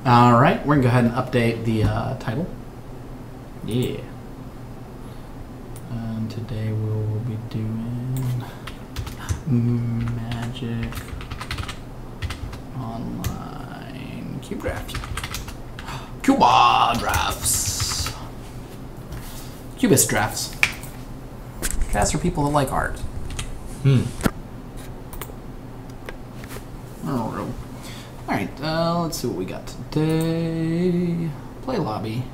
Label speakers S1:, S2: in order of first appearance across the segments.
S1: All right, we're going to go ahead and update the title.
S2: Yeah.
S1: And today we will be doing Magic Online Cube Drafts. Cuba Drafts. Cubist Drafts. Drafts for people that like art. Alright, let's see what we got today. Play lobby.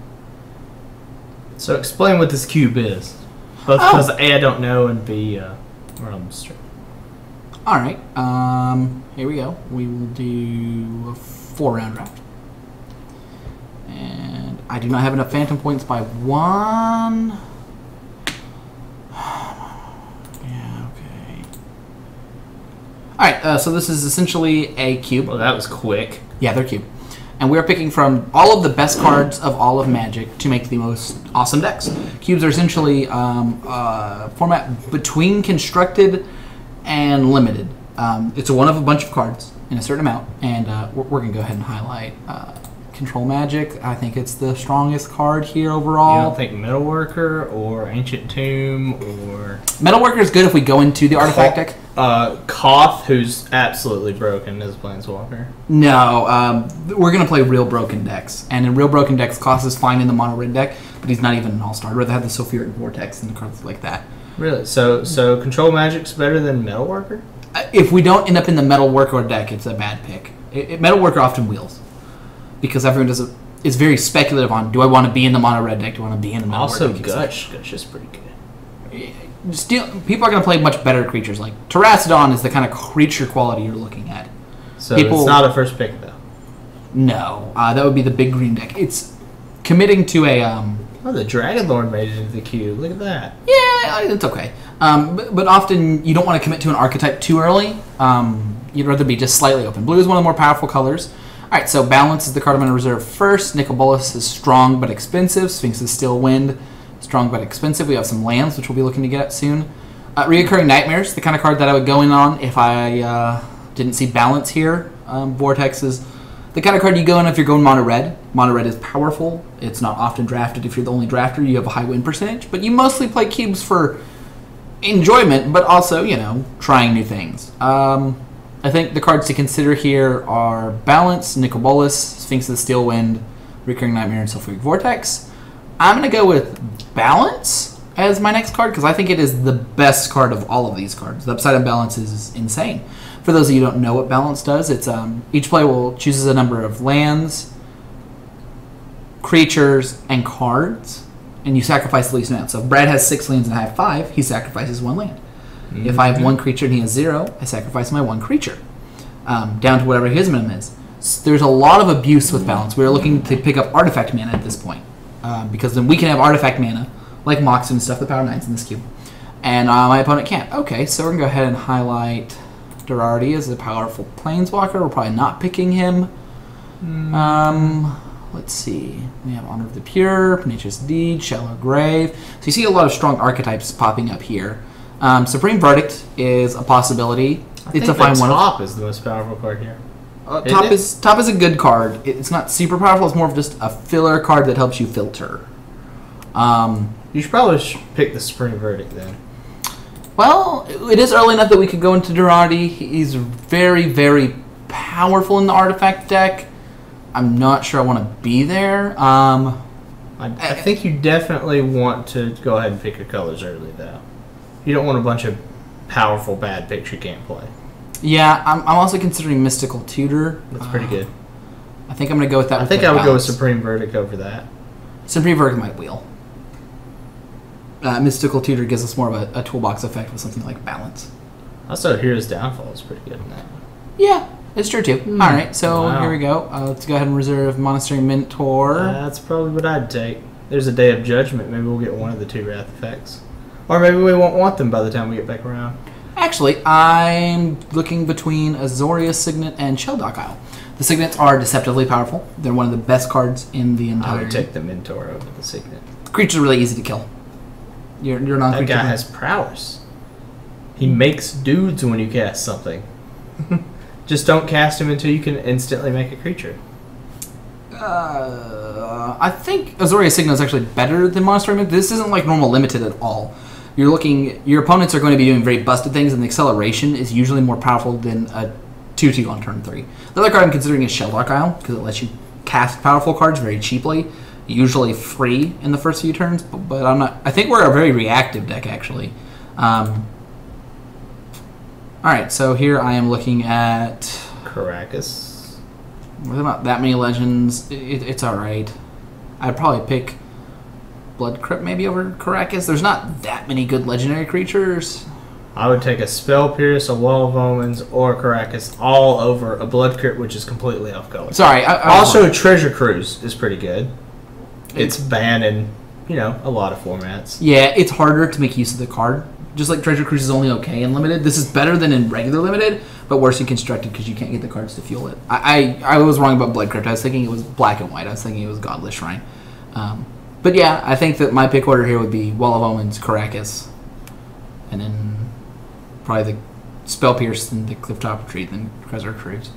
S2: So explain what this cube is. Both because A, I don't know, and B, we're on the street.
S1: Alright, here we go. We will do a 4-round draft. And I do not have enough phantom points by 1. Yeah, okay. Alright, so this is essentially a cube.
S2: Well, that was quick.
S1: Yeah, they're cube. And we are picking from all of the best cards of all of Magic to make the most awesome decks. Cubes are essentially format between constructed and limited. It's one of a bunch of cards in a certain amount, and we're going to go ahead and highlight Control Magic. I think it's the strongest card here overall.
S2: You don't think Metalworker or Ancient Tomb or...
S1: Metalworker is good if we go into the artifact deck.
S2: Koth, who's absolutely broken as Planeswalker.
S1: No, we're going to play real broken decks. And in real broken decks, Koth is fine in the mono red deck, but he's not even an all-star. I'd rather have the Sulfuric Vortex and cards like that.
S2: Really? So Control Magic's better than Metalworker?
S1: If we don't end up in the Metalworker deck, it's a bad pick. Metalworker often wheels. Because everyone does it. It's very speculative on, do I want to be in the mono red deck? Do I want to be in the metal
S2: also
S1: deck?
S2: Gush is pretty good.
S1: People are going to play much better creatures. Like Terracodon is the kind of creature quality you're looking at.
S2: So it's not a first pick though.
S1: No, that would be the big green deck. It's committing to a.
S2: Oh, the Dragonlord made it into the cube. Look at that.
S1: Yeah, it's okay. But often you don't want to commit to an archetype too early. You'd rather be just slightly open. Blue is one of the more powerful colors. Alright, so Balance is the card I'm going to reserve first. Nicol Bolas is strong but expensive. Sphinx is Steel Wind, strong but expensive. We have some lands, which we'll be looking to get soon. Reoccurring Nightmares, the kind of card that I would go in on if I didn't see Balance here. Vortex is the kind of card you go in if you're going mono red. Mono red is powerful. It's not often drafted. If you're the only drafter, you have a high win percentage. But you mostly play cubes for enjoyment, but also, you know, trying new things. I think the cards to consider here are Balance, Nicol Bolas, Sphinx of the Steel Wind, Recurring Nightmare, and Sulfuric Vortex. I'm going to go with Balance as my next card because I think it is the best card of all of these cards. The upside of Balance is insane. For those of you who don't know what Balance does, it's each player will chooses a number of lands, creatures, and cards, and you sacrifice the least amount. So if Brad has 6 lands and I have 5, he sacrifices 1 land. Mm-hmm. If I have 1 creature and he has 0, I sacrifice my 1 creature, down to whatever his minimum is. So there's a lot of abuse with Balance. We're looking to pick up artifact mana at this point, because then we can have artifact mana, like Mox and stuff, the Power 9s in this cube, and my opponent can't. Okay, so we're going to go ahead and highlight Durardi as a powerful Planeswalker. We're probably not picking him. Let's see. We have Honor of the Pure, Nature's Deed, Shallow Grave. So you see a lot of strong archetypes popping up here. Supreme Verdict is a possibility. It's a fine one.
S2: Top is the most powerful card here.
S1: Top is a good card. It's not super powerful. It's more of just a filler card that helps you filter.
S2: You should probably pick the Supreme Verdict then.
S1: Well, it is early enough that we could go into Durardi. He's very, very powerful in the artifact deck. I'm not sure I want to be there. I
S2: think you definitely want to go ahead and pick your colors early, though. You don't want a bunch of powerful bad picks you can't play.
S1: Yeah, I'm also considering Mystical Tutor.
S2: That's pretty good.
S1: I think I'm going to go with that.
S2: I think I would go with Supreme Verdict over that.
S1: Supreme Verdict might wheel. Mystical Tutor gives us more of a toolbox effect with something like Balance.
S2: Also, Hero's Downfall is pretty good in that.
S1: Yeah, it's true too. All right, so here we go. Let's go ahead and reserve Monastery Mentor.
S2: That's probably what I'd take. There's a Day of Judgment. Maybe we'll get one of the 2 Wrath effects. Or maybe we won't want them by the time we get back around.
S1: Actually, I'm looking between Azorius Signet and Sheldock Isle. The Signets are deceptively powerful. They're one of the best cards in the entire...
S2: I would take the Mentor over the Signet.
S1: Creatures are really easy to kill. You're not.
S2: That guy has prowess. He makes dudes when you cast something. Just don't cast him until you can instantly make a creature.
S1: I think Azoria Signa is actually better than Monastery Moon. This isn't like normal limited at all. Your opponents are going to be doing very busted things, and the acceleration is usually more powerful than a 2/2 on turn 3. The other card I'm considering is Shelldock Isle, because it lets you cast powerful cards very cheaply, usually free in the first few turns, but I'm not. I think we're a very reactive deck, actually. Alright, so here I am looking at
S2: Caracas.
S1: There's not that many legends. It's alright. I'd probably pick Blood Crypt maybe over Caracas. There's not that many good legendary creatures.
S2: I would take a Spell Pierce, a Wall of Omens, or Caracas all over a Blood Crypt, which is completely off color.
S1: Sorry.
S2: Also, Treasure Cruise is pretty good. It's banned in, a lot of formats.
S1: Yeah, it's harder to make use of the card. Just like Treasure Cruise is only okay in limited. This is better than in regular limited, but worse in constructed because you can't get the cards to fuel it. I was wrong about Blood Crypt. I was thinking it was black and white. I was thinking it was Godless Shrine. But yeah, I think that my pick order here would be Wall of Omens, Caracas, and then probably the Spell Pierce and the Clifftop Retreat, then Treasure Cruise.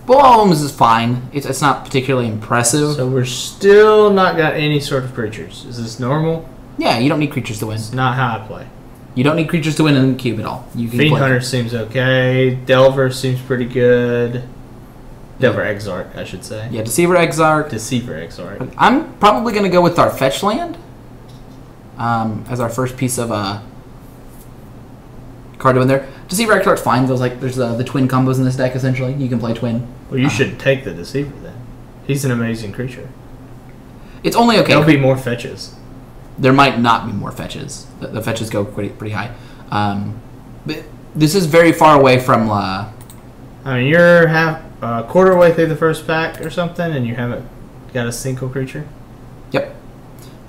S1: Wall of Omens is fine. It's not particularly impressive.
S2: So we're still not got any sort of creatures. Is this normal?
S1: Yeah, you don't need creatures to win.
S2: It's not how I play.
S1: You don't need creatures to win in the cube at all. You can
S2: Fiend
S1: play.
S2: Hunter seems okay. Delver seems pretty good. Delver Exarch, I should say.
S1: Yeah, Deceiver Exarch.
S2: Deceiver Exarch.
S1: I'm probably going to go with our Fetch Land as our first piece of card to win there. Deceiver Exarch's fine. There's the twin combos in this deck, essentially. You can play twin.
S2: Well, you should take the Deceiver then. He's an amazing creature.
S1: It's only okay.
S2: There'll be more fetches.
S1: There might not be more fetches. The fetches go pretty high. But this is very far away from...
S2: I mean, you're a quarter way through the first pack or something, and you haven't got a single creature?
S1: Yep.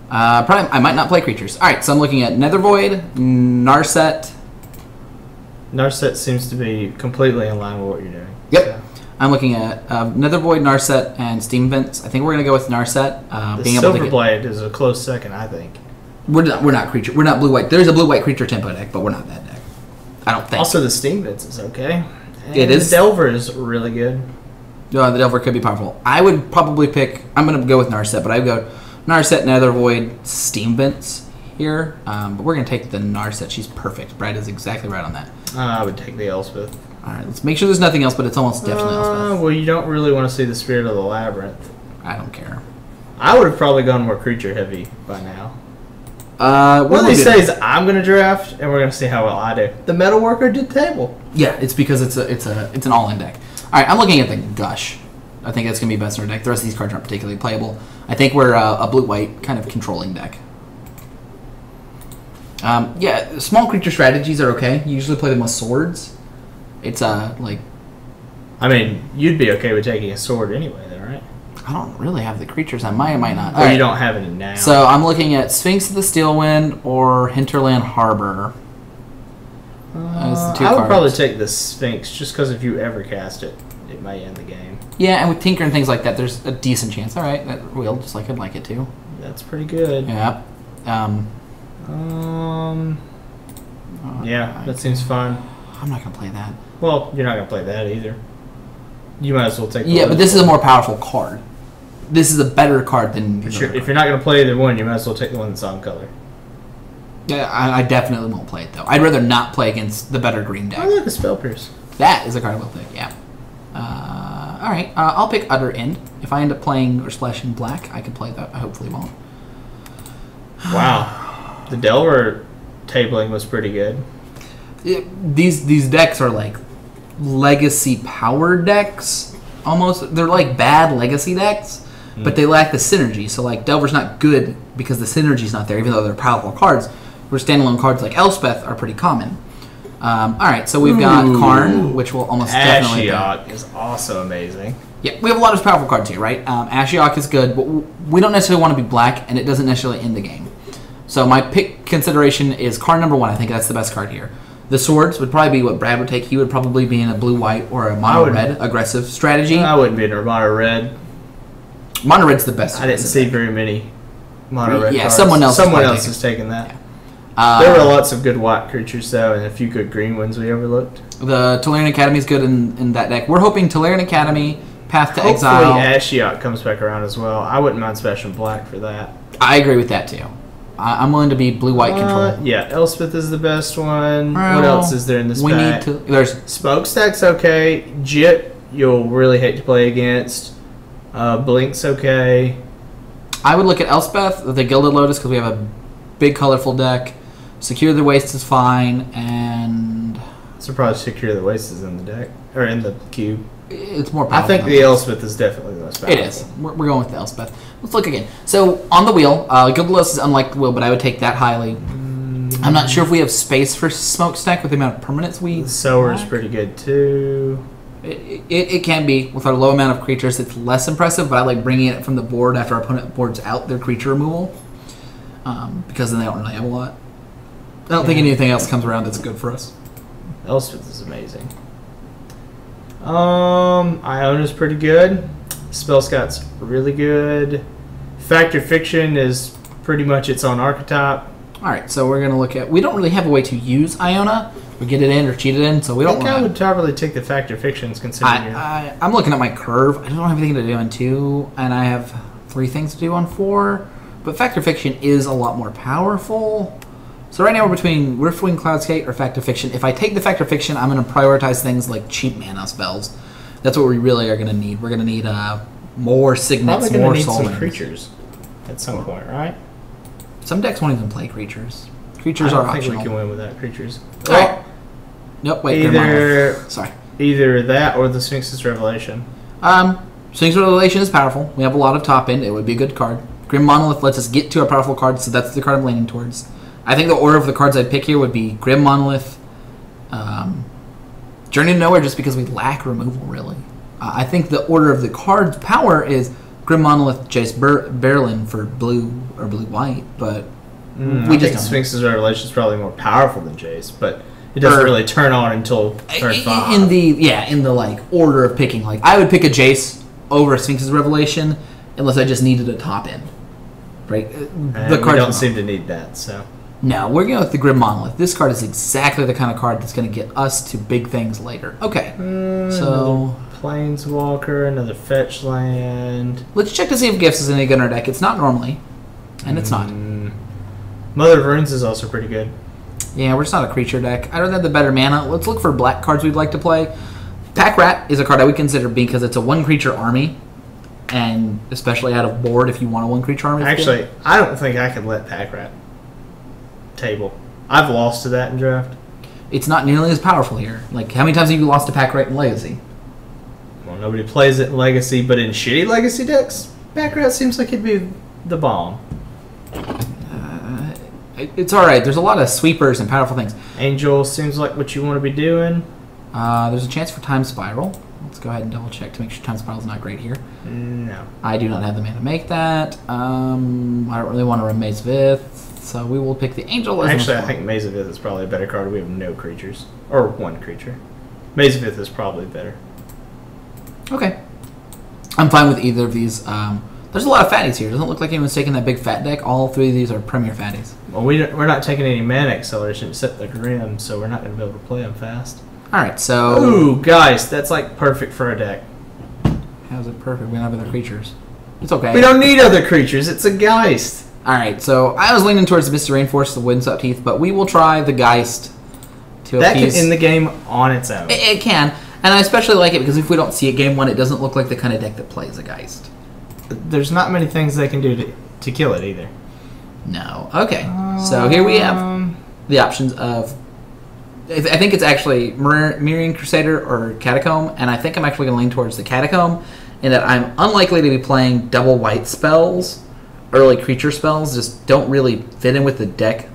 S1: Probably, I might not play creatures. Alright, so I'm looking at Nethervoid, Narset.
S2: Narset seems to be completely in line with what you're doing.
S1: Yep.
S2: So.
S1: I'm looking at Nethervoid, Narset, and Steam Vents. I think we're going to go with Narset.
S2: The Silverblade is a close second, I think.
S1: We're not creature. We're not blue-white. There's a blue-white creature tempo deck, but we're not that deck. I don't think.
S2: Also, the Steam Vents is okay. And
S1: it is.
S2: The Delver is really good.
S1: The Delver could be powerful. I would probably pick... I'm going to go with Narset, but I would go Narset, Nethervoid, Steam Vents here. But we're going to take the Narset. She's perfect. Brad is exactly right on that.
S2: I would take the Elspeth.
S1: Alright, let's make sure there's nothing else, but it's almost definitely Elspeth.
S2: Well, you don't really want to see the Spirit of the Labyrinth.
S1: I don't care.
S2: I would have probably gone more creature heavy by now.
S1: One
S2: of these days, I'm going to draft, and we're going to see how well I do. The Metalworker did table.
S1: Yeah, it's because it's an all-in deck. Alright, I'm looking at the Gush. I think that's going to be best in our deck. The rest of these cards aren't particularly playable. I think we're a blue-white kind of controlling deck. Yeah, small creature strategies are okay. You usually play them with swords. It's like...
S2: I mean, you'd be okay with taking a sword anyway, though, right?
S1: I don't really have the creatures. I might or might not.
S2: Or you don't have any now.
S1: So I'm looking at Sphinx of the Steelwind or Hinterland Harbor.
S2: I would probably take the Sphinx, just because if you ever cast it, it may end the game.
S1: Yeah, and with Tinker and things like that, there's a decent chance. All right, that will, just like I'd like it to.
S2: That's pretty good.
S1: Yeah.
S2: Yeah, that seems fun.
S1: I'm not going to play that.
S2: Well, you're not going to play that either. You might as well take the
S1: Yeah, but this is a more powerful card. This is a better card than...
S2: If you're not going to play either one, you might as well take the one that's on color.
S1: Yeah, I definitely won't play it, though. I'd rather not play against the better green deck.
S2: I like the Spell Pierce.
S1: That is a card I will pick, yeah. Alright, I'll pick Utter End. If I end up playing or splashing black, I can play that. I hopefully won't.
S2: Wow. The Delver tabling was pretty good.
S1: These decks are like legacy power decks, almost. They're like bad legacy decks, but they lack the synergy. So like Delver's not good because the synergy's not there, even though they're powerful cards. Where standalone cards like Elspeth are pretty common. Alright, so we've got Karn, which will almost definitely...
S2: Ashiok is also amazing.
S1: Yeah, we have a lot of powerful cards here, right? Ashiok is good, but we don't necessarily want to be black, and it doesn't necessarily end the game. So my pick consideration is card number 1. I think that's the best card here. The swords would probably be what Brad would take. He would probably be in a blue-white or a mono-red aggressive strategy.
S2: I wouldn't be in a mono-red.
S1: Mono-red's the best.
S2: I didn't see very many mono-red cards.
S1: Someone else
S2: is taking that. Yeah. There were lots of good white creatures, though, and a few good green ones we overlooked.
S1: The Tolarian Academy is good in that deck. We're hoping Tolarian Academy, Path to
S2: Hopefully
S1: Exile.
S2: Ashiok comes back around as well. I wouldn't mind splashing black for that.
S1: I agree with that too. I'm willing to be blue-white control.
S2: Yeah, Elspeth is the best one.
S1: Well,
S2: what else is there in this pack?
S1: There's
S2: Smokestack's okay. Jit, you'll really hate to play against. Blink's okay.
S1: I would look at Elspeth, the Gilded Lotus, because we have a big, colorful deck. Secure the Waste is fine, and
S2: Surprised Secure the Waste is in the deck or in the cube.
S1: it's more
S2: I
S1: powerful.
S2: think
S1: than
S2: the
S1: this.
S2: Elspeth is definitely the most powerful.
S1: It is. We're going with the Elspeth. Let's look again. So, on the wheel, Gilded Lotus is unlike the wheel, but I would take that highly. I'm not sure if we have space for Smokestack with the amount of permanents we...
S2: The Sower's pretty good too.
S1: It can be. With our low amount of creatures, it's less impressive, but I like bringing it from the board after our opponent boards out their creature removal. Because then they don't really have a lot. I don't think anything else comes around that's good for us.
S2: Elspeth is amazing. Iona's pretty good. Spell Scout's really good. Factor Fiction is pretty much its own archetype.
S1: Alright, so we're going to look at... We don't really have a way to use Iona. We get it in or cheat it in, so we
S2: I
S1: don't
S2: think I
S1: want
S2: would probably take the Factor Fictions considering
S1: I'm looking at my curve. I don't have anything to do on 2, and I have 3 things to do on 4. But Factor Fiction is a lot more powerful. So right now we're between Riftwing, Cloudskate, or Factor Fiction. If I take the Factor Fiction, I'm going to prioritize things like cheap mana spells. That's what we really are going to need. We're going to need more Signets,
S2: probably
S1: more
S2: going to need
S1: Soul
S2: some
S1: Winds.
S2: creatures at some point, right?
S1: Some decks won't even play creatures. Creatures
S2: I
S1: are
S2: don't think
S1: optional.
S2: we can win without creatures.
S1: Alright. Nope, wait. Grim
S2: Either
S1: Monolith. Sorry.
S2: either that or the Sphinx's Revelation.
S1: Sphinx Revelation is powerful. We have a lot of top end. It would be a good card. Grim Monolith lets us get to a powerful card, so that's the card I'm leaning towards. I think the order of the cards I'd pick here would be Grim Monolith, Journey to Nowhere, just because we lack removal, really. I think the order of the cards' power is Grim Monolith, Jace Berlin for blue or blue-white, but we
S2: I
S1: just
S2: think
S1: don't.
S2: Sphinx's Revelation is probably more powerful than Jace, but it doesn't really turn on until turn 5.
S1: In the like order of picking, like I would pick a Jace over Sphinx's Revelation unless I just needed a top end, right?
S2: And
S1: The
S2: we
S1: cards
S2: don't seem to need that, so.
S1: No, we're going with the Grim Monolith. This card is exactly the kind of card that's going to get us to big things later. Okay, so
S2: Planeswalker, another fetch land.
S1: let's check to see if Gifts is any good in our deck. It's not normally, and it's not.
S2: Mother of Runes is also pretty good.
S1: Yeah, we're just not a creature deck. I'd rather have the better mana. Let's look for black cards we'd like to play. Pack Rat is a card I would consider because it's a one creature army, and especially out of board if you want a one creature army.
S2: Actually, I don't think I can let Pack Rat table. I've lost to that in draft.
S1: It's not nearly as powerful here. Like, how many times have you lost to Pack Rat in Legacy?
S2: Well, nobody plays it in Legacy, but in shitty Legacy decks, Pack Rat seems like it'd be the bomb.
S1: It's alright. There's a lot of sweepers and powerful things.
S2: Angel seems like what you want to be doing.
S1: There's a chance for Time Spiral. Let's go ahead and double check to make sure Time Spiral's not great here.
S2: No.
S1: I do not have the mana to make that. I don't really want to run Maze Vith, so we will pick the Angel as
S2: Actually,
S1: an
S2: I think Maze of Ith is probably a better card. We have no creatures. Or one creature. Maze of Ith is probably better.
S1: Okay. I'm fine with either of these. There's a lot of fatties here. Doesn't look like anyone's taking that big fat deck. All 3 of these are premier fatties.
S2: Well, we're not taking any mana acceleration except the Grim, so we're not going to be able to play them fast.
S1: Alright, so...
S2: Ooh, guys, that's like perfect for a deck.
S1: How's it perfect? We don't have other creatures. It's okay.
S2: We don't need other creatures. It's a Geist.
S1: Alright, so I was leaning towards the Misty Rainforest, the Windswept Heath, but we will try the Geist to
S2: That can
S1: appease...
S2: end the game on its own.
S1: It can, and I especially like it because if we don't see it game 1, it doesn't look like the kind of deck that plays a Geist.
S2: There's not many things they can do to kill it either.
S1: No. Okay. So here we have the options of... I think it's actually Mirroring Crusader or Catacomb, and I think I'm actually going to lean towards the Catacomb in that I'm unlikely to be playing double white spells. Early creature spells just don't really fit in with the deck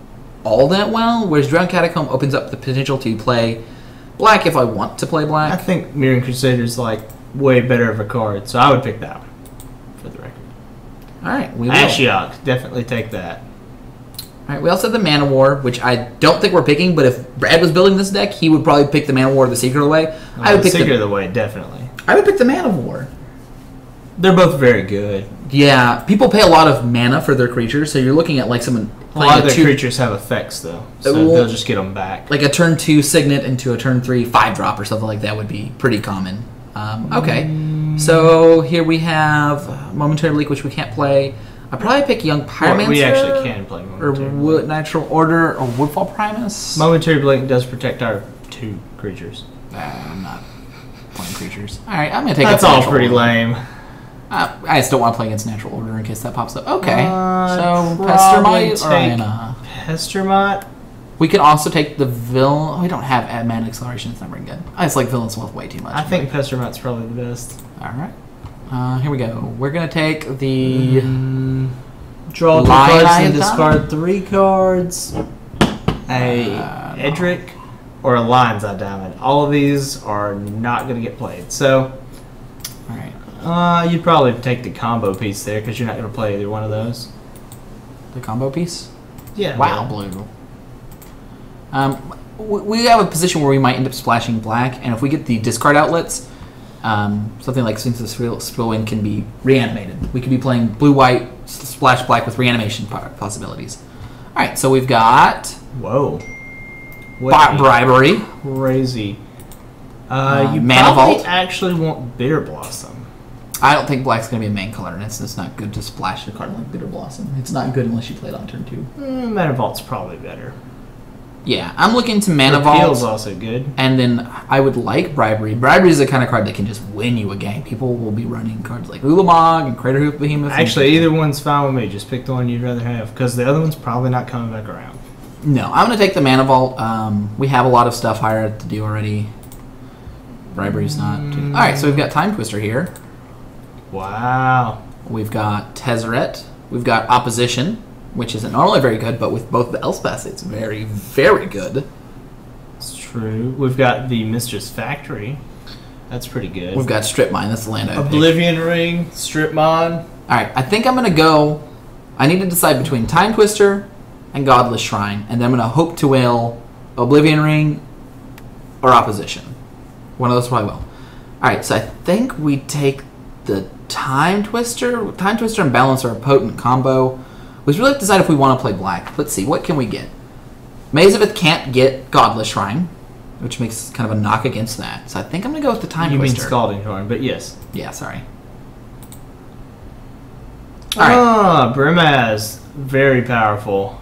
S1: all that well, whereas Drowned Catacomb opens up the potential to play black if I want to play
S2: I
S1: black.
S2: think Mirroring Crusader is like way better of a card, so I would pick that one for the record.
S1: Alright, we will.
S2: Ashiok, definitely take that.
S1: Alright, we also have the Mana War, which I don't think we're picking, but if Brad was building this deck, he would probably pick the Mana War or the Secret of the Way. I would pick
S2: Secret of the Way, definitely.
S1: I would pick the Mana War.
S2: They're both very good.
S1: Yeah, people pay a lot of mana for their creatures, so you're looking at like someone
S2: A
S1: playing
S2: lot of
S1: a
S2: their
S1: two,
S2: creatures have effects, though, so
S1: Well,
S2: they'll just get them back.
S1: like a turn 2 Signet into a turn 3 5-drop or something like that would be pretty common. Okay. So here we have Momentary Leak, which we can't play. I'd probably pick Young Pyromancer.
S2: We actually can play
S1: Or
S2: Momentary
S1: Natural Order, or Woodfall Primus.
S2: Momentary Blink does protect our 2 creatures.
S1: I'm not playing creatures. Alright, I'm going to take
S2: That's
S1: up
S2: all
S1: Natural
S2: pretty
S1: Order.
S2: lame.
S1: I just don't want to play against Natural Order in case that pops up. Okay, so
S2: probably
S1: Pestermite or
S2: take
S1: Anna?
S2: Pestermite.
S1: We can also take the Villain. We don't have Mana Acceleration. It's not very good. I just like Villain Swell way too much.
S2: I think Pestermite's probably the best.
S1: Alright. Here we go. We're going to take the...
S2: Draw 2
S1: Lion
S2: cards
S1: Eye
S2: and
S1: of
S2: discard 3 cards. A Edric or a Lion's Eye Diamond. All of these are not going to get played. So,
S1: Alright.
S2: you'd probably take the combo piece there because you're not going to play either one of those.
S1: The combo piece?
S2: Yeah.
S1: Wow, blue. We have a position where we might end up splashing black, and if we get the discard outlets, something like Sphinx of Spillwind can be reanimated. We could be playing blue-white, splash black with reanimation possibilities. Alright, so we've got...
S2: Whoa.
S1: Bribery.
S2: Crazy. You
S1: Mana
S2: probably
S1: Vault.
S2: actually want Bitter Blossom.
S1: I don't think black's going to be a main color, and it's not good to splash a card like Bitter Blossom. It's not good unless you play it on turn 2.
S2: Mana Vault's probably better.
S1: Yeah, I'm looking to Mana
S2: Repeal's
S1: Vault,
S2: also good.
S1: and then I would like Bribery. Bribery is the kind of card that can just win you a game. People will be running cards like Ulamog and Craterhoof Behemoth.
S2: Actually, either one's fine with me. Just pick the one you'd rather have, because the other one's probably not coming back around.
S1: No, I'm going to take the Mana Vault. We have a lot of stuff higher to do already. Bribery's not too... Alright, so we've got Time Twister here.
S2: Wow.
S1: We've got Tezzeret. We've got Opposition, which isn't normally very good, but with both the Elspeth, it's very, very good.
S2: It's true. We've got the Mistress Factory. That's pretty good.
S1: We've got Strip Mine. That's the land I picked.
S2: Oblivion Ring, Strip Mine.
S1: Alright, I think I'm going to go... I need to decide between Time Twister and Godless Shrine, and then I'm going to hope to will Oblivion Ring or Opposition. One of those probably will. Alright, so I think we take the Time Twister. Time Twister and Balance are a potent combo. We really have to decide if we want to play black. Let's see, what can we get? Mazavith can't get Godless Shrine, which makes kind of a knock against that. So I think I'm going to go with the Time Twister.
S2: You mean Scalding Horn, but yes.
S1: Yeah, sorry. Alright.
S2: Brimaz. Very powerful.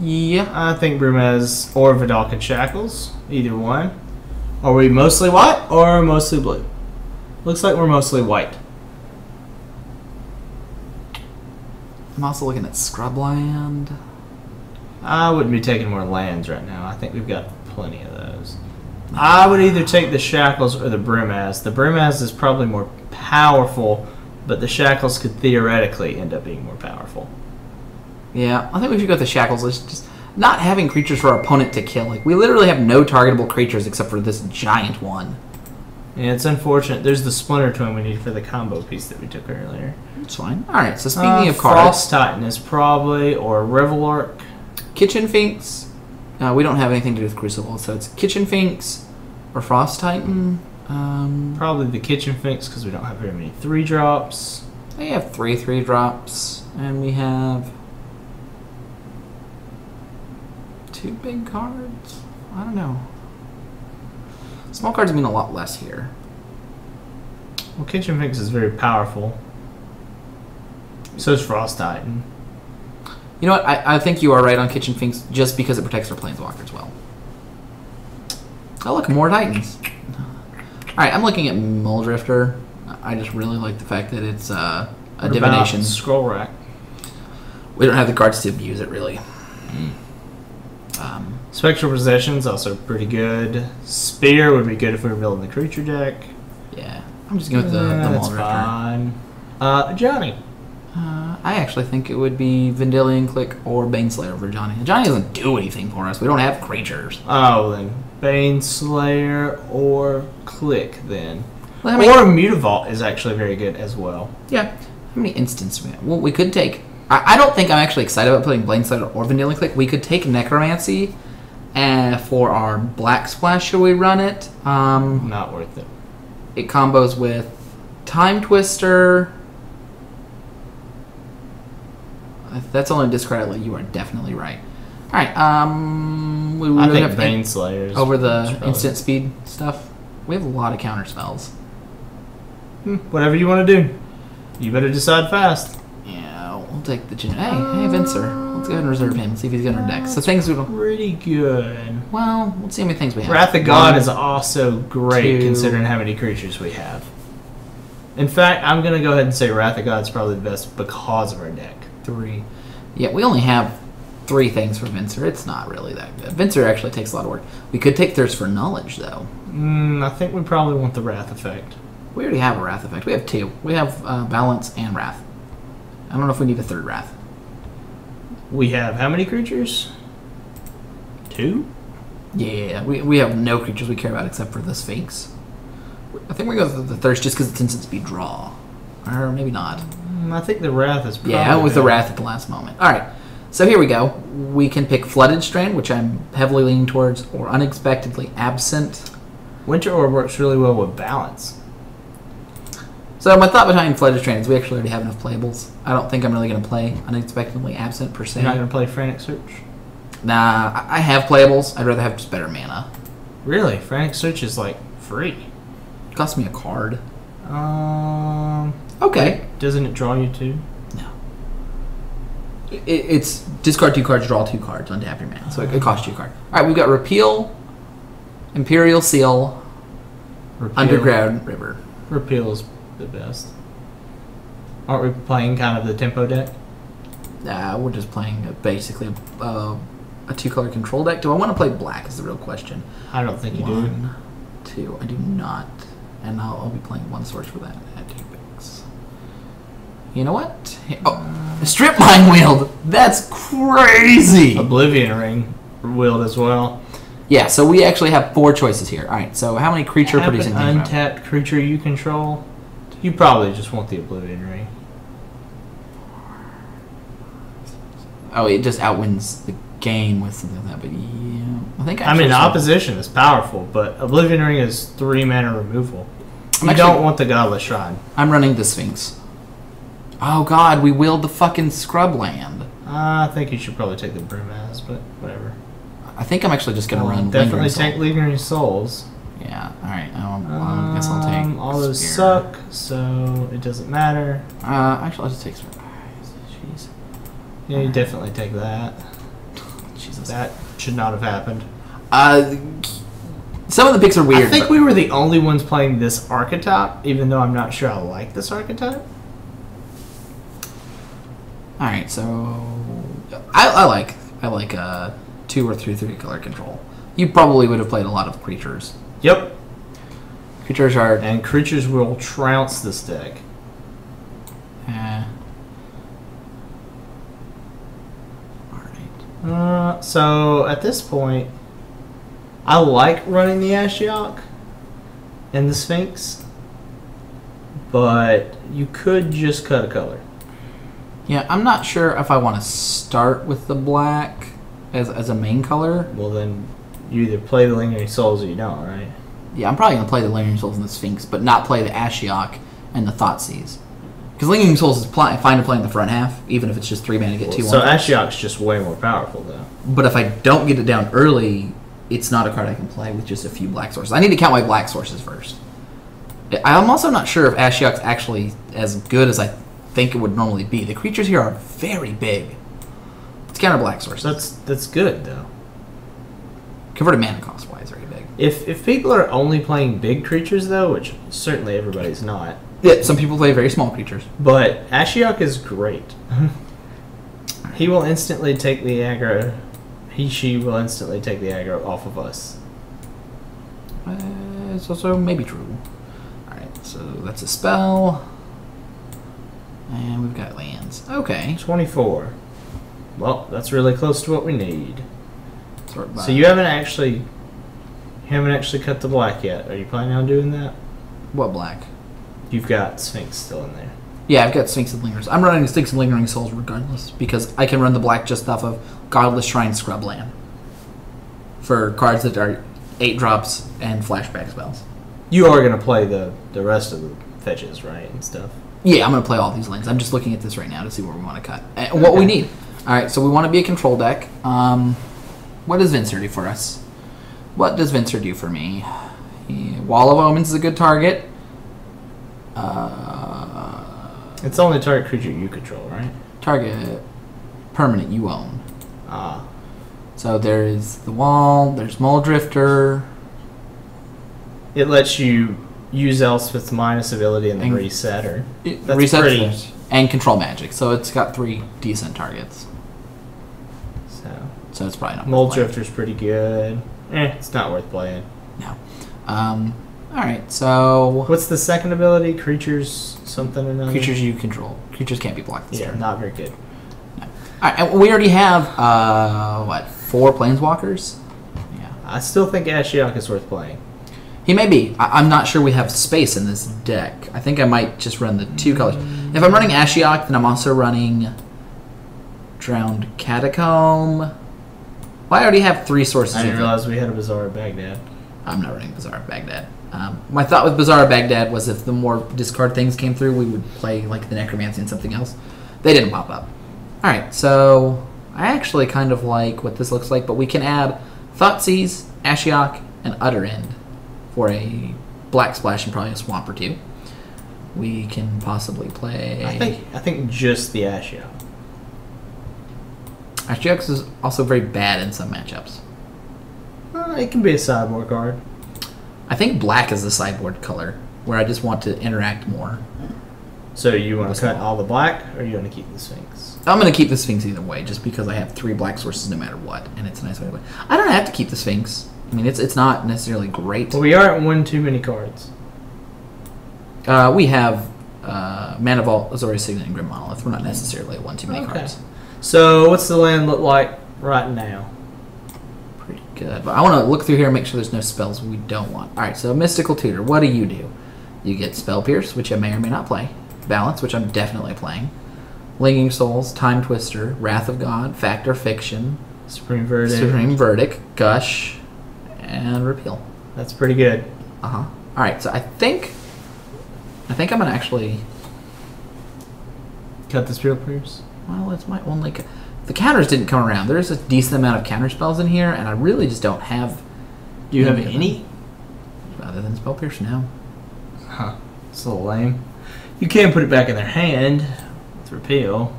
S1: Yeah.
S2: I think Brimaz or Vidalcan Shackles. Either one. Are we mostly white or mostly blue? Looks like we're mostly white.
S1: I'm also looking at Scrubland.
S2: I wouldn't be taking more lands right now. I think we've got plenty of those. I would either take the Shackles or the Brimaz. The Brimaz is probably more powerful, but the Shackles could theoretically end up being more powerful.
S1: Yeah, I think we should go with the Shackles. It's just not having creatures for our opponent to kill. Like, we literally have no targetable creatures except for this giant one.
S2: Yeah, it's unfortunate. There's the Splinter Twin we need for the combo piece that we took earlier.
S1: It's fine. Alright, so speaking of cards...
S2: Frost Titan is probably, or Revelark.
S1: Kitchen Finks. We don't have anything to do with Crucible, so it's Kitchen Finks or Frost Titan.
S2: Probably the Kitchen Finks because we don't have very many 3-drops.
S1: We have 3 3-drops, and we have 2 big cards. I don't know. Small cards mean a lot less here.
S2: Well, Kitchen Finks is very powerful. So is Frost Titan.
S1: You know what? I think you are right on Kitchen Finks just because it protects our Planeswalkers well. Oh, look, more Titans. Alright, I'm looking at Muldrifter. I just really like the fact that it's a
S2: What
S1: divination.
S2: about Scroll Rack.
S1: We don't have the cards to abuse it, really.
S2: Spectral Possession's also pretty good. Spear would be good if we were building the creature deck.
S1: Yeah. I'm just going with the
S2: That's
S1: Muldrifter.
S2: fine. Johnny.
S1: I actually think it would be Vendilion Click or Baneslayer over Johnny. Johnny doesn't do anything for us. We don't have creatures.
S2: Oh, then Baneslayer or Click, then.
S1: Well, I mean,
S2: Or Mutavault is actually very good as well.
S1: yeah. How many instants we have? Well, we could take... I don't think I'm actually excited about playing Baneslayer or Vendilion Click. We could take Necromancy for our Black Splash. Should we run it?
S2: Not worth it.
S1: It combos with Time Twister... If that's only discard outlet, you are definitely right. Alright, we
S2: I
S1: really
S2: think
S1: have
S2: Baneslayer's
S1: over the
S2: probably-
S1: instant speed stuff. We have a lot of counter spells.
S2: Whatever you want to do. You better decide fast.
S1: Yeah, we'll take the Hey, Vincer. Let's go ahead and reserve him. See if he's got our deck. So things we don't.
S2: Pretty good.
S1: Well, let's see how many things we have.
S2: Wrath of God is also great considering how many creatures we have. In fact, I'm going to go ahead and say Wrath of God is probably the best because of our deck.
S1: 3. Yeah, we only have 3 things for Vincer. It's not really that good. Vincer actually takes a lot of work. We could take Thirst for Knowledge, though.
S2: I think we probably want the Wrath effect.
S1: We already have a Wrath effect. We have 2. We have Balance and Wrath. I don't know if we need a 3rd Wrath.
S2: We have how many creatures? 2?
S1: Yeah, we have no creatures we care about except for the Sphinx. I think we go with the Thirst just because it's instant speed draw. Or maybe not.
S2: I think the Wrath is probably
S1: Yeah, with the Wrath at the last moment. Alright, so here we go. We can pick Flooded Strand, which I'm heavily leaning towards, or Unexpectedly Absent.
S2: Winter Orb works really well with Balance.
S1: So my thought behind Flooded Strand is we actually already have enough playables. I don't think I'm really going to play Unexpectedly Absent per se.
S2: You're not going to play Frantic Search?
S1: Nah, I have playables. I'd rather have just better mana.
S2: Really? Frantic Search is like free.
S1: It costs me a card.
S2: Okay. Doesn't it draw you 2?
S1: No. It's discard 2 cards, draw 2 cards, untap your mana. So it costs you a card. Alright, we've got Repeal, Imperial Seal,
S2: Repeal.
S1: Underground River.
S2: Repeal is the best. Aren't we playing kind of the tempo deck?
S1: We're just playing basically a 2-color control deck. Do I want to play black is the real question.
S2: I don't think you do.
S1: 1, 2. I do not. And I'll be playing 1 source for that at 2 picks. You know what? Oh, Strip Mine Wield! That's crazy!
S2: Oblivion Ring wield as well.
S1: Yeah, so we actually have 4 choices here. Alright, so how many creature producing things?
S2: Untapped creature you control. You probably just want the Oblivion Ring.
S1: Oh, it just outwins the game with something like that, but yeah.
S2: I mean, opposition is powerful, but Oblivion Ring is 3 mana removal. You don't want the Godless Shrine.
S1: I'm running the Sphinx. Oh god, we willed the fucking Scrubland.
S2: I think you should probably take the Brimaz, but whatever.
S1: I think I'm actually just going to run
S2: definitely take Lingering Souls.
S1: Yeah, alright. I guess I'll take
S2: all those suck, so it doesn't matter.
S1: Actually, I'll just take Sphere. Jeez.
S2: Yeah, you definitely take that.
S1: Jesus.
S2: That should not have happened.
S1: Some of the picks are weird.
S2: I think we were the only ones playing this archetype, even though I'm not sure I like this archetype.
S1: Alright, so I like 2 or 3 color control. You probably would have played a lot of creatures.
S2: Yep.
S1: Creatures are...
S2: And creatures will trounce this deck.
S1: Alright.
S2: So, at this point, I like running the Ashiok and the Sphinx, but you could just cut a color.
S1: Yeah, I'm not sure if I want to start with the black as a main color.
S2: Well, then you either play the Lingering Souls or you don't, right?
S1: Yeah, I'm probably going to play the Lingering Souls and the Sphinx, but not play the Ashiok and the Thoughtseize. Because Lingering Souls is fine to play in the front half, even if it's just 3 mana to get 2
S2: So Ashiok's just way more powerful, though.
S1: But if I don't get it down early, it's not a card I can play with just a few black sources. I need to count my black sources first. I'm also not sure if Ashiok's actually as good as I think it would normally be. The creatures here are very big. Let's counter black sources.
S2: That's good, though.
S1: Converted mana cost wise, very big.
S2: If people are only playing big creatures, though, which certainly everybody's not.
S1: Yeah, some people play very small creatures.
S2: But Ashiok is great. He will instantly take the aggro. She will instantly take the aggro off of us.
S1: It's also maybe true. Alright, so that's a spell. And we've got lands. Okay.
S2: 24. Well, that's really close to what we need. So you haven't actually cut the black yet. Are you planning on doing that?
S1: What black?
S2: You've got Sphinx still in there.
S1: Yeah, I've got Sphinx and Lingers. I'm running Sphinx and Lingering Souls regardless, because I can run the black just off of Godless Shrine Scrubland for cards that are 8 drops and flashback spells.
S2: You are going to play the rest of the fetches, right, and stuff?
S1: Yeah, I'm going to play all these lands. I'm just looking at this right now to see where we want to cut. And what we need. Alright, so we want to be a control deck. What does Vincer do for us? What does Vincer do for me? Wall of Omens is a good target.
S2: It's only target creature you control, right?
S1: Target permanent you own.
S2: Ah.
S1: So there's the wall, there's Muldrifter.
S2: It lets you use Elspeth's minus ability and then
S1: And
S2: reset her.
S1: It
S2: That's
S1: resets
S2: pretty-
S1: it, and control magic. So it's got 3 decent targets. So it's probably not worth playing.
S2: Muldrifter's pretty good. It's not worth playing.
S1: No. Alright, so
S2: What's the second ability? Creatures something or another?
S1: creatures you control. Creatures can't be blocked this
S2: Yeah,
S1: turn.
S2: not very good.
S1: Alright, and we already have 4 planeswalkers? Yeah.
S2: I still think Ashiok is worth playing.
S1: He may be. I'm not sure we have space in this deck. I think I might just run the 2 colors. If I'm running Ashiok, then I'm also running Drowned Catacomb. Well, I already have 3 sources.
S2: I didn't
S1: of
S2: realize we had a Bazaar of Baghdad.
S1: I'm not running Bazaar of Baghdad. My thought with Bazaar of Baghdad was if the more discard things came through, we would play like the Necromancy and something else. They didn't pop up. Alright, so I actually kind of like what this looks like, but we can add Thoughtseize, Ashiok, and Utter End for a black splash and probably a swamp or 2. We can possibly play...
S2: I think just the Ashiok.
S1: Ashiok is also very bad in some matchups.
S2: It can be a sideboard card.
S1: I think black is the sideboard color, where I just want to interact more.
S2: So you want to cut all the black, or you want to keep the Sphinx?
S1: I'm going to keep the Sphinx either way, just because I have 3 black sources no matter what, and it's a nice way to play. I don't have to keep the Sphinx. I mean, it's not necessarily great.
S2: Well, we aren't one too many cards.
S1: We have Mana Vault, Azorius Signet, and Grim Monolith. We're not necessarily at 1 too many cards.
S2: So what's the land look like right now?
S1: Pretty good. But I want to look through here and make sure there's no spells we don't want. Alright, so Mystical Tutor, what do? You get Spell Pierce, which I may or may not play. Balance, which I'm definitely playing. Linging Souls, Time Twister, Wrath of God, Fact or Fiction,
S2: Supreme Verdict.
S1: Supreme Verdict, Gush, and Repeal.
S2: That's pretty good.
S1: Alright, so I think I'm gonna actually
S2: Cut the Spell Pierce.
S1: well, it's my only the counters didn't come around. There's a decent amount of counter spells in here, and I really just don't have
S2: Do you have
S1: of them.
S2: any?
S1: Other than Spell Pierce, no.
S2: Huh. It's a little lame. You can put it back in their hand with Repeal.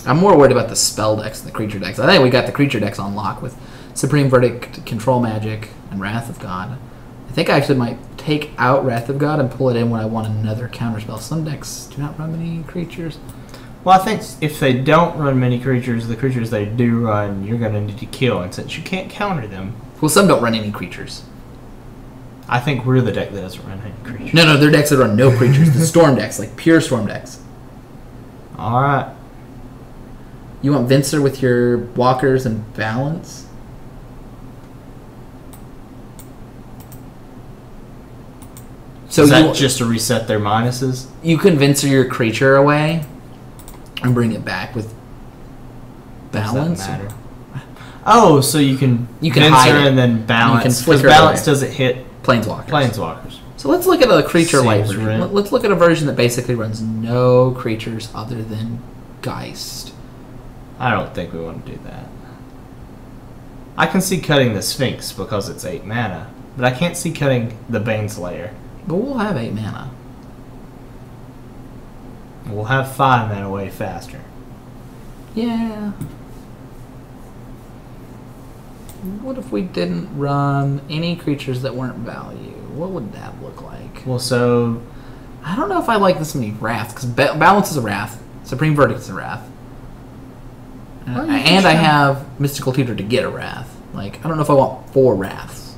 S1: I'm more worried about the spell decks than the creature decks. I think we got the creature decks on lock with Supreme Verdict, Control Magic, and Wrath of God. I think I actually might take out Wrath of God and pull it in when I want another counterspell. Some decks do not run many creatures.
S2: Well, I think if they don't run many creatures, the creatures they do run, you're going to need to kill. And since you can't counter them,
S1: Well, some don't run any creatures.
S2: I think we're the deck that doesn't run any creatures.
S1: No, they're decks that run no creatures. The storm decks, like pure storm decks.
S2: All right.
S1: You want Vincer with your walkers and balance? So
S2: Is that just to reset their minuses?
S1: you can Vincer your creature away and bring it back with balance.
S2: Does that matter? Oh, so you can
S1: Venser
S2: hide it
S1: and
S2: then balance.
S1: you can
S2: Because
S1: flicker it
S2: balance
S1: away.
S2: doesn't hit
S1: Planeswalkers.
S2: planeswalkers.
S1: So let's look at a creature light
S2: Seems
S1: version.
S2: right.
S1: Let's look at a version that basically runs no creatures other than Geist.
S2: I don't think we want to do that. I can see cutting the Sphinx because it's 8 mana, but I can't see cutting the Baneslayer.
S1: But we'll have 8 mana.
S2: We'll have 5 mana way faster.
S1: Yeah. What if we didn't run any creatures that weren't value? What would that look like?
S2: Well, so
S1: I don't know if I like this many Wrath, because Balance is a Wrath. Supreme Verdict is a Wrath.
S2: Well, you can
S1: And I
S2: try.
S1: have Mystical Tutor to get a Wrath. Like, I don't know if I want 4 Wraths.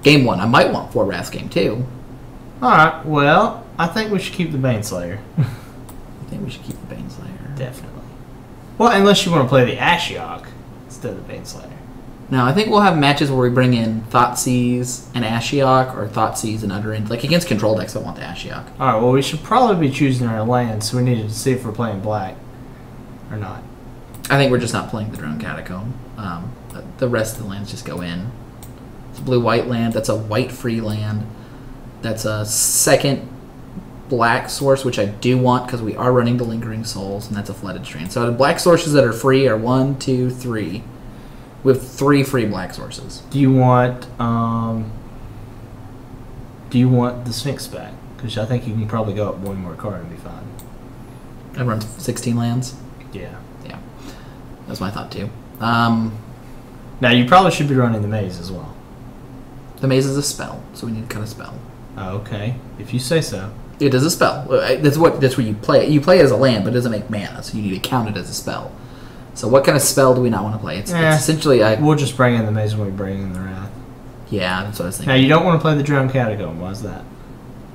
S1: Game 1, I might want 4 Wraths. Game 2,
S2: alright, well, I think we should keep the Baneslayer.
S1: I think we should keep the Baneslayer.
S2: Definitely. Well, unless you want to play the Ashiok instead of the Baneslayer.
S1: No, I think we'll have matches where we bring in Thoughtseize and Ashiok, or Thoughtseize and Utter End. Like, against control decks, I want the Ashiok.
S2: Alright, well, we should probably be choosing our land, so we need to see if we're playing black or not.
S1: I think we're just not playing the Drone Catacomb. The rest of the lands just go in. It's a blue-white land. That's a white-free land. That's a second black source, which I do want because we are running the Lingering Souls, and that's a Flooded Strand. So the black sources that are free are 1, 2, 3. We have 3 free black sources.
S2: Do you want the Sphinx back? Because I think you can probably go up one more card and be fine.
S1: I run 16 lands.
S2: Yeah.
S1: Yeah, that's my thought too.
S2: Now you probably should be running the maze as well.
S1: The maze is a spell, so we need to cut a spell.
S2: Oh, okay. If you say so.
S1: It is a spell. That's where you play it. You play it as a land, but it doesn't make mana, so you need to count it as a spell. So what kind of spell do we not want to play? It's essentially
S2: we'll just bring in the maze when we bring in the wrath.
S1: Yeah, that's what I was thinking.
S2: Now you don't want to play the Drowned Catacomb. Why is that?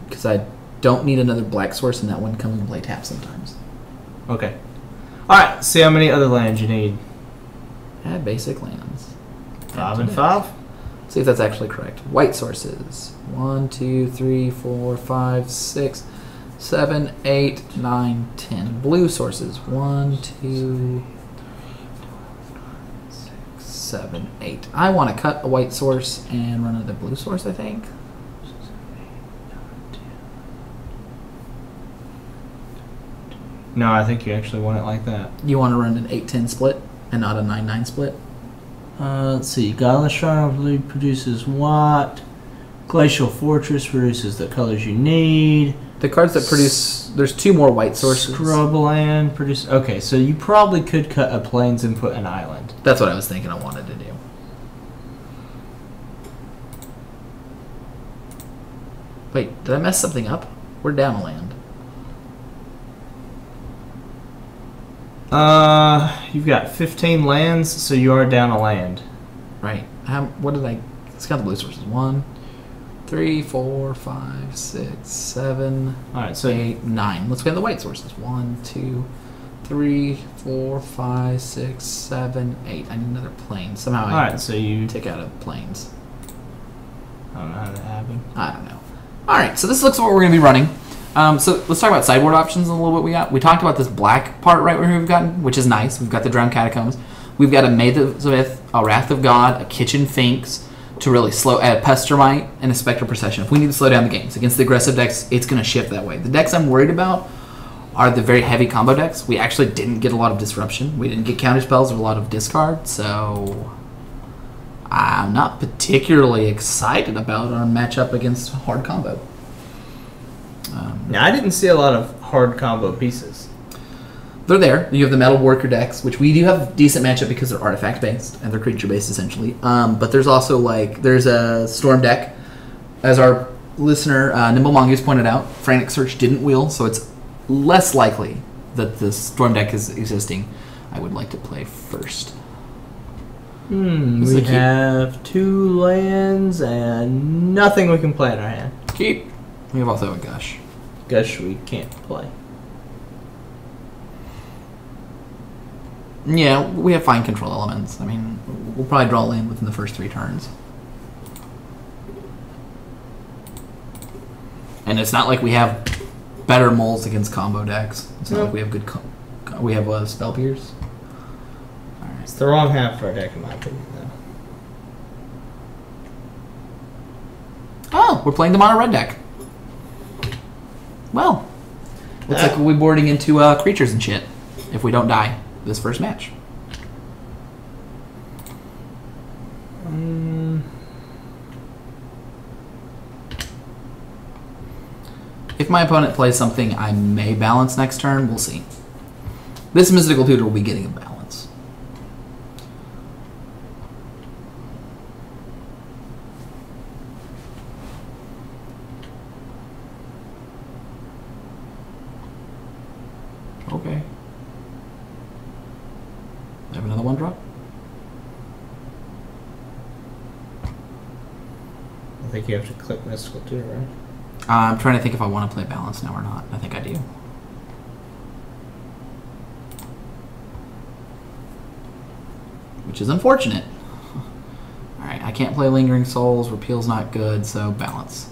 S1: Because I don't need another black source, and that one comes and play tap sometimes.
S2: Okay. Alright, see how many other lands you need.
S1: Add basic lands.
S2: 5 and 5?
S1: See if that's actually correct. White sources. 1, 2, 3, 4, 5, 6, 7, 8, 9, 10. Blue sources. 1, 2, 6, 7, 8. I want to cut a white source and run another blue source, I think.
S2: No, I think you actually want it like that.
S1: You want to run an 8-10 split and not a 9-9 split?
S2: Let's see. Godless Shrine of Blue produces what? Glacial Fortress produces the colors you need.
S1: The cards that produce... There's 2 more white sources.
S2: Scrubland produce... Okay, so you probably could cut a plains and put an island.
S1: That's what I was thinking I wanted to do. Wait, did I mess something up? We're down a land.
S2: You've got 15 lands, so you are down a land.
S1: Right. What did I... Let's count the blue sources. 1, 3, 4, 5, 6, 7,
S2: Alright, so
S1: 8, 9. Let's count the white sources. 1, 2, 3, 4, 5, 6, 7, 8. I need another plane. Somehow
S2: Alright, so you
S1: take out of planes.
S2: I don't know how that happened.
S1: I don't know. Alright, so this looks what we're going to be running. So let's talk about sideboard options a little bit. We talked about this black part right where we've gotten, which is nice. We've got the Drowned Catacombs. We've got a Maze of Ith, a Wrath of God, a Kitchen Finks to really slow, a Pestermite, and a Spectral Procession. If we need to slow down the games against the aggressive decks, it's going to shift that way. The decks I'm worried about are the very heavy combo decks. We actually didn't get a lot of disruption. We didn't get counter spells or a lot of discard, so I'm not particularly excited about our matchup against hard combo.
S2: Now, I didn't see a lot of hard combo pieces.
S1: They're there. You have the Metal Worker decks, which we do have decent matchup because they're artifact based and they're creature based essentially. But there's also there's a Storm deck, as our listener Nimble Mongoose pointed out. Frantic Search didn't wheel, so it's less likely that the Storm deck is existing. I would like to play first.
S2: We have 2 lands and nothing we can play in our hand.
S1: Keep. We have also a Gush.
S2: Gush we can't play.
S1: Yeah, we have fine control elements. I mean, we'll probably draw land within the first 3 turns. And it's not like we have better moles against combo decks. It's not like we have good... we have Spell Pierce. Alright.
S2: It's the wrong half for our deck, in my opinion, though.
S1: Oh, we're playing the mono red deck. Well, looks like we'll be boarding into creatures and shit if we don't die this first match. If my opponent plays something I may balance next turn, we'll see. This Mystical Tutor will be getting a balance. Okay. Have another 1-drop?
S2: I think you have to click Mystical Tutor, right?
S1: I'm trying to think if I want to play balance now or not. I think I do. Which is unfortunate. Alright, I can't play Lingering Souls. Repeal's not good, so balance.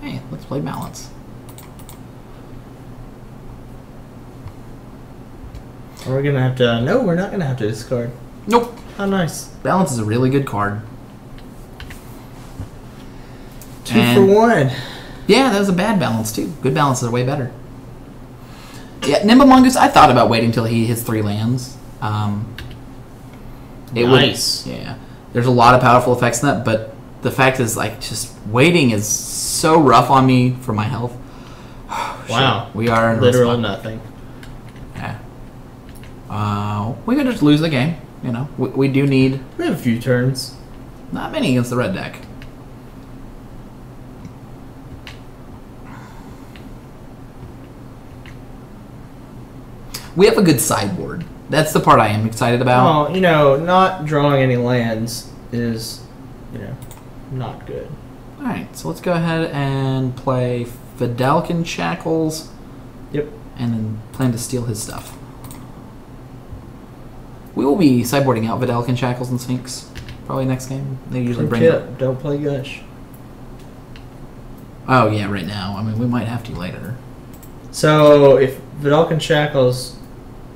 S1: Hey, let's play balance.
S2: Are we going to have to... No, we're not going to have to discard.
S1: Nope.
S2: How nice.
S1: Balance is a really good card.
S2: 2 for 1.
S1: Yeah, that was a bad balance too. Good balances are way better. Yeah, Nimble Mongoose, I thought about waiting till he hits 3 lands.
S2: Nice.
S1: Yeah. There's a lot of powerful effects in that, but the fact is, like, just waiting is so rough on me for my health.
S2: Wow.
S1: Shit, we are in
S2: literal nothing.
S1: Yeah. We could just lose the game. You know, we do need
S2: We have a few turns.
S1: not many against the red deck. We have a good sideboard. That's the part I am excited about.
S2: Oh, you know, not drawing any lands is, you know, not good.
S1: All right, so let's go ahead and play Vidalcan Shackles.
S2: Yep.
S1: And then plan to steal his stuff. We will be sideboarding out Vidalcan Shackles and Sphinx probably next game. They usually bring
S2: Tip, don't play Gush.
S1: Oh yeah, right now. I mean, we might have to later.
S2: So if Vidalcan Shackles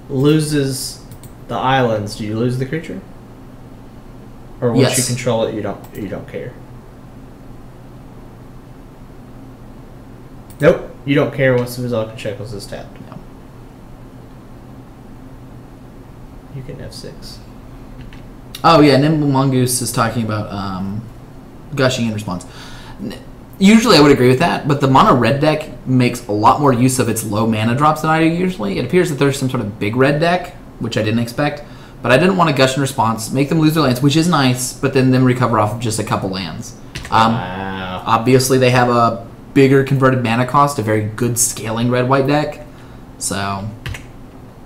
S2: loses the islands, do you lose the creature? Or once
S1: Yes.
S2: you control it, you don't care. Nope, you don't care once the Vidalcan Shackles is tapped.
S1: No.
S2: You can F6.
S1: Oh yeah, Nimble Mongoose is talking about gushing in response. Usually I would agree with that, but the mono red deck makes a lot more use of its low mana drops than I do usually. It appears that there's some sort of big red deck, which I didn't expect, but I didn't want to gush in response, make them lose their lands, which is nice, but then them recover off of just a couple lands.
S2: Wow.
S1: Obviously they have a bigger converted mana cost, a very good scaling red-white deck, so...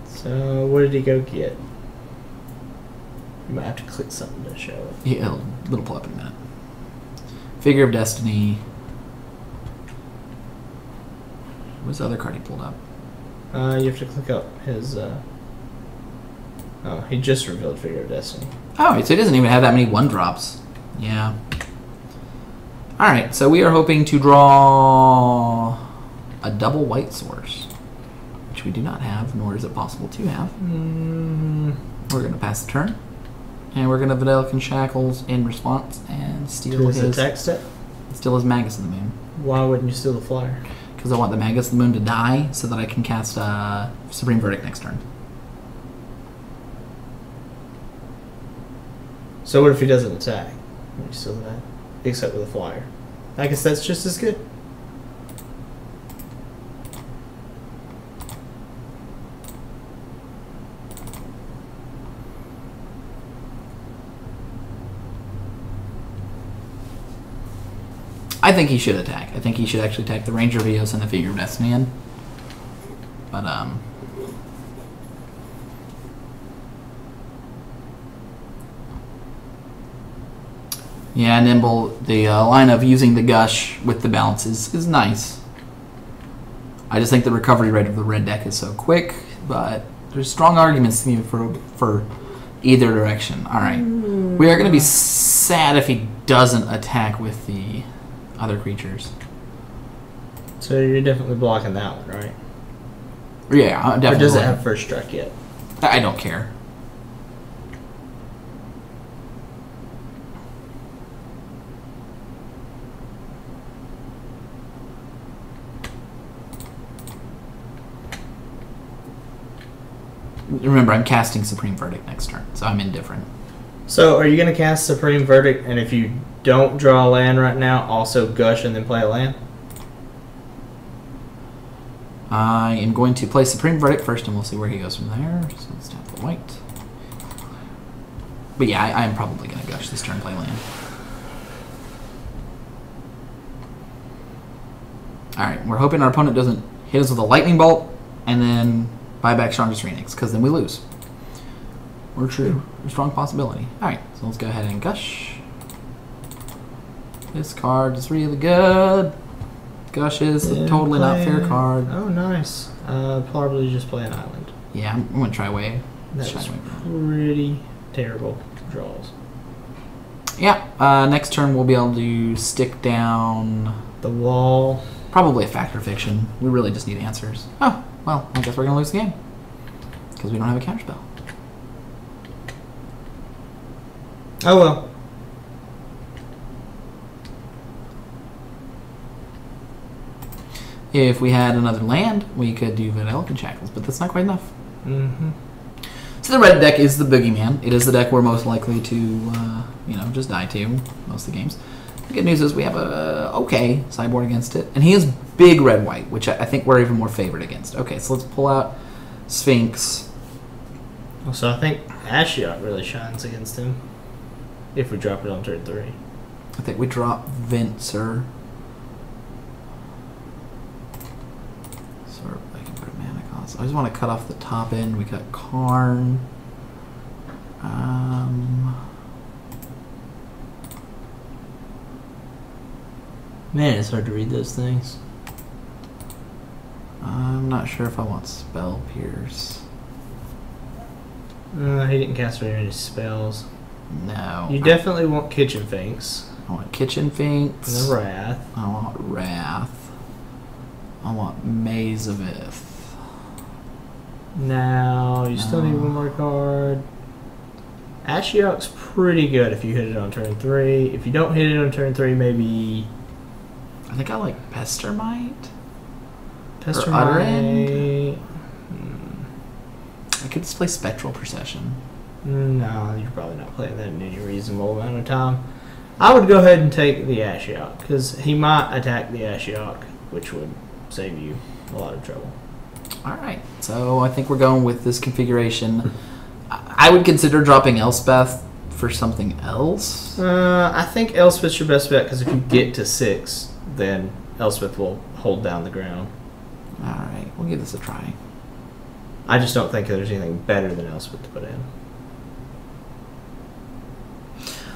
S2: So what did he go get? You might have to click something to show it.
S1: Yeah, it'll pull up in a minute. Figure of Destiny. What's the other card he pulled up?
S2: You have to click up his. Oh, he just revealed Figure of Destiny.
S1: Oh, so he doesn't even have that many one drops. Yeah. All right, so we are hoping to draw a double white source, which we do not have, nor is it possible to have. We're going to pass the turn, and we're going to Vidalcan Shackles in response and steal
S2: His
S1: his
S2: attack step.
S1: Magus of the Moon.
S2: Why wouldn't you steal the flyer?
S1: Because I want the Magus of the Moon to die so that I can cast Supreme Verdict next turn.
S2: So what if he doesn't attack? Would you steal that? Except with a flyer. I guess that's just as good.
S1: I think he should attack. I think he should actually attack the Ranger of Eos and the Figure of Destiny in. But, yeah, Nimble, the line of using the Gush with the balance is nice. I just think the recovery rate of the red deck is so quick, but there's strong arguments to me for either direction. All right. We are going to be sad if he doesn't attack with the other creatures.
S2: So you're definitely blocking that one, right?
S1: Yeah, definitely.
S2: Or does it have first strike yet?
S1: I don't care. Remember, I'm casting Supreme Verdict next turn, so I'm indifferent.
S2: So are you going to cast Supreme Verdict, and if you don't draw a land right now, also gush and then play a land?
S1: I am going to play Supreme Verdict first, and we'll see where he goes from there. So let's tap the white. But yeah, I am probably going to gush this turn, play land. Alright, we're hoping our opponent doesn't hit us with a lightning bolt, and then buy back Chandra's Phoenix, because then we lose. Or true. A strong possibility. Alright, so let's go ahead and gush. This card is really good. Gush is a totally not fair card.
S2: Oh, nice. Probably just play an island.
S1: Yeah, I'm going to try away.
S2: That's pretty terrible draws.
S1: Yeah, next turn we'll be able to stick down
S2: The wall.
S1: probably a Fact or Fiction. We really just need answers. Oh, well, I guess we're going to lose the game. Because we don't have a counterspell.
S2: Oh well.
S1: If we had another land, we could do Vidalcan Shackles, but that's not quite enough.
S2: Mm-hmm.
S1: So the red deck is the boogeyman. It is the deck we're most likely to, just die to most of the games. The good news is we have a okay sideboard against it. And he is big red-white, which I think we're even more favored against. Okay, so let's pull out Sphinx.
S2: So I think Ashiok really shines against him if we drop it on turn 3.
S1: I think we drop Vincer. So I can put a mana cost. I just want to cut off the top end. We got Karn.
S2: Man, it's hard to read those things.
S1: I'm not sure if I want Spell Pierce.
S2: He didn't cast very many spells.
S1: No.
S2: You definitely want Kitchen Finks.
S1: I want Kitchen Finks.
S2: And the Wrath.
S1: I want Wrath. I want Maze of Ith.
S2: Now, you still need one more card. Ashiok's pretty good if you hit it on turn 3. If you don't hit it on turn 3, maybe...
S1: I think I like Pestermite.
S2: Pestermite.
S1: I could just play Spectral Procession.
S2: No, you're probably not playing that in any reasonable amount of time. I would go ahead and take the Ashiok, because he might attack the Ashiok, which would save you a lot of trouble.
S1: Alright, so I think we're going with this configuration. I would consider dropping Elspeth for something else.
S2: I think Elspeth's your best bet, because if you get to 6, then Elspeth will hold down the ground.
S1: Alright, we'll give this a try.
S2: I just don't think there's anything better than Elspeth to put in.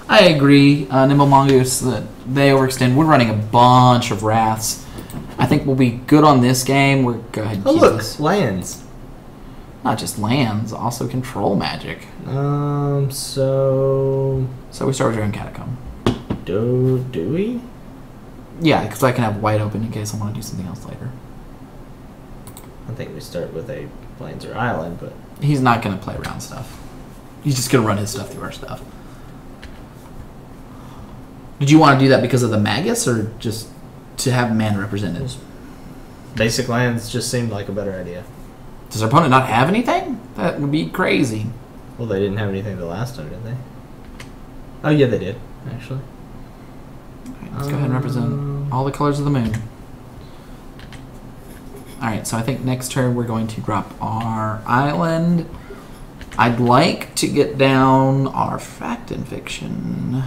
S1: I agree. Nimble Mongoose, they overextend. We're running a bunch of Wraths. I think we'll be good on this game. We're go ahead and keep this.
S2: Lands.
S1: Not just lands, also control magic.
S2: So
S1: we start with Dragon Catacomb.
S2: do we?
S1: Yeah, because I can have white open in case I want to do something else later.
S2: I think we start with a Plains or Island, but
S1: He's not going to play around stuff. He's just going to run his stuff through our stuff. Did you want to do that because of the Magus, or just to have mana represented?
S2: basic lands just seemed like a better idea.
S1: Does our opponent not have anything? That would be crazy.
S2: Well, they didn't have anything the last time, did they? Oh yeah, they did actually.
S1: Alright, let's go ahead and represent all the colors of the moon. Alright, so I think next turn we're going to drop our island. I'd like to get down our Fact and Fiction.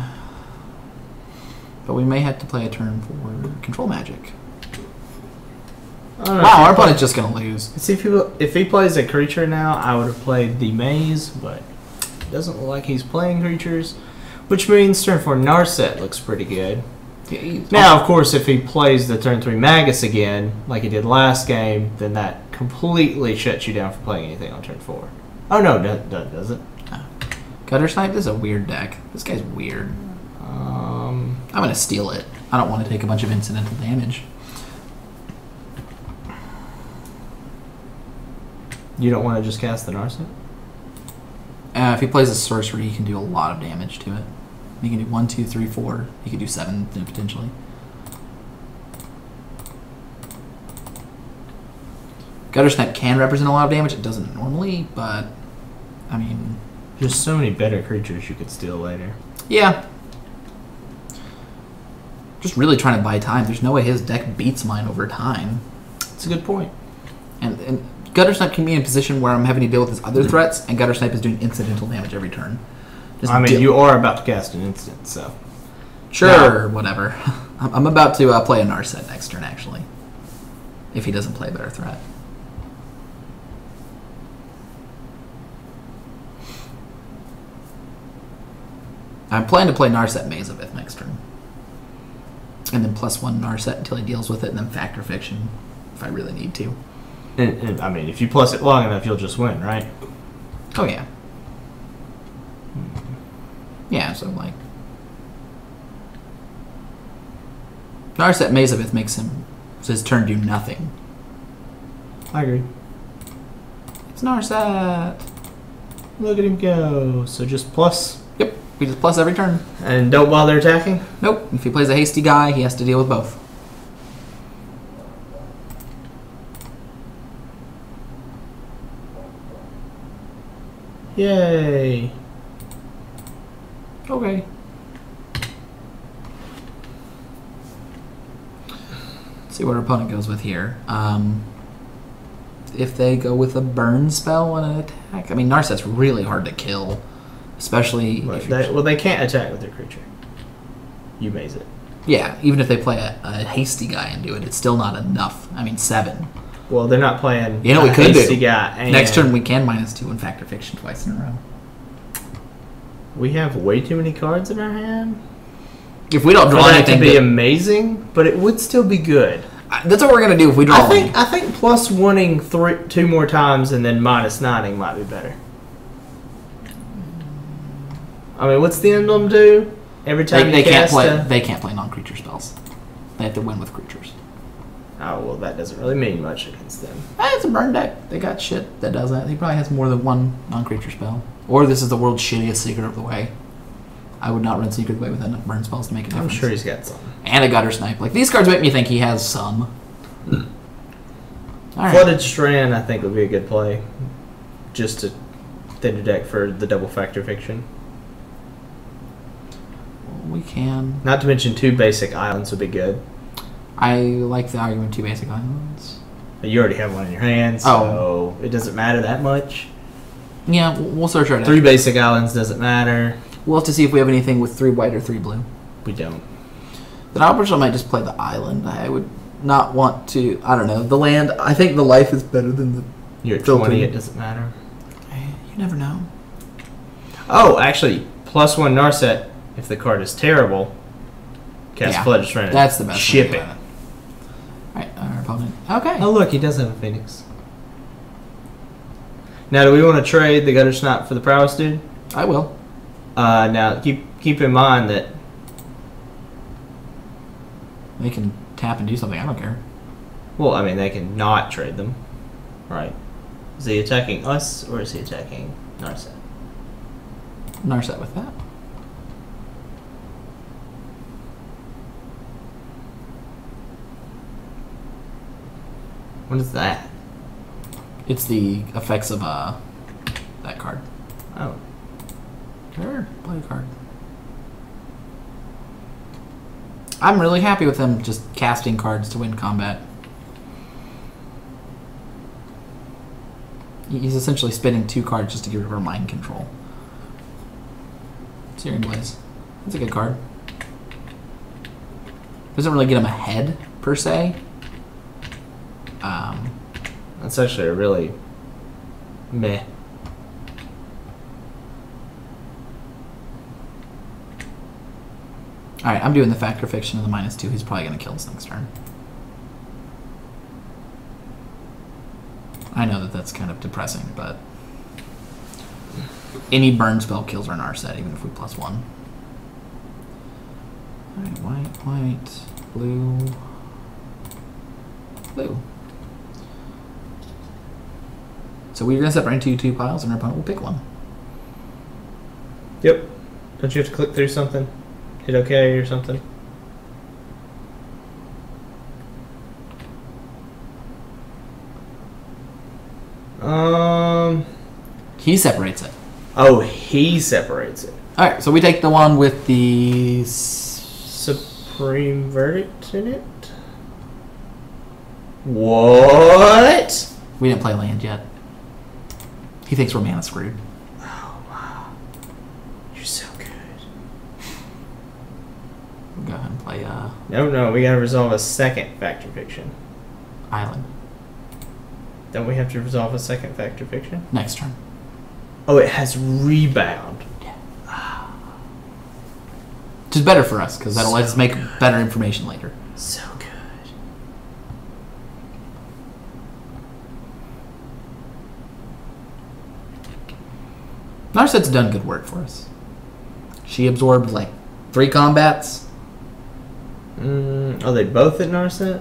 S1: But we may have to play a turn for control magic. Wow, our opponent's just going to lose.
S2: See, if he plays a creature now, I would have played the Maze, but it doesn't look like he's playing creatures. Which means turn 4 Narset looks pretty good. Now, of course, if he plays the turn 3 Magus again, like he did last game, then that completely shuts you down for playing anything on turn 4. Oh no, does it?
S1: Gutter Snipe is a weird deck. This guy's weird. I'm going to steal it. I don't want to take a bunch of incidental damage.
S2: You don't want to just cast the Narset?
S1: If he plays a sorcery, he can do a lot of damage to it. He can do 1, 2, 3, 4. He could do 7 potentially. Gutter Snipe can represent a lot of damage. It doesn't normally, but I mean,
S2: there's so many better creatures you could steal later.
S1: Yeah. Just really trying to buy time. There's no way his deck beats mine over time.
S2: That's a good point.
S1: And Gutter Snipe can be in a position where I'm having to deal with his other threats, and Gutter Snipe is doing incidental damage every turn.
S2: I mean, you are about to cast an instant, so...
S1: Sure, whatever. I'm about to play a Narset next turn, actually. If he doesn't play a better threat. I'm planning to play Narset Maze of Ith next turn. And then +1 Narset until he deals with it, and then Fact or Fiction, if I really need to.
S2: And I mean, if you plus it long enough, you'll just win, right?
S1: Oh, yeah. Yeah, so like... Narset Maze of Ith makes his turn do nothing.
S2: I agree.
S1: It's Narset!
S2: Look at him go. So just plus...
S1: Yep, we just plus every turn.
S2: And don't bother attacking?
S1: Nope, if he plays a hasty guy, he has to deal with both.
S2: Yay.
S1: Okay. See what our opponent goes with here. If they go with a burn spell and an attack, I mean Narset's really hard to kill, especially.
S2: They can't attack with their creature. You maze it.
S1: Yeah, even if they play a hasty guy and do it, it's still not enough. I mean 7.
S2: Well, they're not playing.
S1: You know, we could
S2: hasty
S1: do.
S2: Guy and
S1: Next turn we can -2 in Fact or Fiction twice in a row.
S2: We have way too many cards in our hand.
S1: If we don't draw
S2: that
S1: anything,
S2: could be amazing, but it would still be good.
S1: That's what we're gonna do if we draw.
S2: I think plus winning 2 more times and then -9ing might be better. I mean, what's the emblem do? Every time
S1: they
S2: you
S1: can't
S2: cast
S1: play. They can't play non-creature spells. They have to win with creatures.
S2: Oh well, that doesn't really mean much against them.
S1: It's a burn deck. They got shit that does that. He probably has more than one non-creature spell. Or this is the world's shittiest Secret of the Way. I would not run Secret of the Way with enough burn spells to make a difference.
S2: I'm sure he's got some.
S1: And a Gutter Snipe. Like, these cards make me think he has some. All right.
S2: Flooded Strand, I think, would be a good play. Just to thin your deck for the double Fact or Fiction.
S1: We can.
S2: Not to mention 2 basic islands would be good.
S1: I like the argument 2 basic islands.
S2: But you already have one in your hand, so it doesn't matter that much.
S1: Yeah, we'll search our deck.
S2: 3 basic islands doesn't matter.
S1: We'll have to see if we have anything with 3 white or 3 blue.
S2: We don't.
S1: Then I might just play the island. I would not want to. I don't know. The land. I think the life is better than the.
S2: You're at 20. It doesn't matter.
S1: You never know.
S2: Oh, actually, +1 Narset. If the card is terrible, cast Flooded Strand.
S1: That's the best.
S2: Ship it.
S1: All right, our opponent. Okay.
S2: Oh look, he does have a Phoenix. Now, do we want to trade the Gutter Snipe for the Prowess dude?
S1: I will.
S2: Now keep in mind that
S1: They can tap and do something. I don't care.
S2: well, I mean they can not trade them, right? Is he attacking us or is he attacking Narset?
S1: Narset with that.
S2: What is that?
S1: It's the effects of that card.
S2: Oh,
S1: Sure, play a card. I'm really happy with him just casting cards to win combat. He's essentially spinning 2 cards just to get rid of our mind control. Searing Blaze. That's a good card. Doesn't really get him ahead, per se.
S2: that's actually a really meh.
S1: Alright, I'm doing the Fact or Fiction of the -2. He's probably going to kill us next turn. I know that that's kind of depressing, but any burn spell kills our Narset, even if we +1. Alright, white, blue, blue. So we're going to separate into 2 piles, and our opponent will pick one.
S2: Yep. Don't you have to click through something? Hit OK or something?
S1: He separates it.
S2: Oh, he separates it.
S1: Alright, so we take the one with the...
S2: Supreme Verdict in it? What?
S1: We didn't play land yet. He thinks we're mana screwed.
S2: Oh, wow. You're so good.
S1: We'll go ahead and play
S2: No, we gotta resolve a second Fact or Fiction.
S1: Island.
S2: Don't we have to resolve a second Fact or Fiction?
S1: Next turn.
S2: Oh, it has Rebound.
S1: Which is better for us, because that'll let us make better information later.
S2: So good.
S1: Narset's done good work for us. She absorbed like 3 combats.
S2: Are they both at Narset?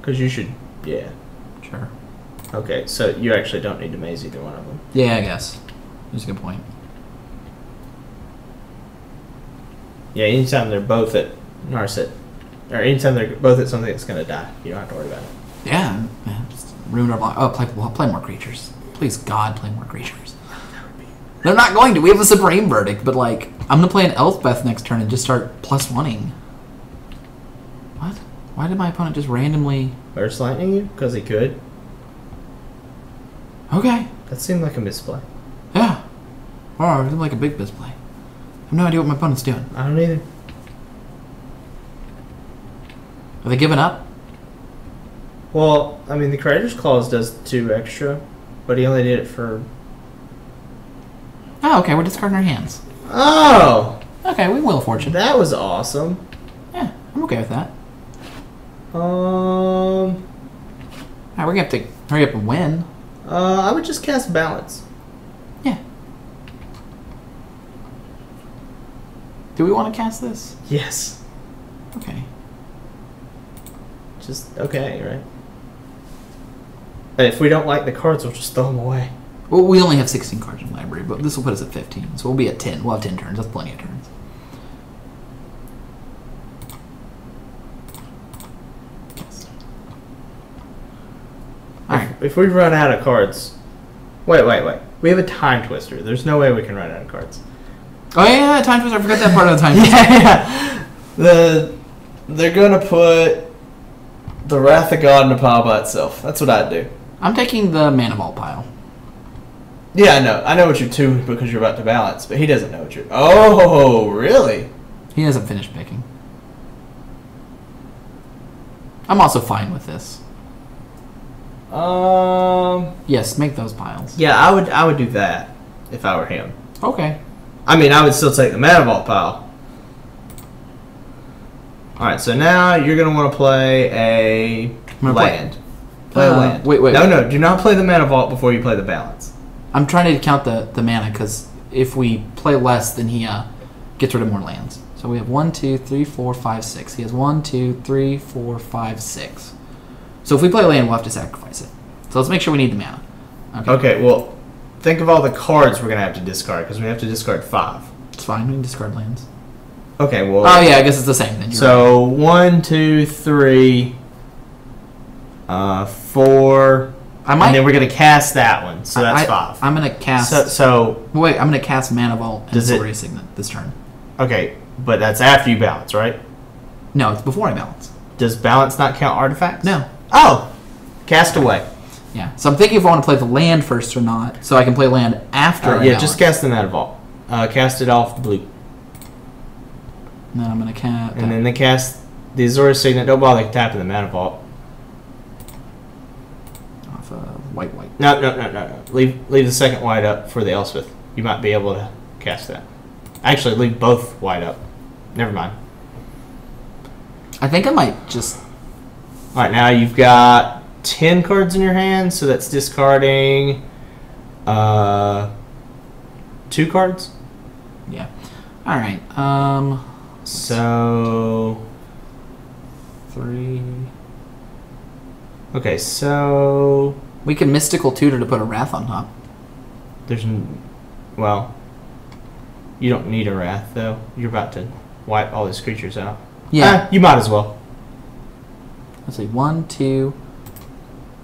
S2: Because you should, yeah.
S1: Sure.
S2: Okay, so you actually don't need to maze either one of them.
S1: Yeah, I guess. That's a good point.
S2: Yeah, anytime they're both at Narset, or anytime they're both at something that's going to die, you don't have to worry about it.
S1: Yeah, just ruined our block. Oh, play more creatures. Please, God, play more creatures. They're not going to. We have a Supreme Verdict, but like, I'm going to play an Elspeth next turn and just start +1ing. What? Why did my opponent just randomly...
S2: Burst Lightning you? Because he could.
S1: Okay.
S2: That seemed like a misplay.
S1: Yeah. Oh, it seemed like a big misplay. I have no idea what my opponent's doing.
S2: I don't either.
S1: Are they giving up?
S2: Well, I mean, the Creator's Clause does 2 extra, but he only did it for...
S1: Oh, okay. We're discarding our hands.
S2: Oh!
S1: Okay, we Wheel of Fortune.
S2: That was awesome.
S1: Yeah, I'm okay with that.
S2: Um...
S1: Alright, we're going to have to hurry up and win.
S2: I would just cast Balance.
S1: Yeah. Do we want to cast this?
S2: Yes.
S1: Okay.
S2: Just okay, right? And if we don't like the cards, we'll just throw them away.
S1: Well, we only have 16 cards in the library, but this will put us at 15. So we'll be at 10. We'll have 10 turns. That's plenty of turns. Yes. Alright.
S2: If we run out of cards... Wait. We have a Time Twister. There's no way we can run out of cards.
S1: Oh, yeah, Time Twister. I forgot that part of the Time Twister.
S2: Yeah. They're going to put the Wrath of God in a pile by itself. That's what I'd do.
S1: I'm taking the Mana Vault pile.
S2: Yeah, I know. I know what you're doing because you're about to balance, but he doesn't know what you're... Oh, really?
S1: He hasn't finished picking. I'm also fine with this. Yes, make those piles.
S2: Yeah, I would do that if I were him.
S1: Okay.
S2: I mean, I would still take the Mana Vault pile. Alright, so now you're going to want to play a land. Play a land.
S1: Wait.
S2: No, do not play the Mana Vault before you play the balance.
S1: I'm trying to count the mana, because if we play less, then he gets rid of more lands. So we have 1, 2, 3, 4, 5, 6. He has 1, 2, 3, 4, 5, 6. So if we play land, we'll have to sacrifice it. So let's make sure we need the mana.
S2: Okay, well, think of all the cards we're going to have to discard, because we have to discard 5.
S1: It's fine, we can discard lands.
S2: Okay, well...
S1: Oh, yeah, I guess it's the same then.
S2: So, right. 1, 2, 3, 4... and then we're going to cast that one, so that's 5.
S1: I'm going to cast... Wait, I'm going to cast Mana Vault and Soria Signet this turn.
S2: Okay, but that's after you balance, right?
S1: No, it's before I balance.
S2: Does balance not count artifacts?
S1: No.
S2: Oh! Cast away.
S1: Yeah, so I'm thinking if I want to play the land first or not, so I can play land after I balance.
S2: Just cast the Mana Vault. Cast it off the blue.
S1: And then I'm going to cast...
S2: And then they cast the Azorius Signet. Don't bother tapping the Mana Vault.
S1: Off white.
S2: No. Leave the second white up for the Elspeth. You might be able to cast that. Actually, leave both white up. Never mind.
S1: I think I might just...
S2: Alright, now you've got 10 cards in your hand, so that's discarding 2 cards.
S1: Yeah. Alright,
S2: so...
S1: 3...
S2: Okay, so...
S1: We can Mystical Tutor to put a Wrath on top.
S2: Well... You don't need a Wrath, though. You're about to wipe all these creatures out.
S1: Yeah.
S2: You might as well.
S1: Let's see, 1, 2...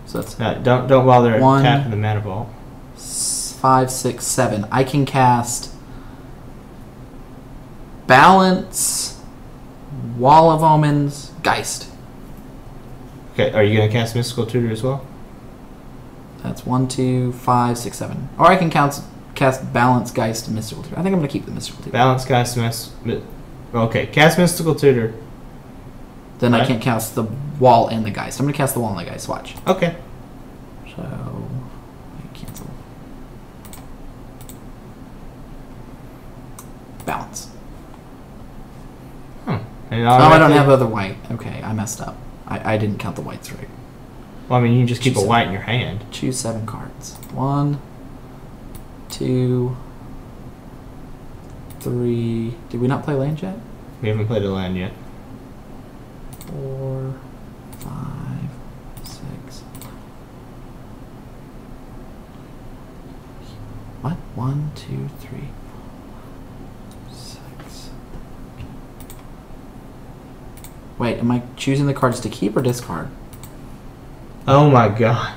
S1: So that's...
S2: No, don't bother tapping the Mana Vault.
S1: 5, 6, 7. I can cast... Balance... Wall of Omens... Geist.
S2: Okay, are you going to cast Mystical Tutor as well?
S1: That's 1, 2, 5, 6, 7. Or I can cast Balance, Geist, and Mystical Tutor. I think I'm going to keep the Mystical Tutor.
S2: Balance, Geist, okay, cast Mystical Tutor.
S1: Then I can't cast the Wall and the Geist. I'm going to cast the Wall and the Geist. Watch.
S2: Okay.
S1: So... Cancel. Balance.
S2: And
S1: I don't have other white. Okay, I messed up. I didn't count the whites right.
S2: Well, I mean, you can just keep a white in your hand.
S1: Choose 7 cards. 1, 2, 3. Did we not play land yet?
S2: We haven't played a land yet.
S1: 4, 5, 6. What? 1, 2, 3, 4, 6. Wait, am I choosing the cards to keep or discard?
S2: Oh my god.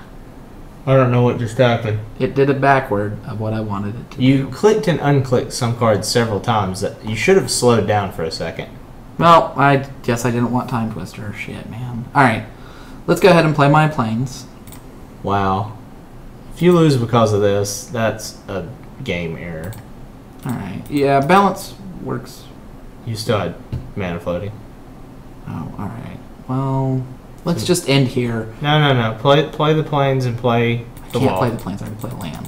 S2: I don't know what just happened.
S1: It did it backward of what I wanted it to do.
S2: You clicked and unclicked some cards several times. That you should have slowed down for a second.
S1: Well, I guess I didn't want Time Twister. Shit, man. Alright. Let's go ahead and play my planes.
S2: Wow. If you lose because of this, that's a game error.
S1: Alright. Yeah, balance works.
S2: You still had mana floating.
S1: Oh, alright. Well, let's just end here.
S2: No. Play the planes and play the
S1: Can't
S2: wall.
S1: play the planes. I can play land.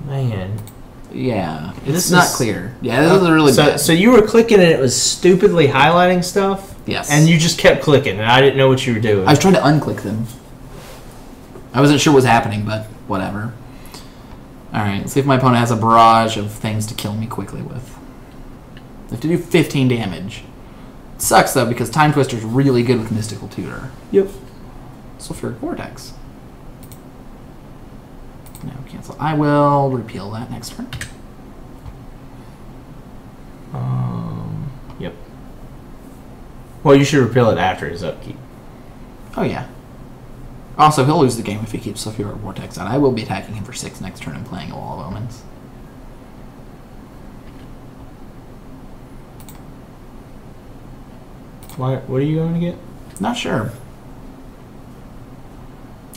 S2: Man.
S1: Yeah.
S2: This
S1: It's not
S2: is-
S1: clear. Yeah, this is really bad.
S2: So you were clicking and it was stupidly highlighting stuff?
S1: Yes.
S2: And you just kept clicking and I didn't know what you were doing.
S1: I was trying to unclick them. I wasn't sure what was happening, but whatever. Alright, let's see if my opponent has a barrage of things to kill me quickly with. They have to do 15 damage. It sucks, though, because Time Twister's really good with Mystical Tutor.
S2: Yep.
S1: Sulfuric Vortex. No, cancel. I will repeal that next turn.
S2: Yep. Well, you should repeal it after his upkeep.
S1: Oh, yeah. Also, he'll lose the game if he keeps Sulfuric Vortex out. I will be attacking him for 6 next turn and playing a Wall of Omens.
S2: What are you going to get?
S1: Not sure.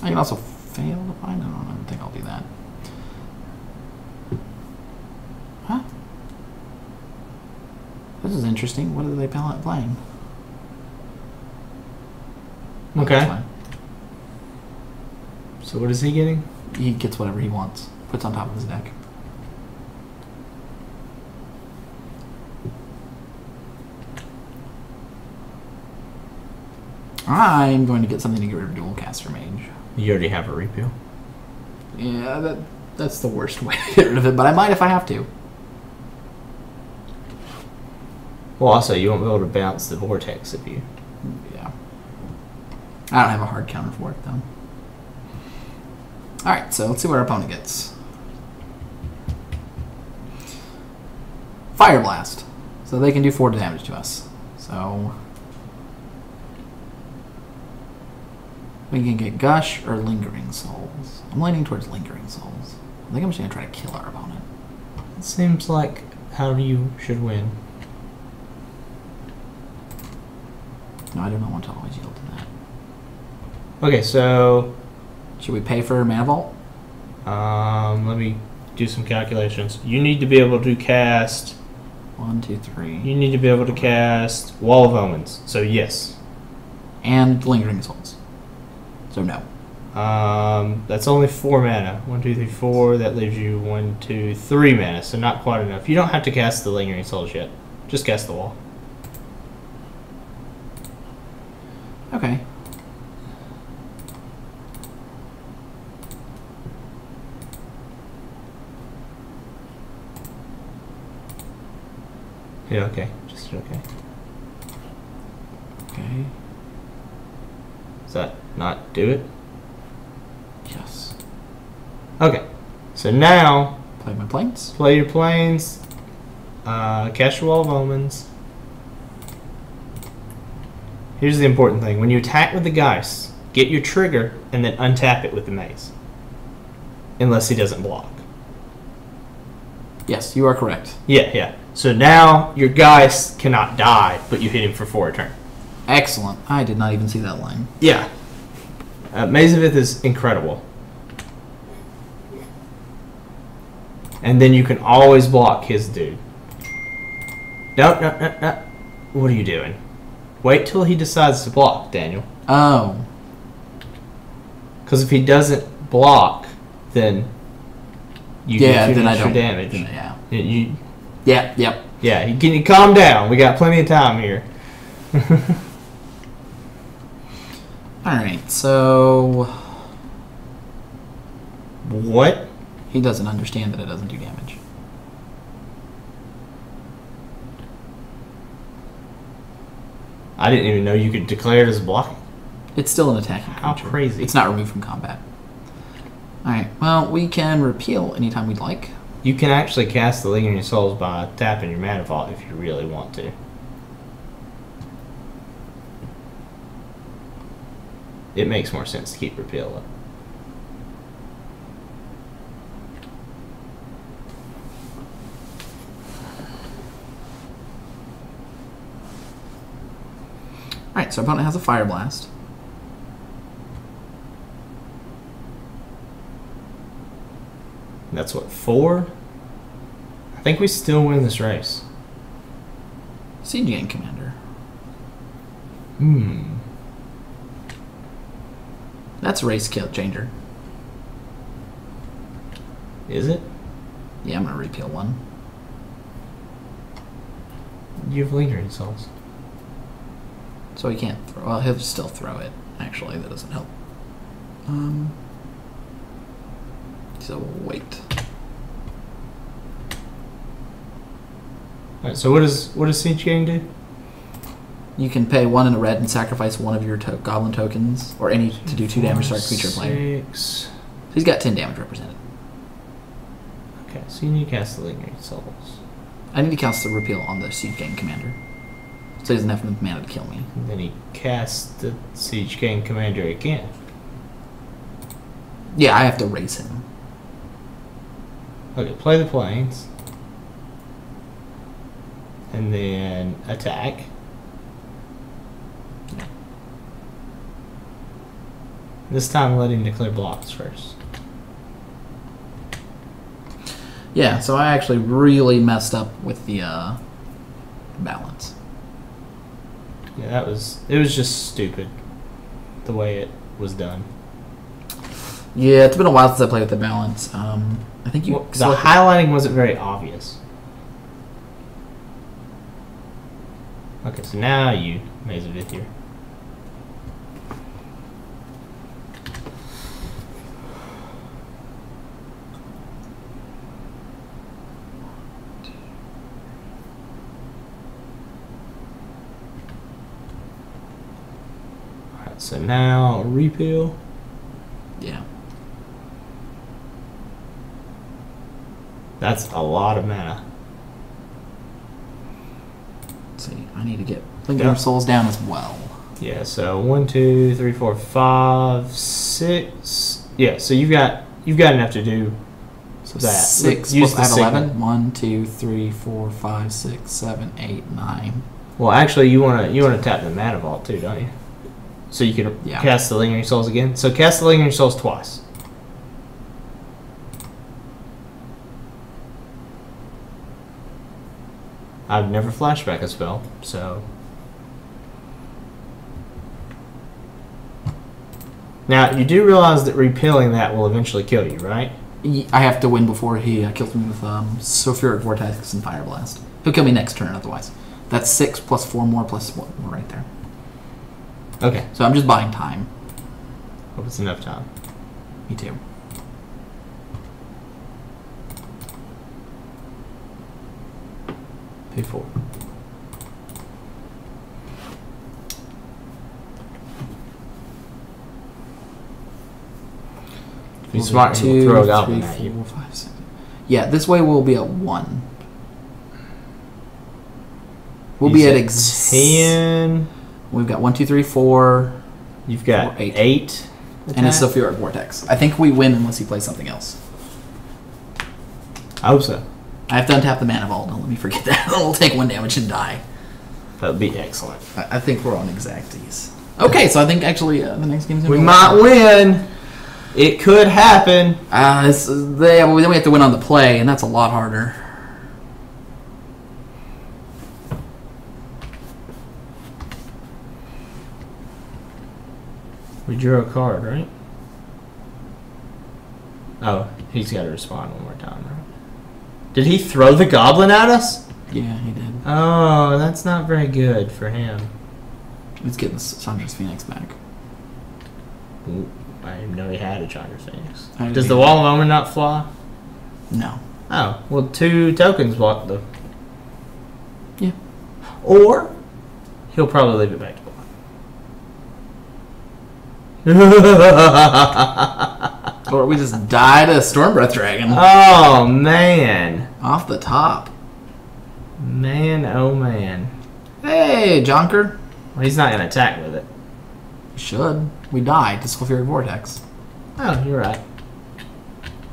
S1: I can also fail to find. I don't think I'll do that. Huh? This is interesting. What are they playing?
S2: Okay.
S1: That's fine.
S2: So what is he getting?
S1: He gets whatever he wants. Puts on top of his deck. I'm going to get something to get rid of Dual Caster Mage.
S2: You already have a repeal.
S1: Yeah, that's the worst way to get rid of it, but I might if I have to.
S2: Well, also, you won't be able to bounce the vortex if you...
S1: Yeah. I don't have a hard counter for it, though. Alright, so let's see what our opponent gets. Fire Blast. So they can do 4 damage to us. So... we can get Gush or Lingering Souls. I'm leaning towards Lingering Souls. I think I'm just going to try to kill our opponent.
S2: It seems like how you should win.
S1: No, I do not want to always yield to that.
S2: Okay, so...
S1: Should we pay for Mana Vault?
S2: let me do some calculations. You need to be able to cast...
S1: 1, 2, 3.
S2: You need to be able to cast Wall of Omens. So yes.
S1: And Lingering Souls. So no.
S2: That's only 4 mana. 1, 2, 3, 4. That leaves you 1, 2, 3 mana. So not quite enough. You don't have to cast the Lingering Souls yet. Just cast the wall.
S1: Okay.
S2: Yeah, okay. Just okay.
S1: Okay.
S2: Does that not do it?
S1: Yes.
S2: Okay. So now,
S1: Play my planes.
S2: play your planes. Cast your Wall of Omens. Here's the important thing. When you attack with the Geist, get your trigger and then untap it with the mace. Unless he doesn't block.
S1: Yes, you are correct.
S2: Yeah. So now your Geist cannot die, but you hit him for 4 a turn.
S1: Excellent. I did not even see that line.
S2: Yeah. Maze of Ith is incredible. And then you can always block his dude. No. What are you doing? Wait till he decides to block, Daniel.
S1: Oh.
S2: Because if he doesn't block, then you
S1: Yeah,
S2: get
S1: then I
S2: extra
S1: don't.
S2: damage.
S1: Then, yeah.
S2: You,
S1: Yeah, yep.
S2: yeah, can you calm down? We got plenty of time here.
S1: Alright, so...
S2: What?
S1: he doesn't understand that it doesn't do damage.
S2: I didn't even know you could declare it as blocking.
S1: It's still an attacking
S2: How
S1: creature.
S2: crazy.
S1: It's not removed from combat. Alright, well, we can repeal anytime we'd like.
S2: You can actually cast the Lingering Souls by tapping your Mana Vault if you really want to. It makes more sense to keep repeal though.
S1: Alright, so our opponent has a Fire Blast.
S2: That's what, 4? I think we still win this race.
S1: Siege Gang Commander. That's a race kill changer.
S2: Is it?
S1: Yeah, I'm gonna repeal one.
S2: You have Lingering Souls.
S1: So he can't throw. Well, he'll still throw it. Actually, that doesn't help. So wait.
S2: Alright, so what does Siege Gang do?
S1: You can pay 1 in a red and sacrifice one of your goblin tokens, or any to do 2 damage to our creature player.
S2: 6.
S1: So he's got 10 damage represented.
S2: Okay, so you need to cast the Lingering Souls.
S1: I need to cast the repeal on the Siege Gang Commander, so he doesn't have enough mana to kill me.
S2: And then he casts the Siege Gang Commander again.
S1: Yeah, I have to race him.
S2: Okay, play the planes. And then attack. This time let him declare blocks first.
S1: Yeah, so I actually really messed up with the balance.
S2: Yeah, it was just stupid the way it was done.
S1: Yeah, it's been a while since I played with the balance. I think you...
S2: Well, the highlighting wasn't very obvious. Okay, so now you, Maze of Ithir. Alright, so now repeal.
S1: Yeah.
S2: That's a lot of mana.
S1: Let's see, I need to get Lingering Souls down as well.
S2: Yeah, so 1, 2, 3, 4, 5, 6. Yeah, so you've got enough to do
S1: So
S2: that.
S1: 6
S2: Use
S1: plus
S2: the
S1: I have
S2: signal.
S1: 11. 1, 2, 3, 4, 5, 6, 7, 8, 9.
S2: Well, actually, you wanna tap the Mana Vault too, don't you? So you can
S1: Yeah.
S2: cast the Lingering Souls again. So cast the Lingering Souls twice. I've never flashback a spell, so. Now you do realize that repealing that will eventually kill you, right?
S1: I have to win before he kills me with Sulfuric Vortex and Fire Blast. He'll kill me next turn otherwise. That's 6 plus 4 more plus 1 more right there.
S2: Okay.
S1: So I'm just buying time.
S2: Hope it's enough time.
S1: Me too.
S2: Pay 4. Be smart and we'll throw a goblin at you.
S1: 4, 5, 6. Yeah, this way we'll be at 1. We'll be at
S2: 10.
S1: We've got 1, 2, 3, 4.
S2: You've got
S1: 8.
S2: 8.
S1: And a Sulfuric Vortex. I think we win unless he plays something else.
S2: I hope so.
S1: I have to untap the Mana Vault. Don't let me forget that. We'll take 1 damage and die.
S2: That would be excellent.
S1: I think we're on exacties. Okay, so I think actually the next game's gonna
S2: We
S1: be
S2: might win. It could happen.
S1: then we have to win on the play, and that's a lot harder.
S2: We drew a card, right? Oh, he's got to respond one more time, right? Did he throw the goblin at us?
S1: Yeah, he did.
S2: Oh, that's not very good for him.
S1: He's getting Chandra's Phoenix back.
S2: Ooh, I didn't know he had a Chandra Phoenix.
S1: I
S2: Does the
S1: didn't.
S2: Wall of Omen not fly?
S1: No.
S2: Oh, well, 2 tokens block the...
S1: Yeah.
S2: Or, he'll probably leave it back to block.
S1: Or we just die to Stormbreath Dragon.
S2: Oh, man.
S1: Off the top.
S2: Man, oh, man.
S1: Hey, Jonker.
S2: Well, he's not going to attack with it.
S1: We should. We died to Sulfuric Vortex.
S2: Oh, you're right.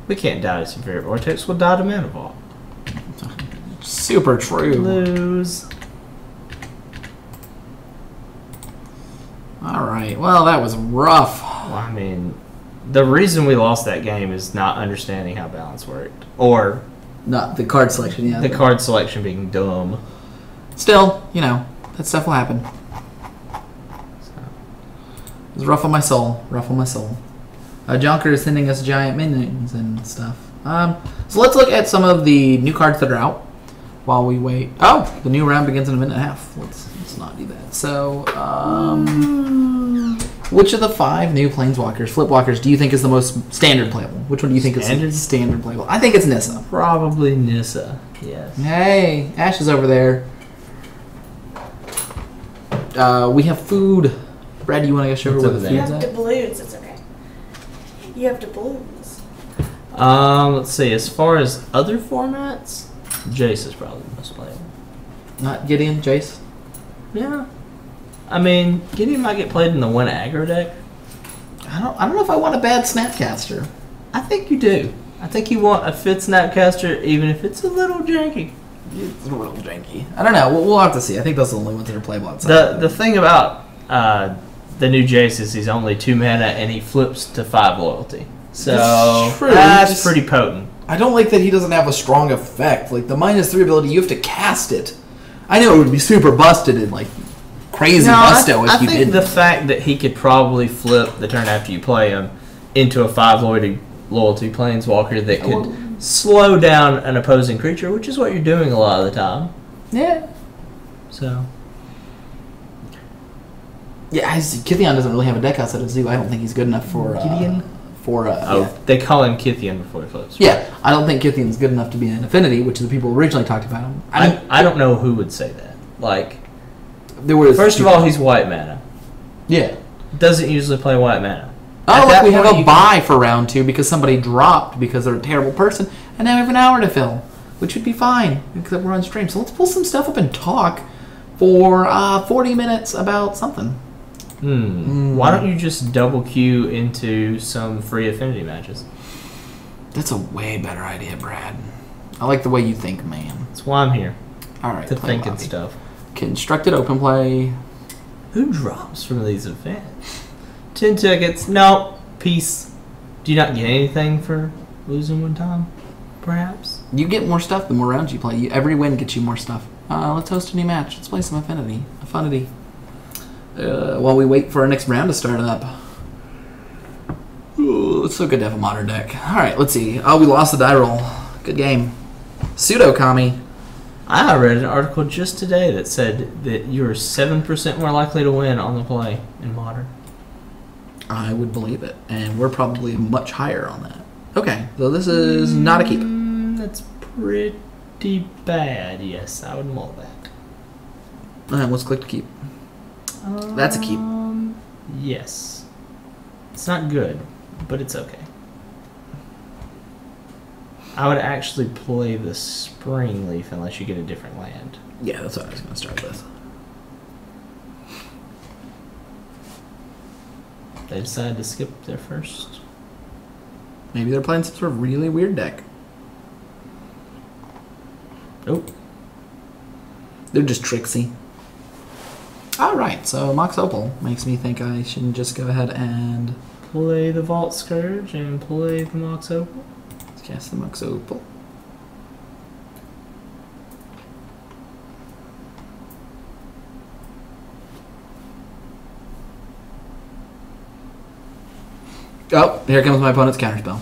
S2: We can't die to Severe Vortex. We'll die to Mana Vault.
S1: Super true.
S2: Lose.
S1: right. Well, that was rough.
S2: Well, I mean, the reason we lost that game is not understanding how balance worked. Or
S1: Not the card selection, yeah.
S2: the card selection being dumb.
S1: Still, that stuff will happen.
S2: So.
S1: It was rough on my soul. Rough on my soul. Jonker is sending us giant minions and stuff. So let's look at some of the new cards that are out while we wait. Oh, the new round begins in a minute and a half. Let's not do that. So, which of the 5 new Planeswalkers, Flipwalkers, do you think is the most standard playable? Which one do you think is standard playable? I think it's Nissa.
S2: Probably Nissa, yes.
S1: Hey, Ash is over there. We have food. Brad, do you want to go show her where the
S3: You
S1: food's
S3: have
S1: at?
S3: doubloons, it's okay. You have doubloons.
S2: Let's see. As far as other formats, Jace is probably the most playable.
S1: Not Gideon, Jace?
S2: Yeah. I mean, Gideon might get played in the 1 aggro deck.
S1: I don't know if I want a bad Snapcaster.
S2: I think you do. I think you want a fit Snapcaster, even if it's a little janky.
S1: It's a little janky. I don't know. We'll have to see. I think those are the only ones that are playable outside.
S2: The thing about the new Jace is he's only 2 mana and he flips to 5 loyalty. So
S1: That's true.
S2: that's
S1: Just-
S2: pretty potent.
S1: I don't like that he doesn't have a strong effect. Like the -3 ability, you have to cast it. I know it would be super busted and like crazy busto if
S2: I
S1: you
S2: think
S1: did.
S2: the fact that he could probably flip the turn after you play him into a 5 loyalty planeswalker that could slow down an opposing creature, which is what you're doing a lot of the time.
S1: Yeah.
S2: So
S1: Yeah, Kithion doesn't really have a deck outside of Zoo. I don't think he's good enough for
S2: Gideon?
S1: yeah.
S2: they call him Kithian before he flips.
S1: Yeah, I don't think Kithion's good enough to be an Affinity, which is the people originally talked about him. I mean,
S2: I don't know who would say that. Like,
S1: there were
S2: first of all, he's white mana.
S1: yeah.
S2: Doesn't usually play white mana.
S1: Oh,
S2: At
S1: look,
S2: that
S1: we have
S2: point,
S1: a
S2: you
S1: buy for round 2 because somebody dropped because they're a terrible person, and now we have an hour to fill, which would be fine except we're on stream. So let's pull some stuff up and talk for 40 minutes about something.
S2: Why don't you just double queue into some free affinity matches?
S1: That's a way better idea, Brad. I like the way you think, man.
S2: That's why I'm here,
S1: All right,
S2: to
S1: play
S2: think and
S1: lobby.
S2: stuff.
S1: Constructed open play.
S2: Who drops from these events? 10 tickets. No. Peace. Do you not get anything for losing 1 time? Perhaps?
S1: You get more stuff the more rounds you play. Every win gets you more stuff. Let's host a new match. Let's play some Affinity. While we wait for our next round to start up. Ooh, it's so good to have a modern deck. Alright, let's see. Oh, we lost the die roll. Good game. Pseudo Kami.
S2: I read an article just today that said that you're 7% more likely to win on the play in Modern.
S1: I would believe it. And we're probably much higher on that. Okay, so this is not a keep.
S2: That's pretty bad, yes. I would mull that.
S1: Alright, let's click to keep. That's a keep.
S2: Yes. It's not good, but it's okay. I would actually play the Spring Leaf unless you get a different land.
S1: Yeah, that's what I was going to start with.
S2: They decided to skip their first.
S1: Maybe they're playing some sort of really weird deck.
S2: Oh.
S1: They're just tricksy. Alright, so Mox Opal makes me think I should just go ahead and
S2: Play the Vault Scourge and play the Mox Opal.
S1: cast the Mox Opal. Oh, here comes my opponent's counterspell.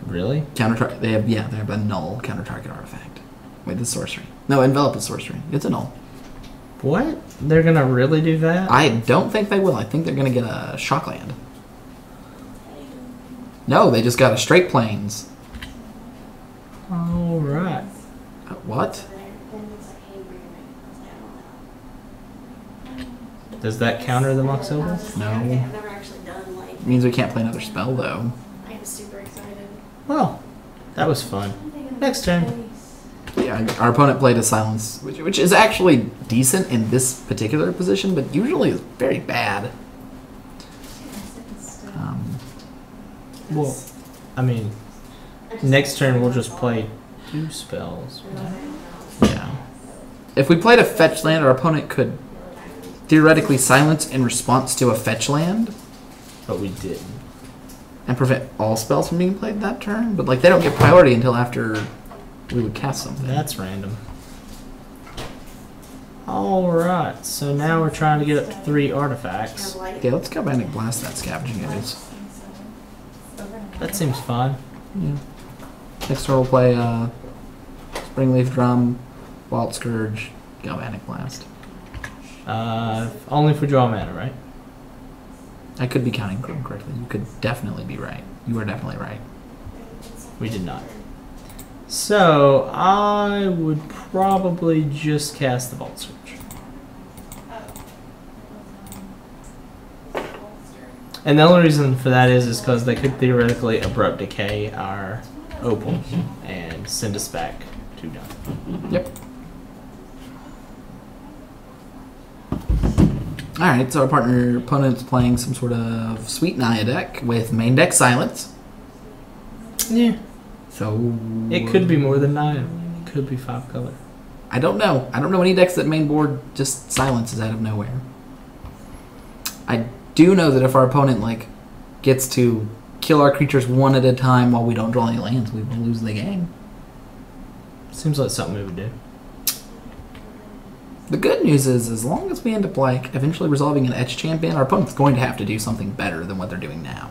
S2: Really?
S1: They have a null counter target artifact. Wait, this is sorcery. No, envelop is sorcery. It's a null.
S2: What? They're gonna really do that?
S1: I don't think they will. I think they're gonna get a Shockland. No, they just got a straight plains.
S2: Alright.
S1: What?
S2: Does that counter the Mox Opal?
S1: No.
S3: Okay, I've never actually done like.
S1: It means we can't play another spell though.
S3: I am super excited.
S2: Well, that was fun. Next turn.
S1: Yeah, our opponent played a silence, which is actually decent in this particular position, but usually is very bad.
S2: Well, I mean, next turn we'll just play 2 spells.
S1: Yeah. If we played a fetch land, our opponent could theoretically silence in response to a fetch land
S2: But we didn't.
S1: and prevent all spells from being played that turn. But like they don't get priority until after we would cast something.
S2: That's random. Alright, so now we're trying to get up to 3 artifacts.
S3: Have light.
S1: Yeah, let's go back and blast that scavenging ooze.
S2: That seems fine.
S1: Yeah. Next turn we'll play Springleaf Drum, Wild Scourge, Galvanic Blast.
S2: Only if we draw mana, right?
S1: I could be counting correctly. You could definitely be right. You are definitely right.
S2: We did not. So, I would probably just cast the Vault Search. And the only reason for that is because they could theoretically Abrupt Decay our Opal and send us back to done.
S1: Yep. Alright, so our opponent's playing some sort of Sweet Naya deck with main deck Silence.
S2: Yeah.
S1: So
S2: It could be more than 9. It could be 5 color.
S1: I don't know. I don't know any decks that main board just silences out of nowhere. I do know that if our opponent like gets to kill our creatures one at a time while we don't draw any lands, we will lose the game.
S2: Seems like something we would do.
S1: The good news is, as long as we end up like eventually resolving an Etch Champion, our opponent's going to have to do something better than what they're doing now.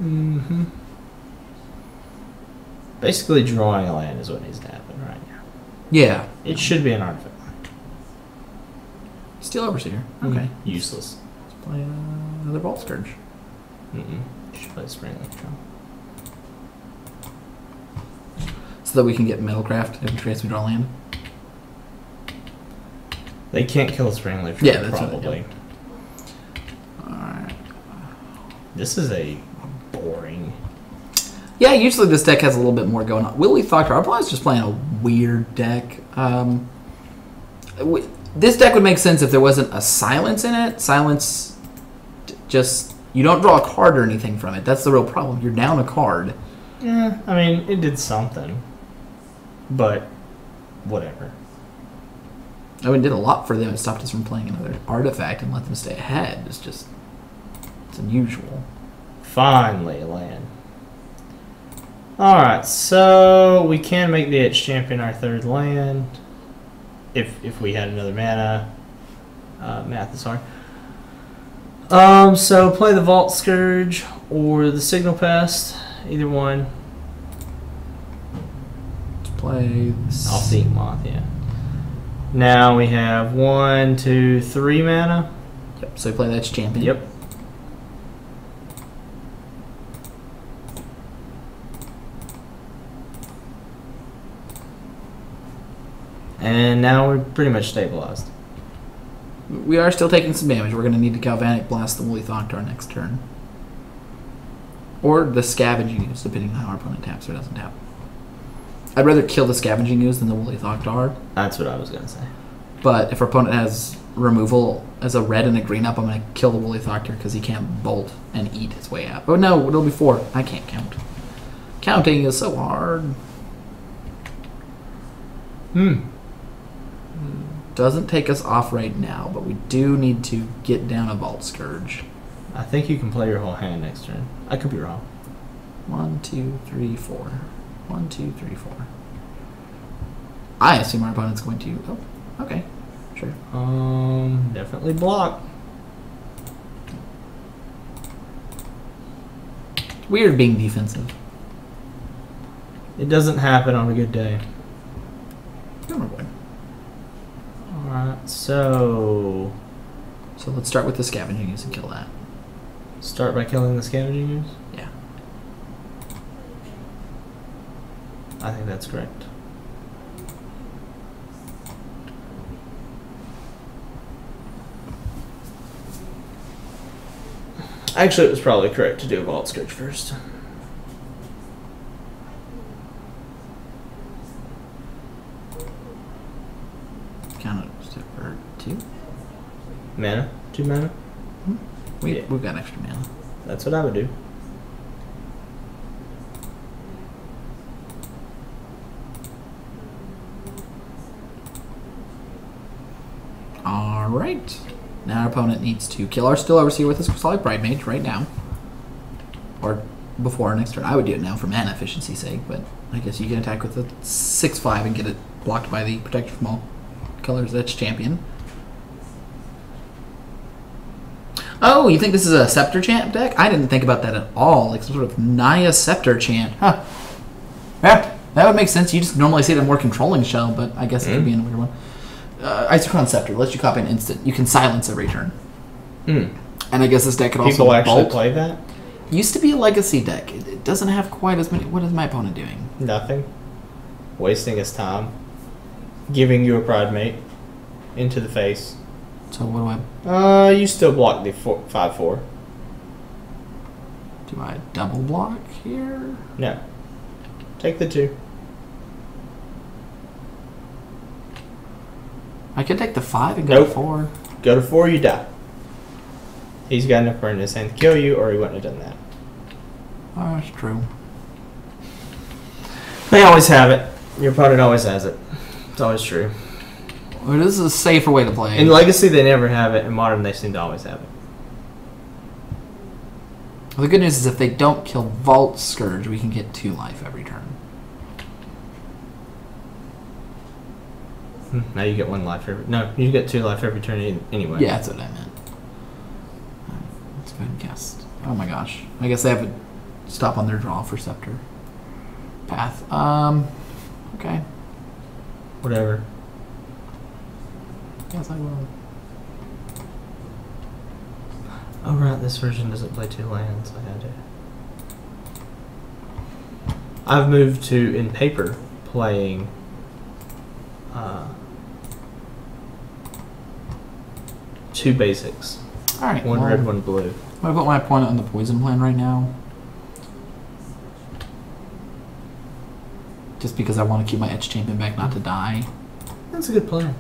S2: Mm-hmm. Basically, drawing a land is what needs to happen right now.
S1: Yeah.
S2: It should be an artifact.
S1: Steel Overseer. Okay.
S2: Useless.
S1: Let's play another Vault Scourge.
S2: Mm-mm. Should play Springleaf Drum.
S1: So that we can get Metalcraft in case we draw land.
S2: They can't kill a Springleaf Drum,
S1: Yeah, that's what they
S2: probably.
S1: Alright.
S2: This is a boring...
S1: Yeah, usually this deck has a little bit more going on. Willie Thoctor, our opponent's just playing a weird deck. This deck would make sense if there wasn't a silence in it. Silence, just, you don't draw a card or anything from it. That's the real problem. You're down a card.
S2: Yeah, I mean, it did something. But, whatever.
S1: I mean, it did a lot for them. It stopped us from playing another artifact and let them stay ahead. It's just, it's unusual.
S2: Finally, a land. Alright, so we can make the Etch Champion our 3rd land. If we had another mana. Math is hard. So play the Vault Scourge or the Signal Pest. Either one.
S1: Let's play...
S2: Off the Ink Moth, yeah. Now we have 1, 2, 3 mana.
S1: Yep, so we play that's Champion.
S2: Yep. And now we're pretty much stabilized.
S1: We are still taking some damage. We're going to need to Galvanic Blast the Woolly Thoctar next turn. Or the Scavenging Ooze, depending on how our opponent taps or doesn't tap. I'd rather kill the Scavenging Ooze than the Woolly Thoctar.
S2: That's what I was going to say.
S1: But if our opponent has removal as a red and a green up, I'm going to kill the Woolly Thoctar because he can't bolt and eat his way out. Oh no, it'll be 4. I can't count. Counting is so hard. Doesn't take us off right now, but we do need to get down a Vault Scourge.
S2: I think you can play your whole hand next turn. I could be wrong.
S1: 1, 2, 3, 4. 1, 2, 3, 4. I assume our opponent's going to... Oh, okay. Sure.
S2: Definitely block.
S1: Weird being defensive.
S2: It doesn't happen on a good day.
S1: Normally.
S2: Alright, so...
S1: So let's start with the Scavenging Ooze and kill that.
S2: Start by killing the Scavenging Ooze?
S1: Yeah.
S2: I think that's correct. Actually, it was probably correct to do a Vault Scourge first.
S1: Count it for 2.
S2: Mana? 2 mana?
S1: We've
S2: Yeah.
S1: got extra mana.
S2: That's what I would do.
S1: Alright. Now our opponent needs to kill our Still Overseer with his Crystallic Bride Mage right now. Or before our next turn. I would do it now for mana efficiency's sake, but I guess you can attack with a 6/5 and get it blocked by the Protector from All Colors Etched Champion. Oh, you think this is a Scepter Chant deck? I didn't think about that at all. Like some sort of Naya Scepter Chant. Huh. Yeah, that would make sense. You just normally see it in a more controlling shell, but I guess it could be in a weird one. Isochron Scepter lets you copy an instant. You can silence every turn. And I guess this deck could also
S2: People actually
S1: bolt.
S2: play that?
S1: Used to be a Legacy deck. It doesn't have quite as many. What is my opponent doing?
S2: Nothing. Wasting his time. Giving you a Pride Mate into the face.
S1: So what do I...
S2: You still block the 5/4.
S1: Do I double block here?
S2: No. Take the 2.
S1: I could take the 5 and go
S2: Nope.
S1: to 4.
S2: Go to 4, you die. He's got enough burn in his hand to kill you, or he wouldn't have done that.
S1: Oh, that's true.
S2: They always have it. Your opponent always has it. It's always true.
S1: Well, this is a safer way to play.
S2: In Legacy, they never have it. In Modern, they seem to always have it.
S1: Well, the good news is if they don't kill Vault Scourge, we can get 2 life every turn.
S2: Now you get 1 life every... No, you get 2 life every turn anyway.
S1: Yeah, that's what I meant. Let's go ahead and cast. Oh my gosh. I guess they have a stop on their draw for Scepter. Path. Okay.
S2: Whatever.
S1: Yes, I will.
S2: Oh, right. This version doesn't play 2 lands. I had to. I've moved to, in paper, playing... 2 basics.
S1: Alright.
S2: 1
S1: well,
S2: red, 1 blue.
S1: I'm going to put my opponent on the poison plan right now. Just because I want to keep my Etched Champion back not to die.
S2: That's a good plan.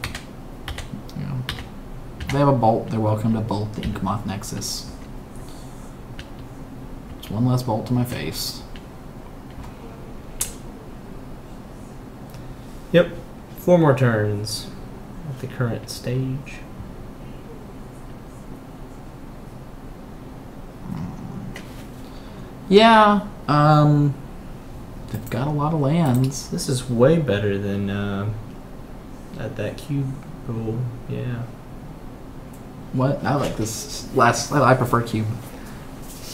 S1: Yeah. If they have a bolt, they're welcome to bolt the Inkmoth Nexus. Just 1 less bolt to my face.
S2: Yep. 4 more turns at the current stage.
S1: Yeah, they've got a lot of lands.
S2: This is way better than at that cube rule. Yeah.
S1: What? I like this last. I prefer cube.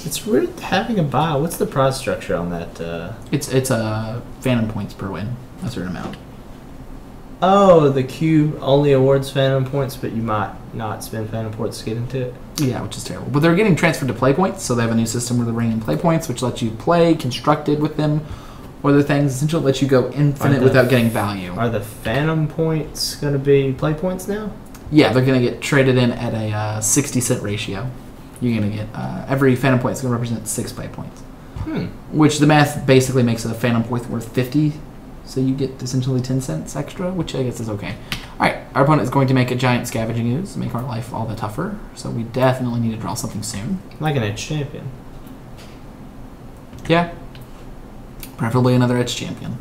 S2: It's weird having a buy. What's the prize structure on that?
S1: It's Phantom points per win, a certain amount.
S2: Oh, the cube only awards Phantom points, but you might not spend Phantom points to get into it.
S1: Yeah, which is terrible. But they're getting transferred to play points, so they have a new system where they're bringing in play points, which lets you play constructed with them, or other things. Essentially, lets you go infinite without getting value.
S2: Are the Phantom points going to be play points now?
S1: Yeah, they're going to get traded in at a 60-cent ratio. You're going to get every Phantom point is going to represent 6 play points. Which the math basically makes a Phantom point worth 50. So you get essentially 10 cents extra, which I guess is okay. Alright, our opponent is going to make a giant Scavenging Ooze to make our life all the tougher. So we definitely need to draw something soon.
S2: Like an Edge Champion.
S1: Yeah. Preferably another Etched Champion.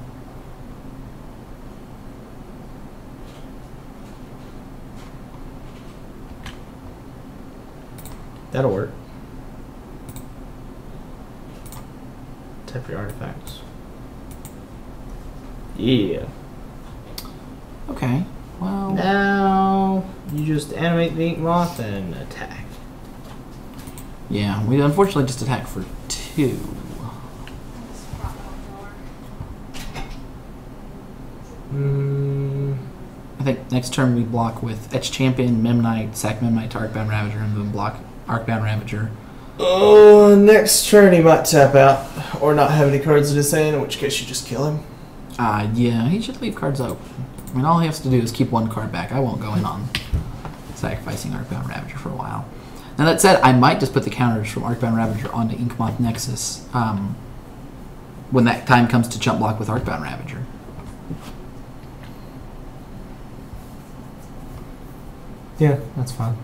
S2: That'll work. Tap your artifacts. Yeah.
S1: Okay, well...
S2: Now you just animate the Ink Moth and attack.
S1: Yeah, we unfortunately just attack for 2. I think next turn we block with Etched Champion, Memnite, sack Memnite to Arcbound Ravager, and then block Arcbound Ravager.
S2: Oh, next turn he might tap out or not have any cards in his hand, in which case you just kill him.
S1: Yeah, he should leave cards open. I mean, all he has to do is keep 1 card back. I won't go in on sacrificing Arcbound Ravager for a while. Now that said, I might just put the counters from Arcbound Ravager onto Inkmoth Nexus when that time comes to jump block with Arcbound Ravager.
S2: Yeah, that's fine.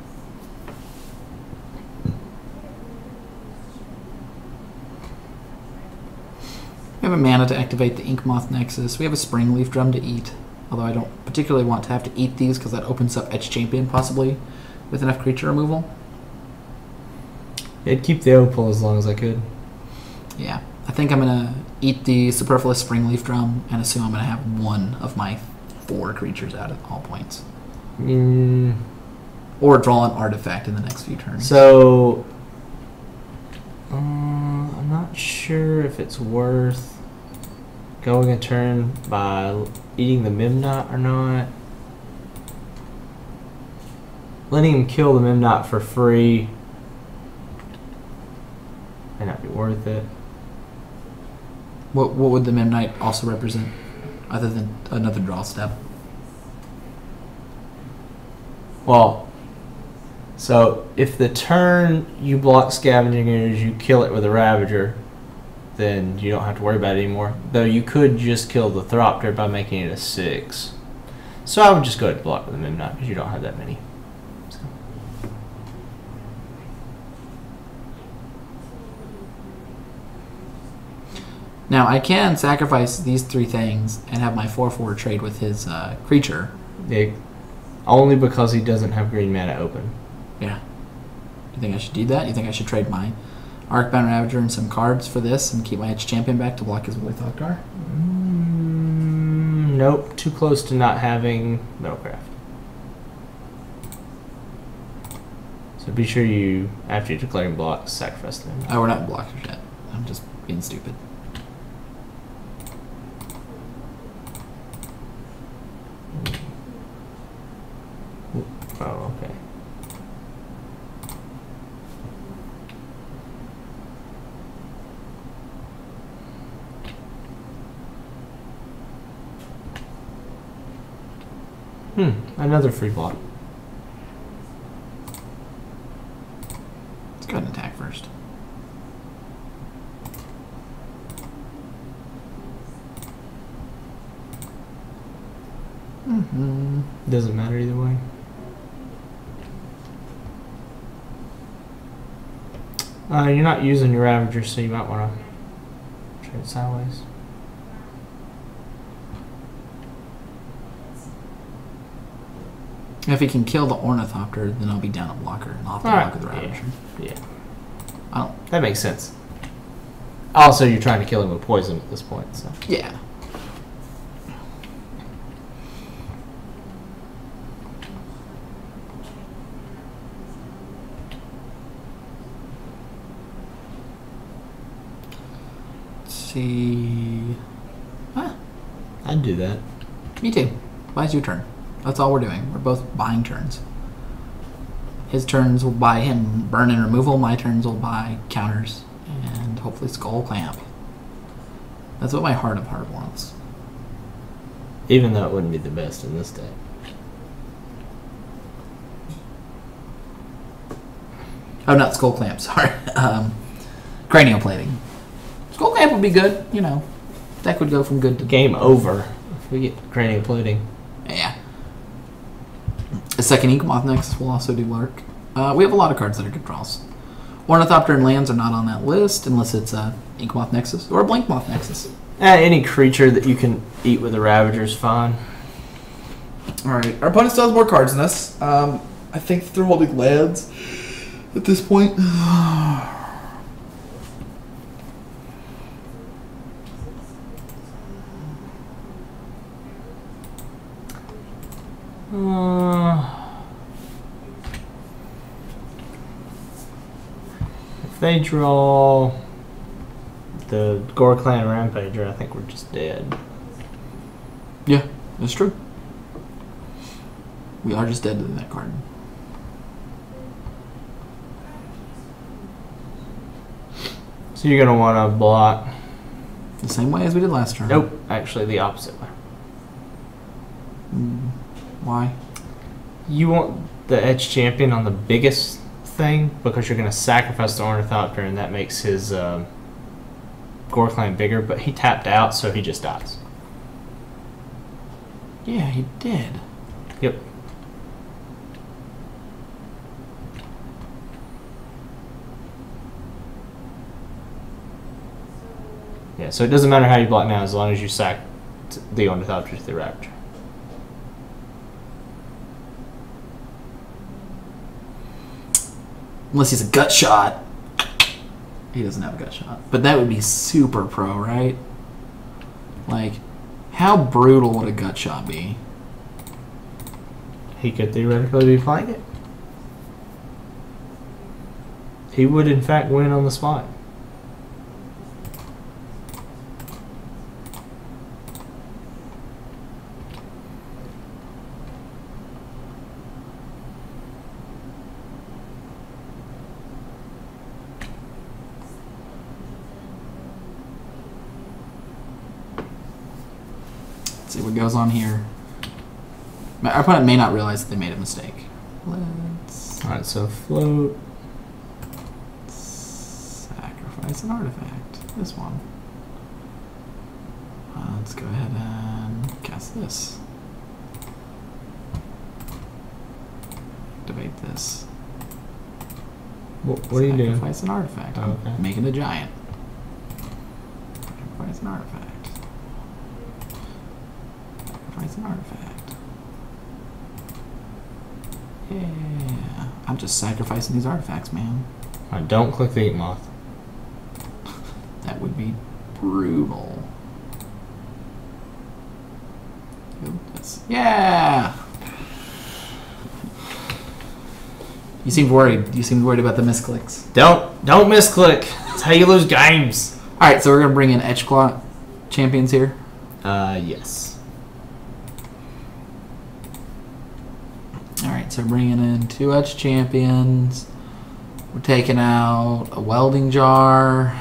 S1: We have a mana to activate the Inkmoth Nexus. We have a Springleaf Drum to eat, although I don't particularly want to have to eat these because that opens up Etched Champion possibly with enough creature removal.
S2: I'd keep the opal as long as I could.
S1: Yeah, I think I'm gonna eat the superfluous Springleaf Drum and assume I'm gonna have one of my 4 creatures out at all points, or draw an artifact in the next few turns.
S2: So, I'm not sure if it's worth going a turn by eating the Mimnot or not. Letting him kill the Mimnot for free may not be worth it.
S1: What would the Midnight also represent, other than another draw step?
S2: Well, so if the turn you block Scavenging Ooze, you kill it with a Ravager, then you don't have to worry about it anymore. Though you could just kill the Thropter by making it a 6. So I would just go ahead and block with the Mimnot because you don't have that many. So.
S1: Now I can sacrifice these 3 things and have my 4/4 trade with his creature.
S2: Yeah, only because he doesn't have green mana open.
S1: Yeah. You think I should do that? You think I should trade my Arcbound Ravager and some cards for this and keep my Edge Champion back to block his Willy Thought-Gar?
S2: Nope, too close to not having Metalcraft. So be sure you, after you declare block, sacrifice them.
S1: Oh, we're not in blockers yet. I'm just being stupid.
S2: Oh, okay. Another free block.
S1: Let's go ahead and attack first.
S2: Doesn't matter either way. You're not using your Ravager, so you might want to trade sideways.
S1: If he can kill the Ornithopter, then I'll be down a blocker, and I'll have to block with the Ravager.
S2: Yeah. That makes sense. Also, you're trying to kill him with poison at this point, so.
S1: Yeah. Let's see. Ah,
S2: I'd do that.
S1: me too. Buys your turn. That's all we're doing. We're both buying turns. His turns will buy him burn and removal. My turns will buy counters and hopefully Skull Clamp. That's what my Heart of Heart wants.
S2: Even though it wouldn't be the best in this deck.
S1: Oh, not Skull Clamp, sorry. Cranial Plating. Skull Clamp would be good, you know. Deck would go from good to
S2: Game over if we get cranial plating.
S1: Yeah. A second Inkmoth Nexus will also do work. We have a lot of cards that are good draws. Ornithopter and lands are not on that list unless it's a Inkmoth Nexus or a Blinkmoth Nexus.
S2: Any creature that you can eat with a Ravager is fine.
S1: Alright, our opponent still has more cards than us. I think they're holding lands at this point.
S2: If they draw the Gore Clan Rampager, I think we're just dead.
S1: Yeah, that's true. We are just dead to that card.
S2: So you're going to want to block.
S1: The same way as we did last turn.
S2: Nope, actually the opposite way.
S1: Why?
S2: You want the Edge Champion on the biggest thing because you're going to sacrifice the Ornithopter and that makes his Gore Clan bigger, but he tapped out, so he just dies.
S1: Yeah, he did.
S2: Yep. Yeah, so it doesn't matter how you block now as long as you sack the Ornithopter to the Ravager.
S1: Unless he's a gut shot. He doesn't have a gut shot. But that would be super pro, right? Like, how brutal would a gut shot be?
S2: He could theoretically be playing it. He would, in fact, win on the spot.
S1: Let's see what goes on here. Our opponent may not realize that they made a mistake. Let's
S2: Alright, so float.
S1: sacrifice an artifact. This one. Let's go ahead and cast this. Activate this.
S2: What are you doing?
S1: Sacrifice an artifact. I'm
S2: Okay.
S1: making a giant. Sacrifice an artifact. Sacrifice an artifact. Yeah. I'm just sacrificing these artifacts, man.
S2: Alright, don't click the Eat Moth.
S1: That would be brutal. Do this. Yeah! You seemed worried. You seemed worried about the misclicks.
S2: Don't misclick. That's how you lose games.
S1: Alright, so we're going to bring in Edgeclaw champions here.
S2: Yes.
S1: Alright, so bringing in 2 Edge champions. We're taking out a welding jar.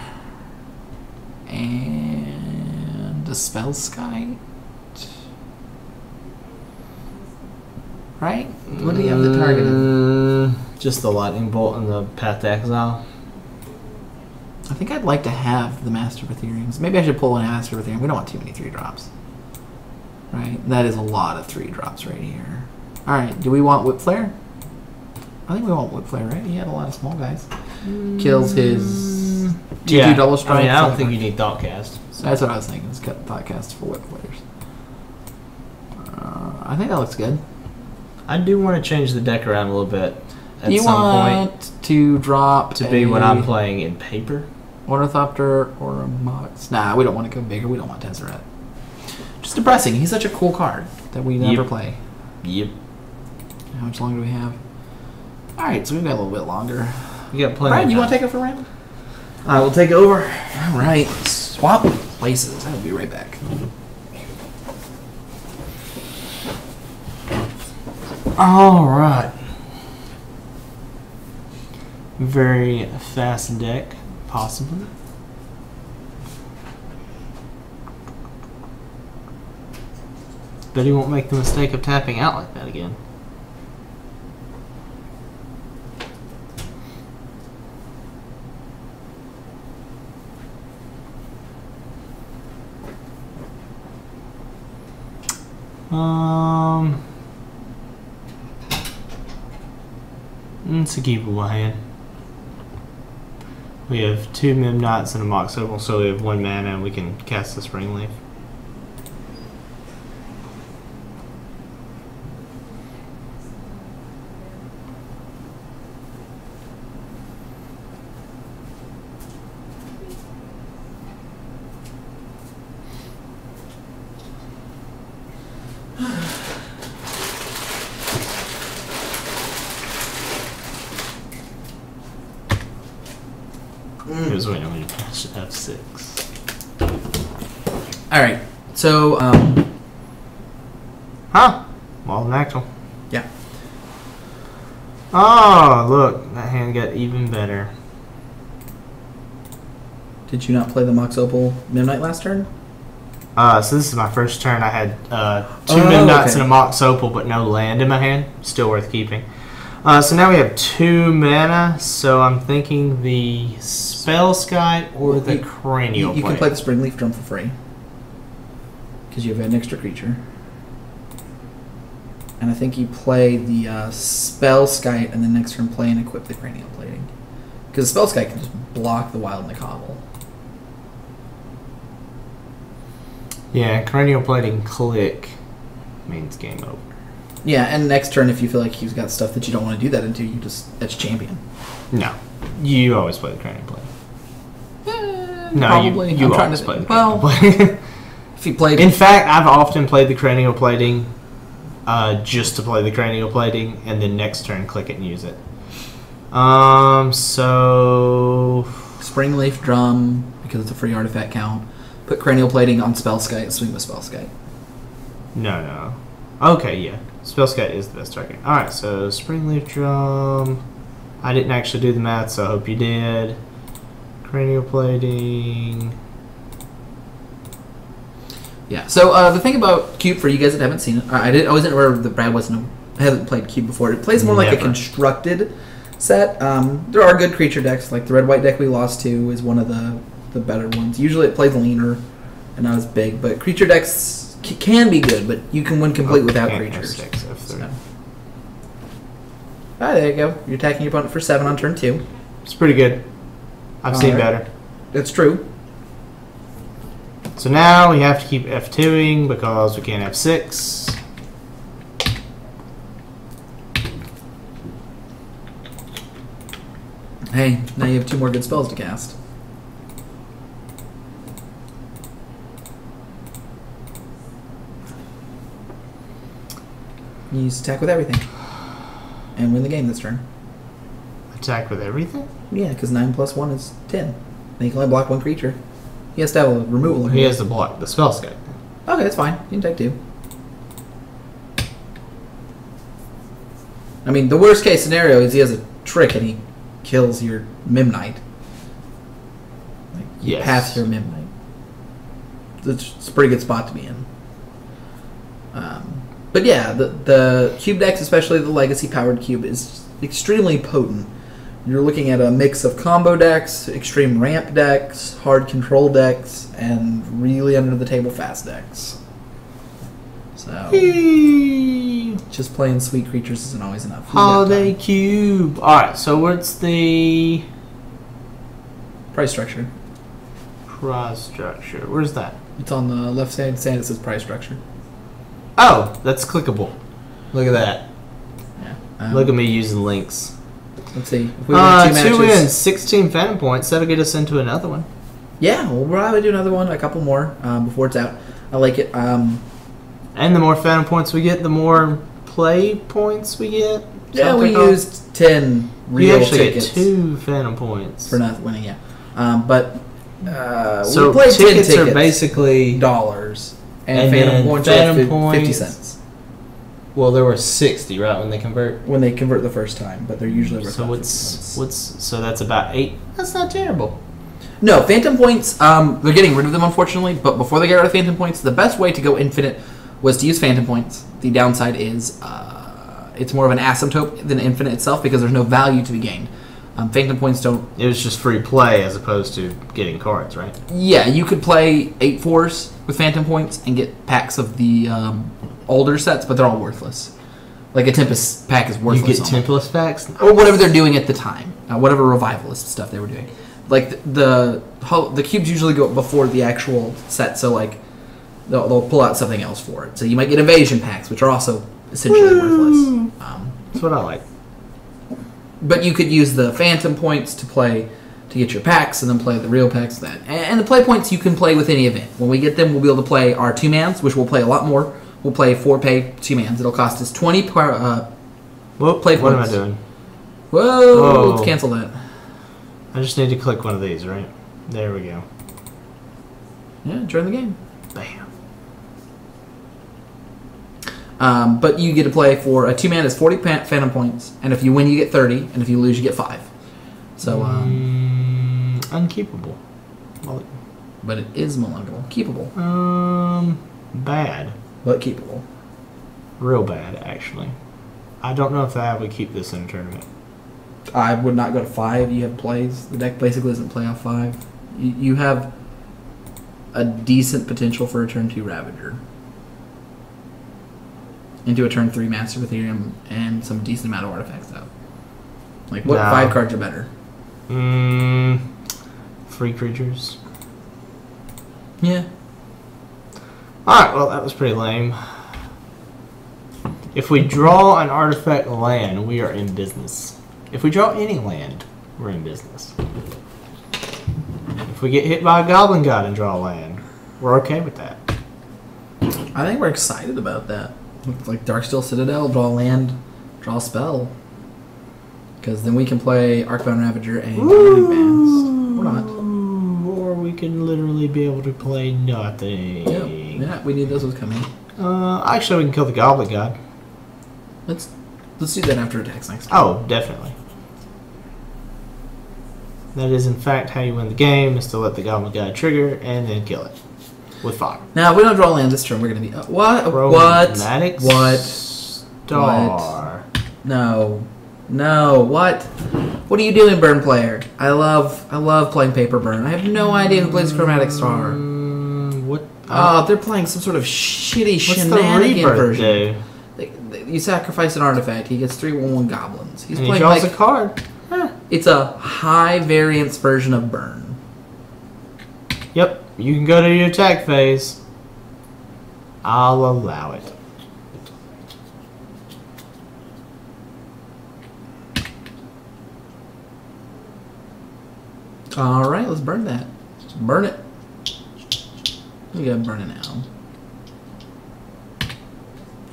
S1: And a Spellskite. Right? What do you have the targeted?
S2: Just the lightning bolt and the path to exile.
S1: I think I'd like to have the Master of Ethereums. Maybe I should pull in a Master of Ethereum. We don't want too many 3-drops. Right? That is a lot of 3-drops right here. Alright, do we want Whip Flare? I think we want Whip Flare, right? He had a lot of small guys. Kills his 2/2 double strike.
S2: I mean, I don't think you need Thoughtcast.
S1: So that's what I was thinking. Is cut Thoughtcast for Whip Flares. I think that looks good.
S2: I do want to change the deck around a little bit at
S1: You
S2: some
S1: want
S2: point
S1: to drop
S2: to be when I'm playing in paper.
S1: Ornithopter or a Mox. Nah, we don't want to go bigger. We don't want Tezzeret. Just depressing. He's such a cool card that we never
S2: Yep.
S1: play.
S2: Yep.
S1: How much longer do we have? Alright, so we've got a little bit longer.
S2: You got plenty.
S1: Brian,
S2: of
S1: you want to
S2: time.
S1: take over for Random?
S2: I will take over.
S1: Alright, swap places. I'll be right back.
S2: All right. Very fast deck, possibly. Bet he won't make the mistake of tapping out like that again. It's a keepable hand. We have 2 Memnots and a Mox Opal, so we have 1 mana and we can cast the Spring Leaf. He was waiting on me to pass F6.
S1: Alright, so,
S2: Huh? Well, natural.
S1: yeah.
S2: Oh, look. That hand got even better.
S1: Did you not play the Mox Opal Midnight last turn?
S2: So this is my first turn. I had 2
S1: Oh,
S2: Midnights
S1: okay.
S2: and a Mox Opal, but no land in my hand. Still worth keeping. So now we have 2 mana, so I'm thinking the Spellskite or the Cranial
S1: You can
S2: Plate.
S1: play the Springleaf Drum for free. Because you have an extra creature. And I think you play the Spellskite and then next turn play and equip the Cranial Plating. Because the Spellskite can just block the Wild Nicobble.
S2: Yeah, Cranial Plating click means game over.
S1: Yeah, and next turn, if you feel like he's got stuff that you don't want to do that into, you just etch champion.
S2: No. You always play the cranial plate. No,
S1: Probably.
S2: you
S1: I'm trying
S2: always
S1: to
S2: play the
S1: well,
S2: cranial plate.
S1: if you played,
S2: In fact, I've often played the cranial plating just to play the cranial plating, and then next turn click it and use it. So
S1: Springleaf Drum, because it's a free artifact count. Put cranial plating on Spellskite, swing with Spellskite.
S2: no. Okay, yeah. Spellskite is the best target. Alright, so Springleaf Drum. I didn't actually do the math, so I hope you did. Cranial plating.
S1: Yeah. So the thing about Cube, for you guys that haven't seen it, I wasn't aware that Brad hasn't played Cube before. It plays more like a
S2: Never.
S1: constructed set. There are good creature decks, like the red-white deck we lost to is one of the better ones. Usually it plays leaner and not as big, but creature decks can be good, but you can win complete without creatures.
S2: F6, F3.
S1: So. There you go. You're attacking your opponent for 7 on turn 2.
S2: It's pretty good. I've seen
S1: Alright.
S2: better.
S1: That's true.
S2: So now we have to keep F2ing because we can't have 6.
S1: Hey, now you have 2 more good spells to cast. You use attack with everything. And win the game this turn.
S2: Attack with everything?
S1: Yeah, because 9 plus 1 is 10. Then you can only block 1 creature. He has to have a removal.
S2: He has to block the Spellskite.
S1: Okay, that's fine. You can take 2. I mean, the worst case scenario is he has a trick and he kills your Mimnite. Like, you
S2: Yes.
S1: pass your Mimnite. It's a pretty good spot to be in. But yeah, the cube decks, especially the legacy powered cube, is extremely potent. You're looking at a mix of combo decks, extreme ramp decks, hard control decks, and really under the table fast decks. So just playing sweet creatures isn't always enough. We got
S2: Holiday
S1: time.
S2: Cube. Alright, so what's the
S1: Price structure.
S2: prize structure? Where's that?
S1: It's on the left side. It says price structure.
S2: Oh, that's clickable. Look at that.
S1: Yeah.
S2: Look at me using links.
S1: Let's see. If we win 2 matches.
S2: 2 wins, 16 Phantom points. That'll get us into another one.
S1: Yeah, we'll probably do another one, a couple more before it's out. I like it.
S2: And the more Phantom points we get, the more play points we get.
S1: Yeah, we
S2: Something like-
S1: used 10
S2: We
S1: real
S2: actually
S1: tickets
S2: get 2 Phantom points.
S1: for not winning. Yeah, but
S2: So
S1: we played 10
S2: tickets
S1: tickets
S2: are basically.
S1: dollars, and
S2: And
S1: Phantom
S2: then
S1: points
S2: Phantom
S1: are 50
S2: points-
S1: cents
S2: Well, there were 60, right, when they convert.
S1: when they convert the first time, but they're usually worth
S2: So
S1: about
S2: what's
S1: 50 cents.
S2: so that's about 8. That's not terrible.
S1: No, Phantom points. They're getting rid of them, unfortunately. But before they get rid of Phantom points, the best way to go infinite was to use Phantom points. The downside is it's more of an asymptote than infinite itself because there's no value to be gained. Phantom points don't.
S2: It was just free play as opposed to getting cards, right?
S1: Yeah, you could play 8/4s with Phantom points and get packs of the older sets, but they're all worthless. Like a Tempest pack is worthless.
S2: You get
S1: almost.
S2: Tempest packs?
S1: Or whatever they're doing at the time, whatever revivalist stuff they were doing. Like the cubes usually go before the actual set, so like they'll pull out something else for it. So you might get evasion packs, which are also essentially worthless.
S2: That's what I like.
S1: But you could use the Phantom points to get your packs, and then play the real packs. And the play points you can play with any event. When we get them, we'll be able to play our 2-mans, which we'll play a lot more. We'll play 4-pay 2-mans. It'll cost us 20 per.
S2: Whoop,
S1: play
S2: what am I
S1: points.
S2: doing?
S1: Whoa!
S2: Oh.
S1: Let's cancel that.
S2: I just need to click one of these, right? There we go.
S1: Yeah, join the game.
S2: Bam.
S1: But you get to play for a 2-man is 40 Phantom points, and if you win, you get 30, and if you lose, you get 5. So,
S2: Unkeepable. Well,
S1: but it is malleable, keepable,
S2: bad.
S1: but keepable.
S2: Real bad, actually. I don't know if I would keep this in a tournament.
S1: I would not go to 5. You have plays. The deck basically doesn't play off 5. You have a decent potential for a turn 2 Ravager. Into a turn 3 Master of Ethereum and some decent amount of artifacts, though. Like, what
S2: No.
S1: 5 cards are better?
S2: Free creatures.
S1: Yeah.
S2: Alright, well, that was pretty lame. If we draw an artifact land, we are in business. If we draw any land, we're in business. If we get hit by a goblin god and draw land, we're okay with that.
S1: I think we're excited about that. It's like Darksteel Citadel, draw land, draw spell. Because then we can play Arcbound Ravager and Advance. Or not.
S2: Or we can literally be able to play nothing.
S1: Yeah, we knew this was coming.
S2: Actually, we can kill the goblin god.
S1: Let's do that after attacks next time.
S2: Oh, definitely. That is, in fact, how you win the game, is to let the goblin god trigger and then kill it with fire.
S1: Now, if we don't draw land this turn, we're going to be... what?
S2: Chromatic
S1: What?
S2: Star.
S1: No. No. What? What are you doing, Burn Player? I love playing Paper Burn. I have no idea who plays Chromatic Star.
S2: What?
S1: Oh, they're playing some sort of shitty
S2: What's
S1: shenanigan
S2: the rebirth
S1: version.
S2: do?
S1: You sacrifice an artifact, he gets 3/1 goblins. He's
S2: And he
S1: playing
S2: draws
S1: like
S2: a card.
S1: it's a high variance version of Burn.
S2: Yep, you can go to your attack phase. I'll allow it.
S1: All right, let's burn that. Burn it. We gotta burn it now.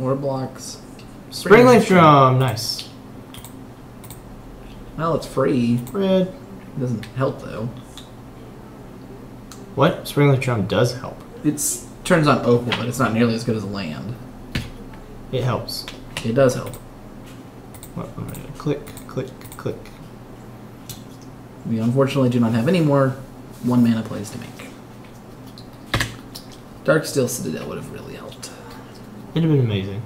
S1: Or blocks.
S2: Springleaf Drum, nice.
S1: Well, it's free.
S2: Red.
S1: It doesn't help though.
S2: What? Springleaf Drum does help.
S1: It's turns on opal, but it's not nearly as good as a land.
S2: It helps.
S1: It does help.
S2: What? Click, click, click.
S1: We unfortunately do not have any more 1 mana plays to make. Darksteel Citadel would have really helped.
S2: It'd have been amazing.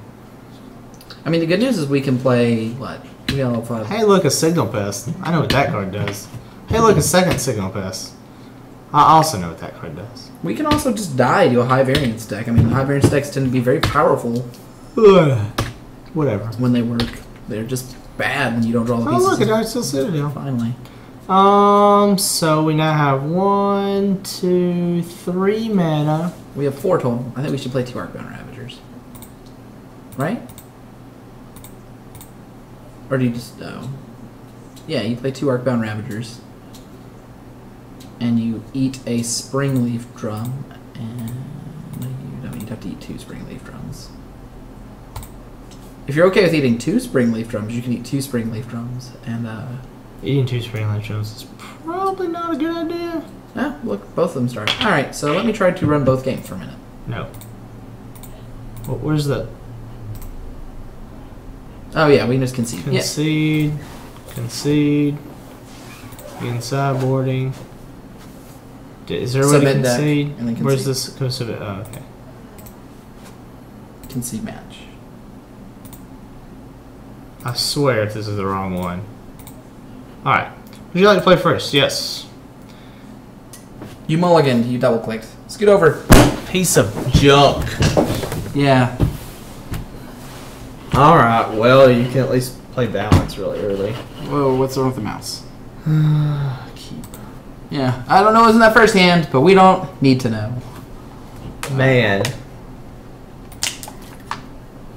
S1: I mean, the good news is we can play, what? We all have
S2: Hey, look, a Signal Pest. I know what that card does. Hey, look, a second Signal Pest. I also know what that card does.
S1: We can also just die to a high variance deck. I mean, high variance decks tend to be very powerful
S2: Whatever.
S1: when they work. They're just bad when you don't draw the
S2: Oh,
S1: pieces.
S2: look, a Darksteel Citadel.
S1: Finally.
S2: So we now have 1, 2, 3 mana.
S1: We have 4 total. I think we should play 2 Arcbound Ravagers. Right? Or do you just... Oh. Yeah, you play 2 Arcbound Ravagers. And you eat a Springleaf Drum. And... you'd have to eat 2 Springleaf Drums. If you're okay with eating 2 Springleaf Drums, you can eat 2 Springleaf Drums. And,
S2: Eating 2 Springleaf Drums is probably not a good idea.
S1: yeah, look, both of them start. Alright, so let me try to run both games for a minute.
S2: No. Well, where's the...
S1: Oh yeah, we can just concede. Yeah.
S2: Concede. Concede. Begin sideboarding. Is there a way to
S1: Submit deck,
S2: concede?
S1: and then
S2: Where's
S1: concede.
S2: this? Go submit. Oh, okay.
S1: Concede match.
S2: I swear if this is the wrong one. Alright. Would you like to play first? Yes.
S1: You mulliganed, you double clicked. Scoot over.
S2: Piece of junk.
S1: Yeah.
S2: Alright, well, you can at least play balance really early.
S1: Whoa, what's wrong with the mouse?
S2: Keep.
S1: Yeah, I don't know what's in that first hand, but we don't need to know.
S2: Man.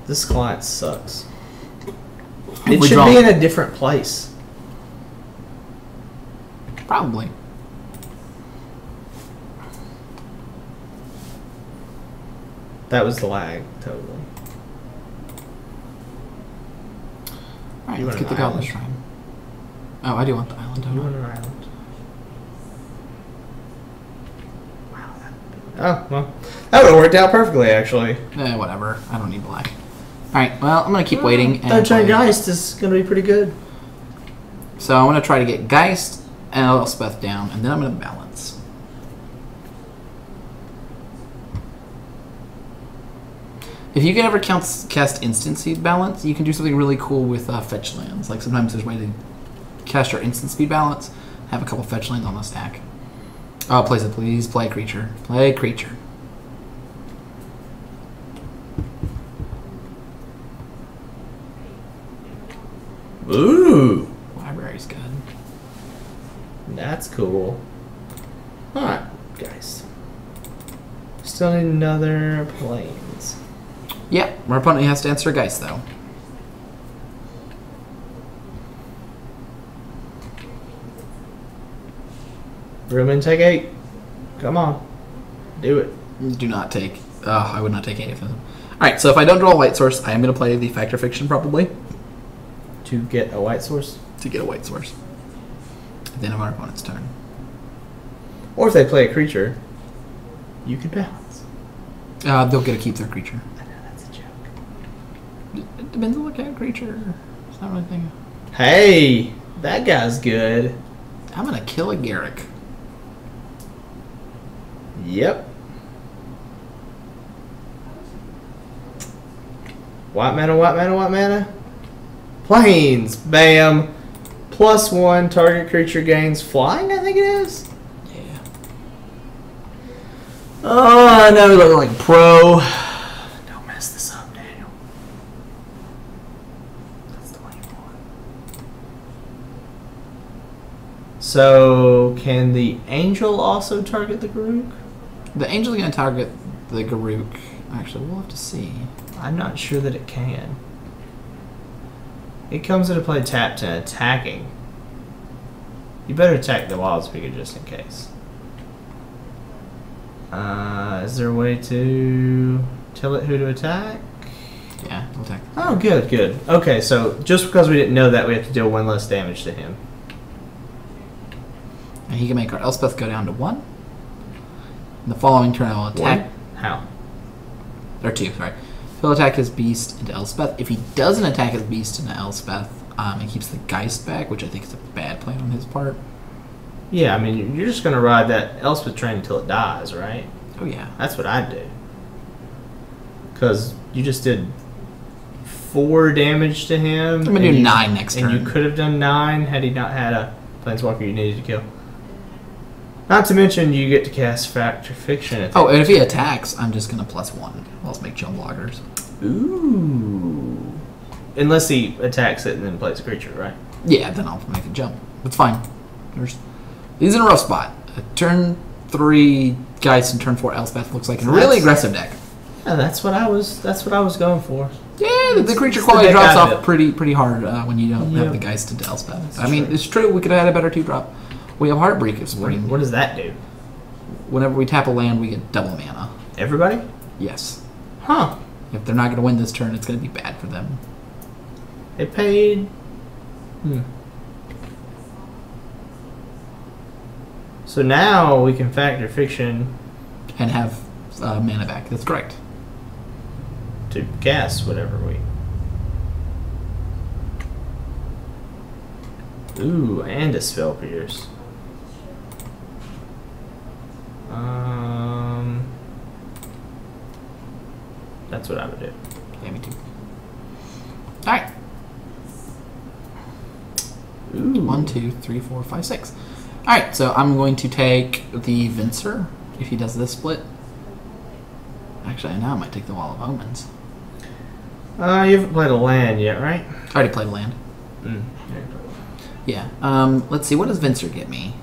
S2: This client sucks. It
S1: We
S2: should
S1: draw.
S2: be in a different place.
S1: Probably.
S2: That was the lag, totally.
S1: Alright,
S2: You
S1: let's
S2: want
S1: get the
S2: an
S1: Goblin
S2: island?
S1: Shrine. Oh, I do want the island
S2: You
S1: total.
S2: want an island? Wow. Oh, well. That would have worked out perfectly, actually.
S1: Whatever. I don't need black. Alright, well, I'm going to keep waiting. And
S2: Third
S1: play.
S2: Geist is going to be pretty good.
S1: So I'm going to try to get Geist and Elspeth down, and then I'm going to balance. If you can ever cast Instant Speed Balance, you can do something really cool with fetch lands. Like sometimes there's a way to cast your Instant Speed Balance, have a couple fetch lands on the stack. Oh, please play a creature. Play a creature.
S2: Ooh.
S1: Library's good.
S2: That's cool. Alright, guys. Still need another planes.
S1: Yeah, our opponent has to answer a Geist, though.
S2: Room take 8. Come on. Do it.
S1: Do not take. I would not take any of them. Alright, so if I don't draw a white source, I am going to play the Fact or Fiction, probably.
S2: To get a white source?
S1: To get a white source. At the end of our opponent's turn.
S2: Or if they play a creature, you could balance.
S1: They'll get to keep their creature.
S2: I know, that's a joke.
S1: It depends on what kind of creature. It's not really a thing.
S2: Hey! That guy's good.
S1: I'm going to kill a Garrick.
S2: Yep. White mana, white mana, white mana. Plains. Bam. +1 target creature gains flying, I think it is.
S1: Yeah. Oh, I know we look like pro.
S2: Don't mess this up, Daniel. That's the one you want. So, can the angel also target the Garruk?
S1: The Angel's going to target the Garruk. Actually, we'll have to see.
S2: I'm not sure that it can. It comes into play tapped and attacking. You better attack the wild speaker just in case. Is there a way to tell it who to attack?
S1: Yeah, we'll attack.
S2: Oh, good, good. Okay, so just because we didn't know that, we have to deal 1 less damage to him.
S1: And he can make our Elspeth go down to 1. In the following turn, I will attack.
S2: 1? How?
S1: Or 2, sorry. He'll attack his beast into Elspeth. If he doesn't attack his beast into Elspeth, he keeps the Geist back, which I think is a bad plan on his part.
S2: Yeah, I mean, you're just going to ride that Elspeth train until it dies, right?
S1: Oh, yeah.
S2: That's what I'd do. Because you just did 4 damage to him.
S1: I'm going to do 9 next turn.
S2: And you could have done 9 had he not had a Planeswalker you needed to kill. Not to mention, you get to cast Fact or Fiction. At
S1: and if he attacks, I'm just going to +1. Let's make jump blockers.
S2: Ooh. Unless he attacks it and then plays a creature, right?
S1: Yeah, then I'll make a jump. It's fine. He's in a rough spot. Turn 3 Geist and turn 4 Elspeth looks like a really aggressive deck.
S2: Yeah, that's what I was going for.
S1: Yeah, the creature quality drops off pretty hard when you don't have the Geist into Elspeth.
S2: That's true.
S1: It's true. We could have had a better 2-drop. We have Heartbreak of Spring.
S2: What does that do?
S1: Whenever we tap a land, we get double mana.
S2: Everybody?
S1: Yes.
S2: Huh.
S1: If they're not going to win this turn, it's going to be bad for them.
S2: They paid... So now we can Fact or Fiction...
S1: And have mana back. That's correct.
S2: To cast whatever we... Ooh, and a Spell Pierce. That's what I would do.
S1: Yeah, me too. Alright.
S2: Ooh.
S1: 1, 2, 3, 4, 5, 6. Alright, so I'm going to take the Vincer, if he does this split. Actually, now I might take the Wall of Omens.
S2: You haven't played a land yet, right?
S1: I already played a land. Yeah. Let's see, what does Vincer get me?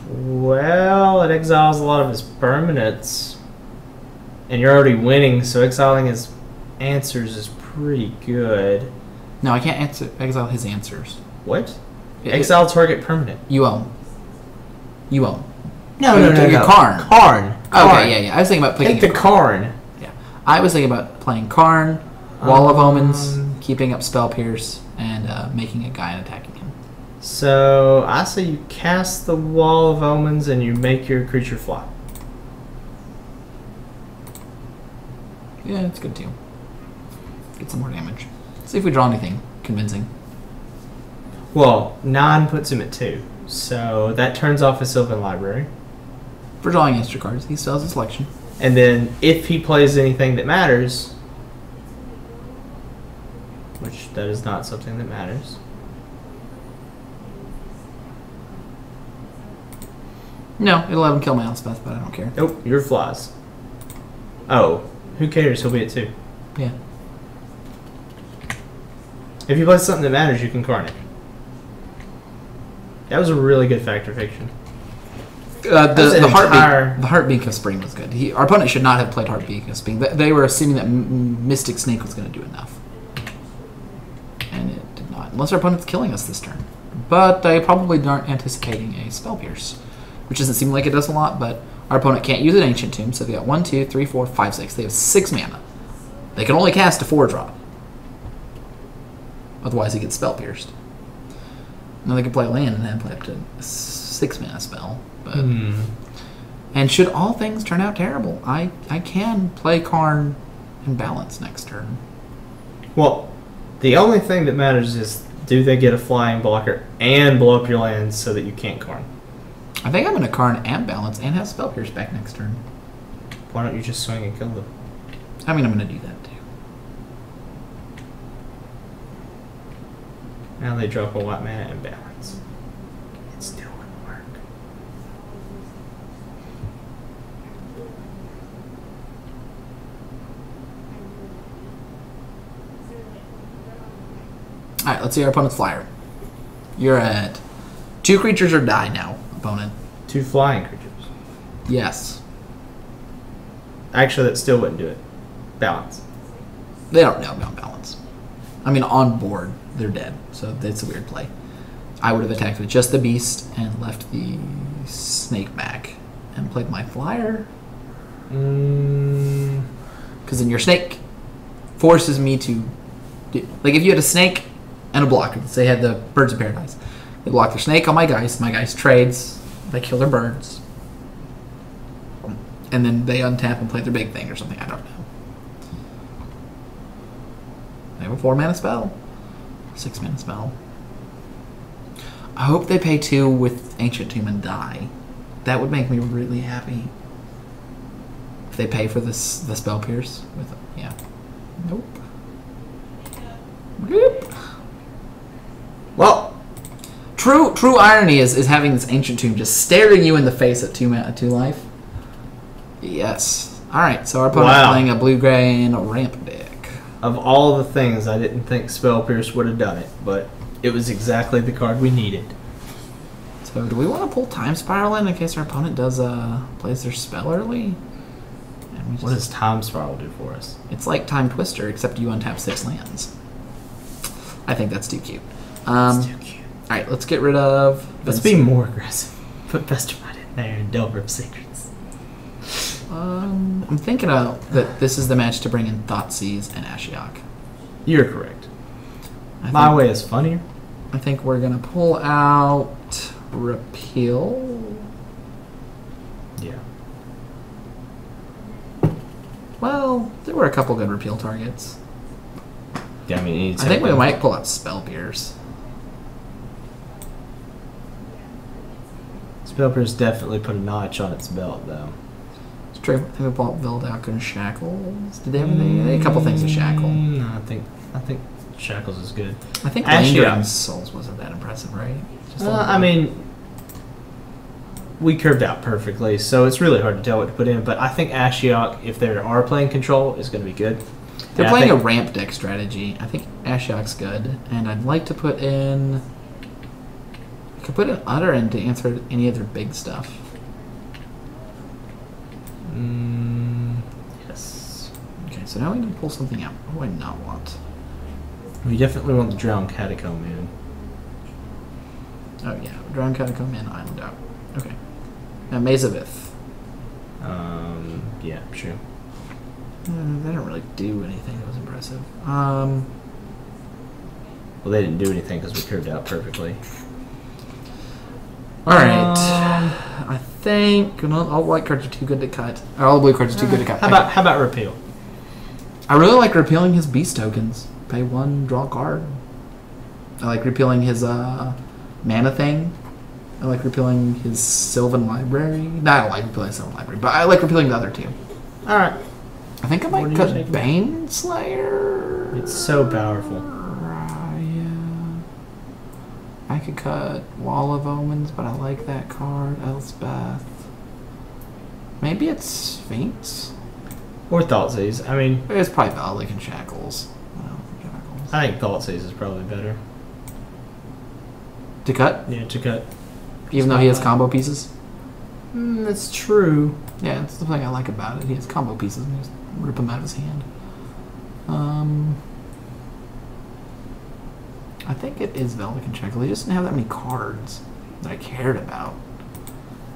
S2: Well, it exiles a lot of his permanents. And you're already winning, so exiling his answers is pretty good.
S1: No, I can't exile his answers.
S2: What? Exile target permanent.
S1: You own. You own.
S2: No,
S1: Your Karn.
S2: Karn.
S1: Okay, yeah. I was thinking about picking
S2: Take the Karn.
S1: Yeah. I was thinking about playing Karn, Wall of Omens, keeping up Spell Pierce, and making a guy and attacking him.
S2: So, I say you cast the Wall of Omens and you make your creature fly.
S1: Yeah, it's good too. Get some more damage. See if we draw anything convincing.
S2: Well, 9 puts him at 2. So, that turns off his Sylvan Library.
S1: For drawing extra cards, he still has a selection.
S2: And then, if he plays anything that matters, which that is not something that matters.
S1: No, it'll have him kill my Elspeth, but I don't care.
S2: Nope, your flies. Oh, who cares? He'll be at 2.
S1: Yeah.
S2: If you play something that matters, you can Karn it. That was a really good Fact or Fiction.
S1: The Heartbeak of Spring was good. Our opponent should not have played Heartbeak of Spring. They were assuming that Mystic Snake was going to do enough. And it did not. Unless our opponent's killing us this turn. But they probably aren't anticipating a Spell Pierce. Which doesn't seem like it does a lot, but our opponent can't use an Ancient Tomb, so they got 1, 2, 3, 4, 5, 6. They have 6 mana. They can only cast a 4-drop. Otherwise, he gets Spell Pierced. Now they can play land and then play up to a 6 mana spell. But and should all things turn out terrible, I can play Karn and balance next turn.
S2: Well, the only thing that matters is do they get a flying blocker and blow up your lands so that you can't Karn?
S1: I think I'm going to Karn and balance and have Spell Pierce back next turn.
S2: Why don't you just swing and kill them?
S1: I mean, I'm going to do that too.
S2: Now they drop a white mana and balance. It still wouldn't work.
S1: Alright, let's see our opponent's flyer. You're at 2 creatures or die now, opponent.
S2: 2 flying creatures.
S1: Yes.
S2: Actually, that still wouldn't do it. Balance.
S1: They don't know about balance. I mean, on board, they're dead, so it's a weird play. I would have attacked with just the beast and left the snake back and played my flyer. Because then your snake forces me to... Like, if you had a snake and a blocker, say you had the Birds of Paradise, they block their snake on my Geist trades, they kill their birds, and then they untap and play their big thing or something, I don't know. They have a 4-mana spell. 6-mana spell. I hope they pay 2 with Ancient Tomb and die. That would make me really happy. If they pay for the Spell Pierce. Yeah. Nope. Nope. Well, true irony is having this Ancient Tomb just staring you in the face at 2 life. Yes. Alright, so our opponent's playing a blue-gray and a ramp deck.
S2: Of all the things, I didn't think Spell Pierce would have done it, but it was exactly the card we needed.
S1: So do we want to pull Time Spiral in case our opponent does plays their spell early?
S2: What does Time Spiral do for us?
S1: It's like Time Twister, except you untap 6 lands. I think that's too cute.
S2: That's too cute.
S1: Alright, let's get rid of...
S2: Let's be more aggressive. Put Vestermite in there and Delver of Secrets.
S1: I'm thinking that this is the match to bring in Thoughtseize and Ashiok.
S2: You're correct. My way is funnier.
S1: I think we're going to pull out Repeal.
S2: Yeah.
S1: Well, there were a couple good Repeal targets.
S2: Yeah, I mean,
S1: I think we might pull out Spell Pierce.
S2: Spell Pierce definitely put a notch on its belt, though.
S1: I think we pull out Veldak and Shackles. Did they have anything? They had a couple things to Shackle.
S2: No, I think Shackles is good.
S1: I think Lingering Souls wasn't that impressive, right?
S2: I mean, we curved out perfectly, so it's really hard to tell what to put in. But I think Ashiok, if they are playing control, is going to be good.
S1: They're playing a ramp deck strategy. I think Ashiok's good, and I'd like to put in... I could put an Utter in to answer any other big stuff.
S2: Yes.
S1: Okay, so now we need to pull something out. What do I not want?
S2: We definitely want the Drowned Catacomb in.
S1: Oh yeah, Drowned Catacomb in, Island out. Okay. Now Maze of Ith.
S2: Yeah, sure.
S1: They didn't really do anything that was impressive.
S2: Well, they didn't do anything because we curved out perfectly.
S1: Alright. I think all white cards are too good to cut. Or all blue cards are too good to cut.
S2: How about Repeal?
S1: I really like repealing his beast tokens. Pay 1, draw a card. I like repealing his mana thing. I like repealing his Sylvan Library. No, I don't like repealing Sylvan Library, but I like repealing the other 2.
S2: Alright.
S1: I think I might cut Baneslayer.
S2: It's so powerful.
S1: Yeah. I could cut Wall of Omens, but I like that card. Elspeth. Maybe it's Sphinx?
S2: Or Thoughtseize. I mean...
S1: It's probably Veldak and Shackles.
S2: I think Thoughtseize is probably better.
S1: To cut?
S2: Yeah, to cut.
S1: Even though he has combo pieces?
S2: That's true.
S1: Yeah, that's the thing I like about it. He has combo pieces and you just rip them out of his hand. I think it is Velvican Shackle. He just didn't have that many cards that I cared about.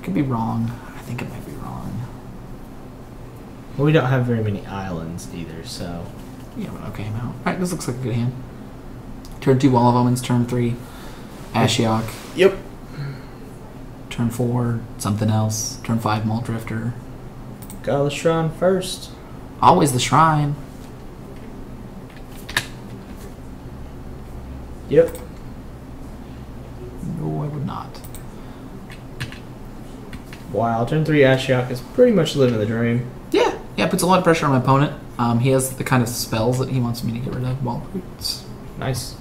S1: Could be wrong. I think it might be wrong.
S2: We don't have very many islands either, so...
S1: Yeah, but okay amount. Alright, this looks like a good hand. Turn 2, Wall of Omens. Turn 3, Ashiok.
S2: Yep.
S1: Turn 4, something else. Turn 5, Muldrifter.
S2: Got the Shrine first.
S1: Always the Shrine.
S2: Yep.
S1: No, I would not.
S2: Wow, turn 3 Ashiok is pretty much living the dream.
S1: Yeah, it puts a lot of pressure on my opponent. He has the kind of spells that he wants me to get rid of. Wall Boots.
S2: Nice.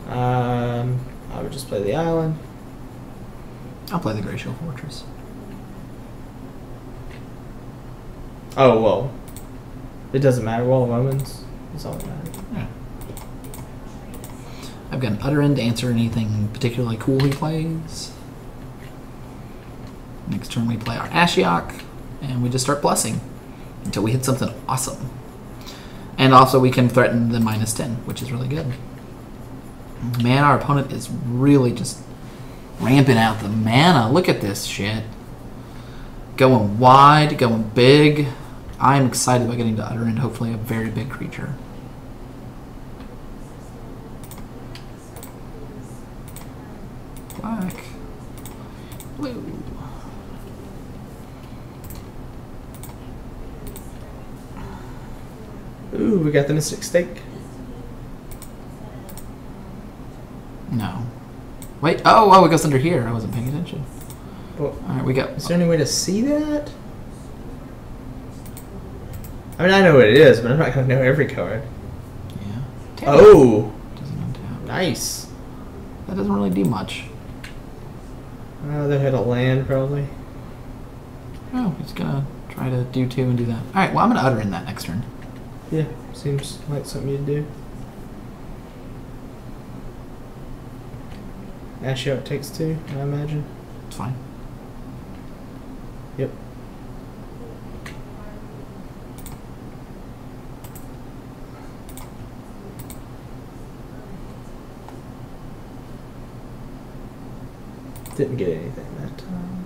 S2: I would just play the island.
S1: I'll play the Glacial Fortress.
S2: Oh, well. It doesn't matter. Wall of Omens is all that matters.
S1: Yeah. I've got an Utter End to answer anything particularly cool he plays. Next turn we play our Ashiok, and we just start blessing until we hit something awesome. And also we can threaten the -10, which is really good. Man, our opponent is really just ramping out the mana. Look at this shit. Going wide, going big. I'm excited about getting to Utter End, hopefully a very big creature. Black. Blue.
S2: Ooh, we got the Mystic Stake.
S1: No. Wait. Oh, it goes under here. I wasn't paying attention.
S2: Well,
S1: Alright, we got...
S2: is there any way to see that? I mean, I know what it is, but I'm not going to know every card.
S1: Yeah. Tap.
S2: Oh!
S1: Doesn't untap.
S2: Nice.
S1: That doesn't really do much.
S2: They had a land, probably.
S1: Oh, he's gonna try to do 2 and do that. Alright, well, I'm gonna Utter in that next turn.
S2: Yeah, seems like something you'd do. Ashiok takes 2, I imagine.
S1: It's fine.
S2: Yep. Didn't get anything that time.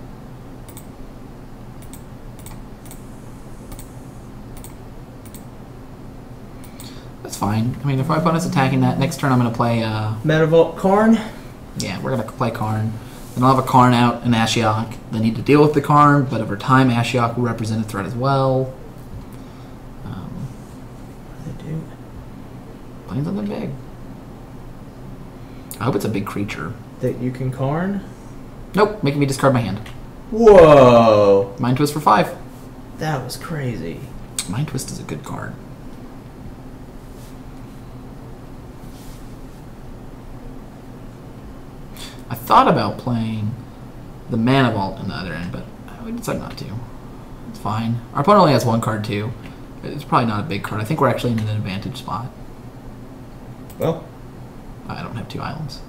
S1: That's fine. I mean, if my opponent's attacking that, next turn I'm gonna play,
S2: Metavolt Karn.
S1: yeah, we're gonna play Karn. Then I'll have a Karn out and Ashiok. They need to deal with the Karn, but over time Ashiok will represent a threat as well.
S2: What do they do?
S1: Playing something big. I hope it's a big creature.
S2: That you can Karn?
S1: Nope, making me discard my hand.
S2: Whoa!
S1: Mind Twist for 5.
S2: That was crazy.
S1: Mind Twist is a good card. I thought about playing the Mana Vault in the other end, but we decided not to. It's fine. Our opponent only has 1 card too. It's probably not a big card. I think we're actually in an advantage spot.
S2: Well,
S1: I don't have 2 islands.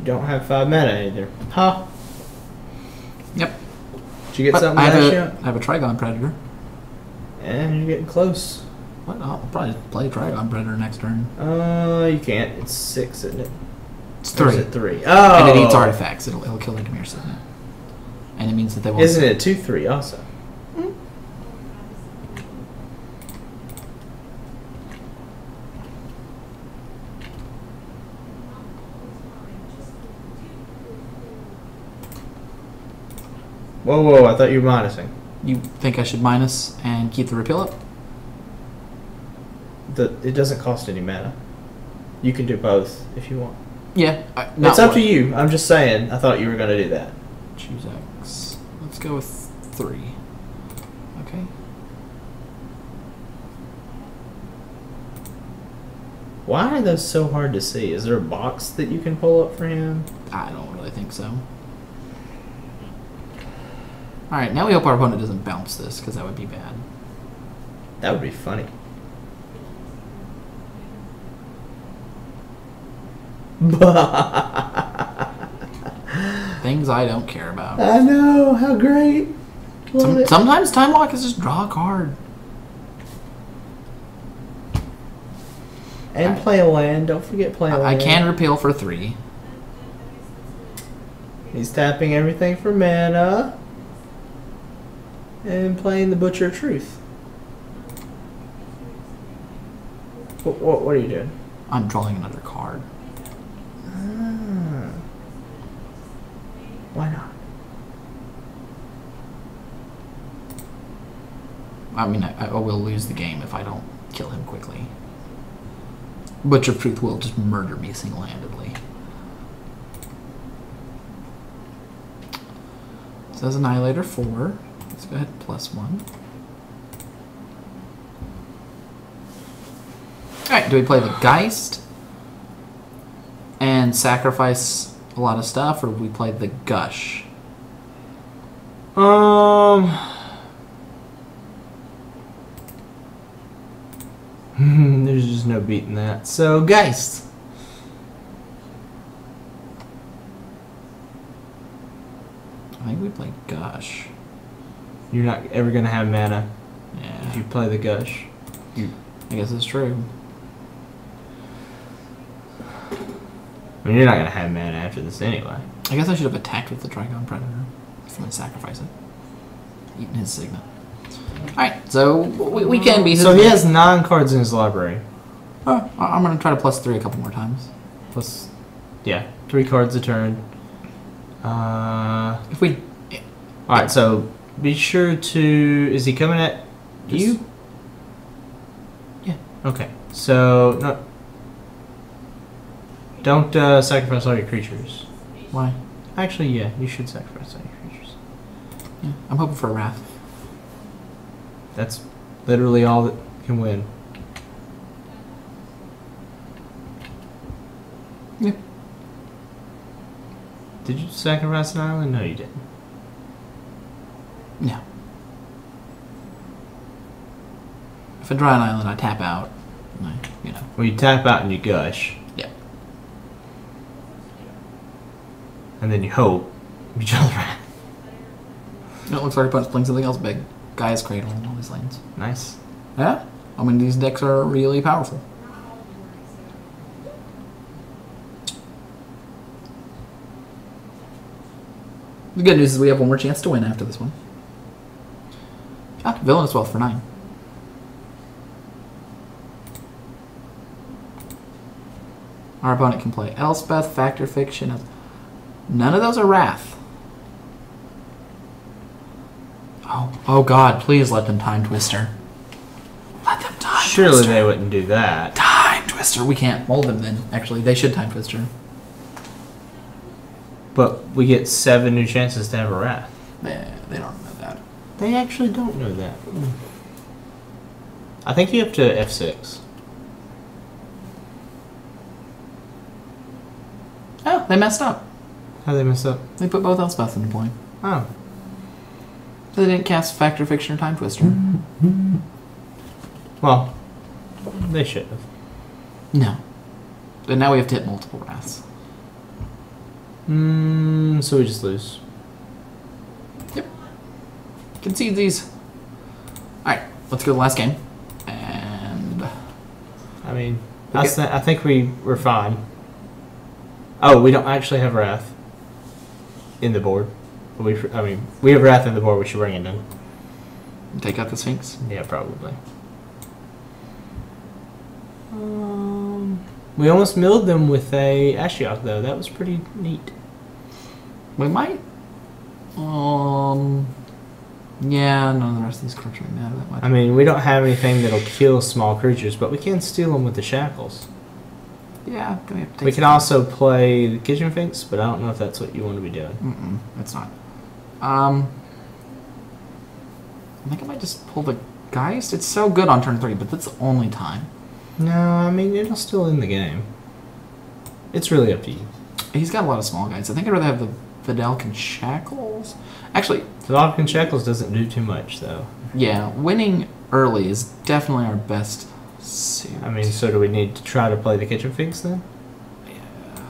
S2: you don't have 5 mana either. Huh?
S1: Yep.
S2: Did you get
S1: But
S2: something
S1: I
S2: with
S1: have,
S2: Ashiok?
S1: I have a Trigon Predator.
S2: And you're getting close.
S1: What? I'll probably play Trigon Predator next turn.
S2: You can't. It's 6, isn't it?
S1: It's
S2: Or
S1: 3.
S2: is it 3? Oh!
S1: And it eats artifacts. It'll kill their Dimir Signet. And it means that they won't...
S2: Isn't it 2/3 also? Whoa, I thought you were minusing.
S1: You think I should minus and keep the repeal up?
S2: It doesn't cost any mana. You can do both if you want.
S1: Yeah.
S2: It's up to you. I'm just saying. I thought you were going to do that.
S1: Choose X. Let's go with 3. Okay.
S2: Why are those so hard to see? Is there a box that you can pull up for him?
S1: I don't really think so. Alright, now we hope our opponent doesn't bounce this, because that would be bad.
S2: That would be funny.
S1: Things things I don't care about.
S2: I know, how great. Love it.
S1: Sometimes time lock is just draw a card.
S2: And play a land. Don't forget play a land.
S1: I can repeal for 3.
S2: He's tapping everything for mana. And playing the Butcher of Truth. What are you doing?
S1: I'm drawing another card.
S2: Why not?
S1: I mean, I will lose the game if I don't kill him quickly. Butcher of Truth will just murder me single-handedly. Says Annihilator 4. Let's go ahead and +1. Alright, do we play the Geist and sacrifice a lot of stuff, or do we play the Gush?
S2: There's just no beating that. So, Geist.
S1: I think we play Gush.
S2: You're not ever going to have mana
S1: Yeah,
S2: if you play the Gush.
S1: I guess it's true.
S2: I mean, you're not going to have mana after this anyway.
S1: I guess I should have attacked with the Trigon Predator. If I'm going to sacrifice it. Eating his Signet. Alright, so we can be...
S2: So he has 9 cards in his library.
S1: Oh, I'm going to try to +3 a couple more times.
S2: Plus, yeah, 3 cards a turn.
S1: If we...
S2: Alright, so be sure to... Is he coming at you?
S1: Yeah.
S2: Okay, so... No, don't sacrifice all your creatures.
S1: Why?
S2: Actually, yeah, you should sacrifice all your creatures.
S1: Yeah, I'm hoping for a Wrath.
S2: That's literally all that can win.
S1: Yeah.
S2: Did you sacrifice an island? No, you didn't.
S1: No. If I draw an island, I tap out. You know.
S2: Well, you tap out and you gush.
S1: Yeah.
S2: And then you hope you draw the Wrath.
S1: It looks like a bunch playing something else big. Gaia's Cradle and all these lanes.
S2: Nice.
S1: Yeah? I mean, these decks are really powerful. The good news is we have one more chance to win after this one. Ah, Villainous Wealth for 9. Our opponent can play Elspeth, Factor Fiction. None of those are Wrath. Oh God, please let them Time Twister. Let them Time Twister.
S2: Surely they wouldn't do that.
S1: Time Twister. We can't mold them then. Actually, they should Time Twister.
S2: But we get 7 new chances to have a Wrath.
S1: They don't know that.
S2: They actually don't know that. I think you have to F6.
S1: Oh, they messed up.
S2: How'd they mess up?
S1: They put both Elspeth into play.
S2: Oh.
S1: They didn't cast Factor Fiction or Time Twister.
S2: Well, they should have.
S1: No. But now we have to hit multiple Wraths.
S2: So we just lose.
S1: Yep. Concede these. Alright, let's go to the last game. And...
S2: I mean,
S1: Okay.
S2: I think we're fine. Oh, we don't actually have Wrath in the board. We have Wrath in the board. We should bring it in.
S1: take out the Sphinx.
S2: Yeah, probably. We almost milled them with a Ashiok, though. That was pretty neat.
S1: We might. Yeah, none of the rest of these cards really matter that much.
S2: I mean, we don't have anything that'll kill small creatures, but we can steal them with the Shackles.
S1: Yeah, we have to take
S2: We can also play the Kitchen Finks, but I don't know if that's what you want to be doing.
S1: It's not. I think I might just pull the Geist. It's so good on turn 3, but that's the only time.
S2: No, I mean, it'll still end the game. It's really up to you.
S1: He's got a lot of small guys. I think I'd rather have the Vidalcan Shackles. Actually,
S2: The Lock Shackles doesn't do too much, though.
S1: yeah, winning early is definitely our best suit.
S2: I mean, so do we need to try to play the Kitchen Finks then?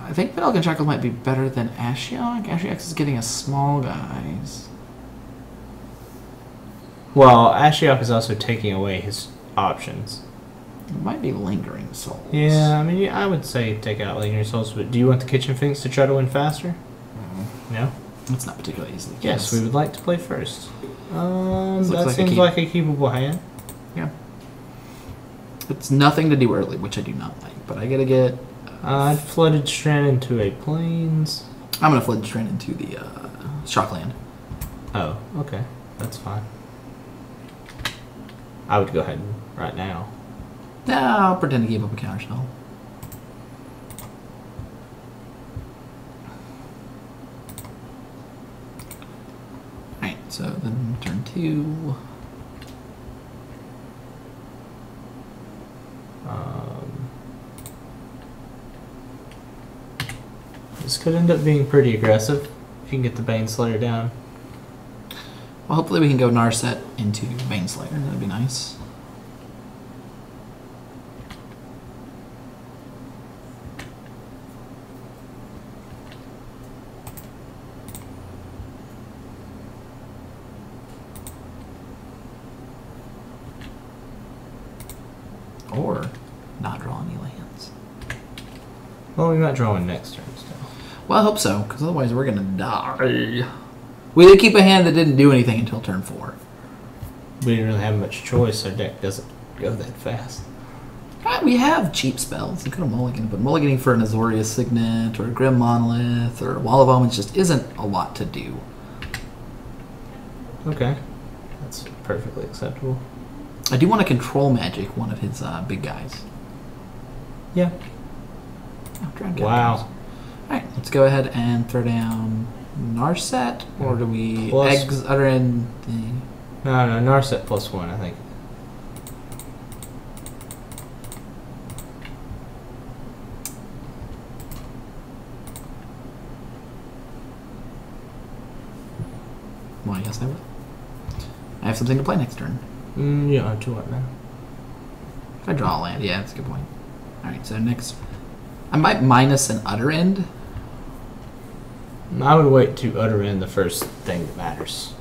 S1: I think Pelican Shackles might be better than Ashiok. Ashiok is getting us small guys.
S2: Well, Ashiok is also taking away his options.
S1: It might be Lingering Souls.
S2: Yeah, I mean, yeah, I would say take out Lingering Souls, but do you want the Kitchen Finks to try to win faster? No?
S1: It's not particularly easy.
S2: Yes, we would like to play first.
S1: This looks
S2: That
S1: like a
S2: seems
S1: keep.
S2: like a keepable hand.
S1: Yeah. It's nothing to do early, which I do not like. But I gotta get...
S2: I'd flooded Strand into a Plains.
S1: I'm gonna flood Strand into the Shockland.
S2: Oh, okay. That's fine. I would go ahead right now.
S1: Nah, I'll pretend to keep up a counter spell. Alright, so then turn 2.
S2: This could end up being pretty aggressive if you can get the Baneslayer down.
S1: Well, hopefully we can go Narset into Baneslayer. That'd be nice. Or not draw any lands.
S2: Well, we might draw one next turn still.
S1: Well, I hope so, because otherwise we're gonna die. We did keep a hand that didn't do anything until turn 4.
S2: We didn't really have much choice. Our deck doesn't go that fast.
S1: We have cheap spells. You could have mulliganed, but mulliganing for an Azorius Signet or a Grim Monolith or a Wall of Omens just isn't a lot to do.
S2: Okay. That's perfectly acceptable.
S1: I do want to control magic one of his big guys.
S2: Yeah.
S1: Oh, Drowned
S2: Wow.
S1: Captains. Alright, let's go ahead and throw down Narset, or do we
S2: Plus-
S1: utter in the...
S2: No, Narset +1, I think.
S1: Well, yes, I will. I have something to play next turn.
S2: You don't have to what now?
S1: If I draw a land, yeah, that's a good point. Alright, so next... I might minus an utter end.
S2: I would wait to utter in the first thing that matters.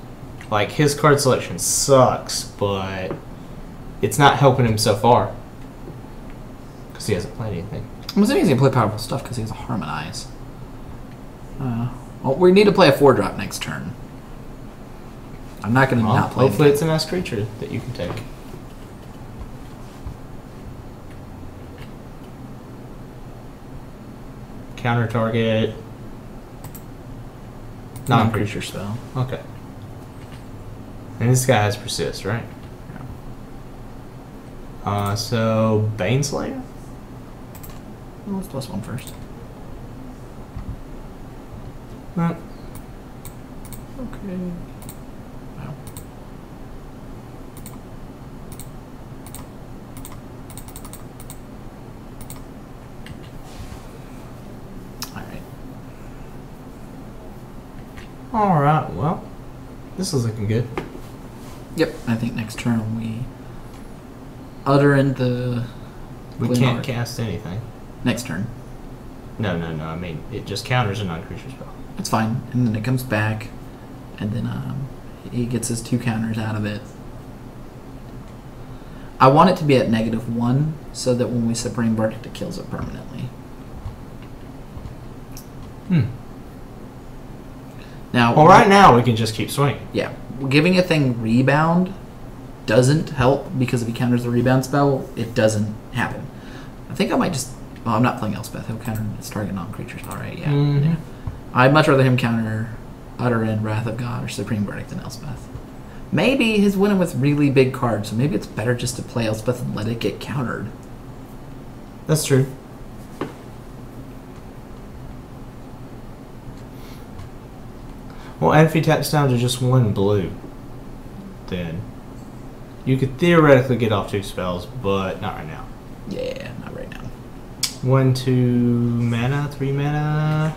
S2: Like, his card selection sucks, but it's not helping him so far. Because he hasn't played anything.
S1: I'm assuming he's going to play powerful stuff because he has a Harmonize. Well, we need to play a 4-drop next turn. I'm not going to not play
S2: hopefully
S1: it.
S2: it's a nice creature that you can take. Counter target.
S1: Non-creature spell.
S2: Okay. And this guy has persist, right? So Baneslayer?
S1: Well, let's +1 first.
S2: No.
S1: Okay. Wow. Alright.
S2: Alright, well. This is looking good.
S1: Yep, I think next turn we utter in the...
S2: We
S1: Glenard.
S2: can't cast anything.
S1: Next turn.
S2: No. I mean, it just counters a non-creature spell.
S1: That's fine. And then it comes back, and then he gets his 2 counters out of it. I want it to be at -1, so that when we Supreme Verdict, it kills it permanently. Now,
S2: Well, right now we can just keep swinging.
S1: yeah, giving a thing rebound doesn't help because if he counters the rebound spell, it doesn't happen. I think I might just... Well, I'm not playing Elspeth. He'll counter its target non-creatures. All right, yeah.
S2: Mhm.
S1: Yeah. I'd much rather him counter Utter End, Wrath of God, or Supreme Verdict than Elspeth. Maybe he's winning with really big cards, so maybe it's better just to play Elspeth and let it get countered.
S2: That's true. Well, and if he taps down to just 1 blue, then you could theoretically get off 2 spells, but not right now.
S1: Yeah, not right now.
S2: 1, 2 mana, 3 mana.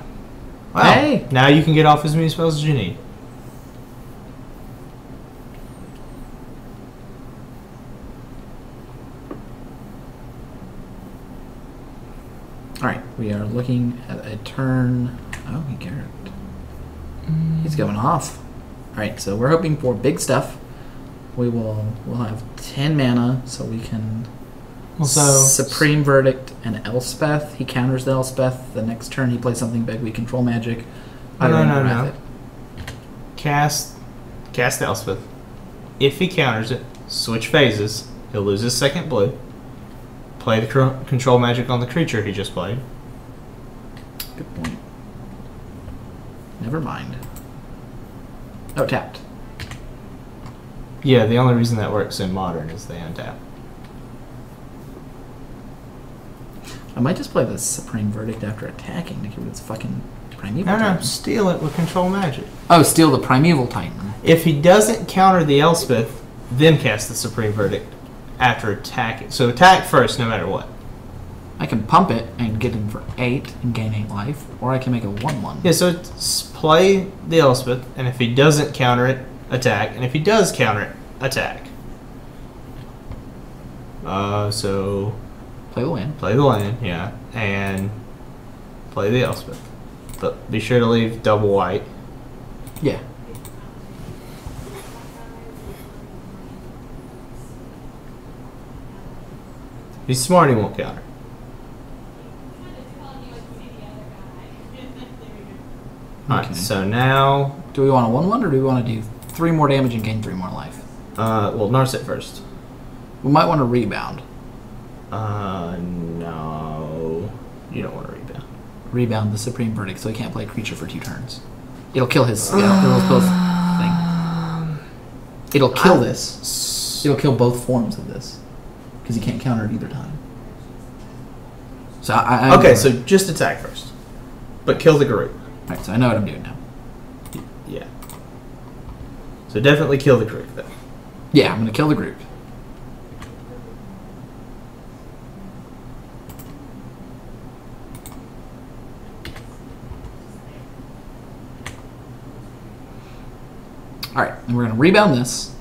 S2: Wow.
S1: Hey!
S2: Now you can get off as many spells as you need.
S1: All right, we are looking at a turn. Oh, Garrett. He's going off. All right, so we're hoping for big stuff. We'll have 10 mana, so we can Supreme Verdict and Elspeth. He counters the Elspeth. The next turn he plays something big. We control magic.
S2: No. Cast the Elspeth. If he counters it, switch phases. He'll lose his second blue. Play the control magic on the creature he just played.
S1: Good point. Never mind. Oh, tapped.
S2: Yeah, the only reason that works in Modern is they untap.
S1: I might just play the Supreme Verdict after attacking to get rid of this fucking Primeval
S2: No,
S1: Titan.
S2: steal it with control magic.
S1: Oh, steal the Primeval Titan.
S2: If he doesn't counter the Elspeth, then cast the Supreme Verdict after attacking. So attack first, no matter what.
S1: I can pump it and get in for 8 and gain 8 life, or I can make a 1/1.
S2: Yeah, so play the Elspeth, and if he doesn't counter it, attack. And if he does counter it, attack. So
S1: Play the land.
S2: play the land, yeah, and play the Elspeth. But be sure to leave double white.
S1: Yeah.
S2: If he's smart, he won't counter. Alright,
S1: Okay.
S2: so now,
S1: Do we want a 1/1 or do we want to do 3 more damage and gain 3 more life?
S2: well, Narset first.
S1: We might want to rebound.
S2: No. You don't want to rebound.
S1: Rebound the Supreme Verdict so he can't play a creature for 2 turns. It'll kill his, it'll kill his thing. It'll kill this. It'll kill both forms of this. Because he can't counter it either time. So I
S2: Okay, so just attack first. But kill the group.
S1: Alright, so I know what I'm doing now.
S2: Yeah. So definitely kill the group, though.
S1: Yeah, I'm going to kill the group. Alright, and we're going to rebound this.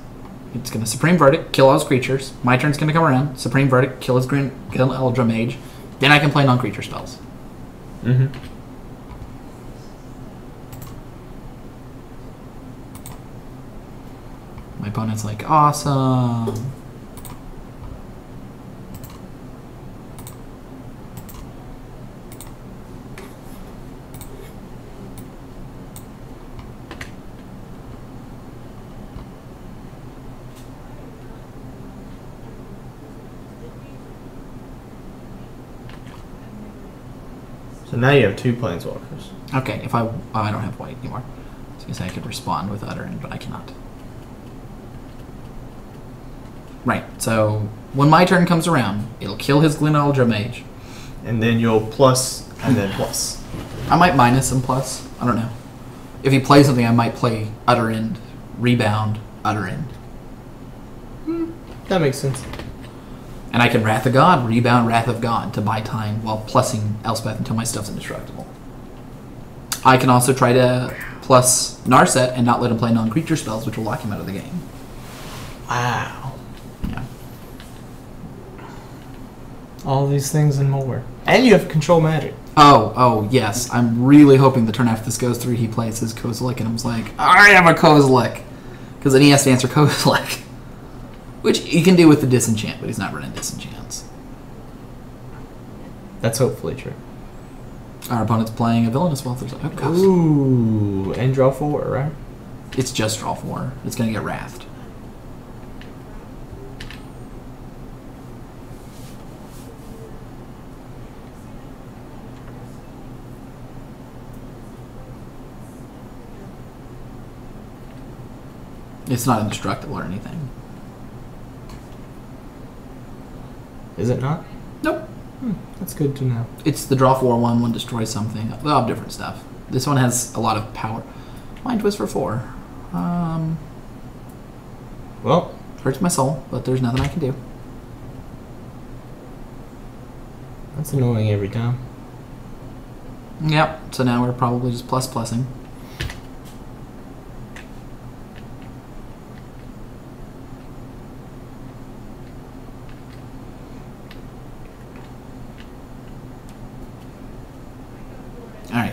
S1: It's going to Supreme Verdict, kill all his creatures. My turn's going to come around. Supreme Verdict, kill his Green Eldra Mage. Then I can play non-creature spells.
S2: Mm-hmm.
S1: My opponent's like, awesome.
S2: So now you have 2 planeswalkers.
S1: Okay, if I don't have white anymore. I was going to say I could respond with Utter End, but I cannot. Right, so when my turn comes around, it'll kill his Glyn Eldra Mage.
S2: And then you'll plus, and then plus.
S1: I might minus and plus. I don't know. If he plays something, I might play Utter End, Rebound, Utter End.
S2: That makes sense.
S1: And I can Wrath of God, Rebound, Wrath of God to buy time while plussing Elspeth until my stuff's indestructible. I can also try to plus Narset and not let him play non-creature spells, which will lock him out of the game.
S2: Wow.
S1: Yeah.
S2: All these things and more. And you have control magic.
S1: Oh, yes. I'm really hoping the turn after this goes through, he plays his Kozilek, and I was like, I have a Kozilek. Because then he has to answer Kozilek. Which he can do with the Disenchant, but he's not running Disenchants.
S2: That's hopefully true.
S1: Our opponent's playing a Villainous Wealth or something. Oh, gosh.
S2: Ooh, and draw 4, right?
S1: It's just draw 4. It's going to get Wrathed. It's not indestructible or anything.
S2: Is it not?
S1: Nope.
S2: That's good to know.
S1: It's the draw 4/1, one destroys something. They'll have different stuff. This one has a lot of power. Mind Twist for 4.
S2: Well,
S1: Hurts my soul, but there's nothing I can do.
S2: that's annoying every time.
S1: Yep, so now we're probably just plussing.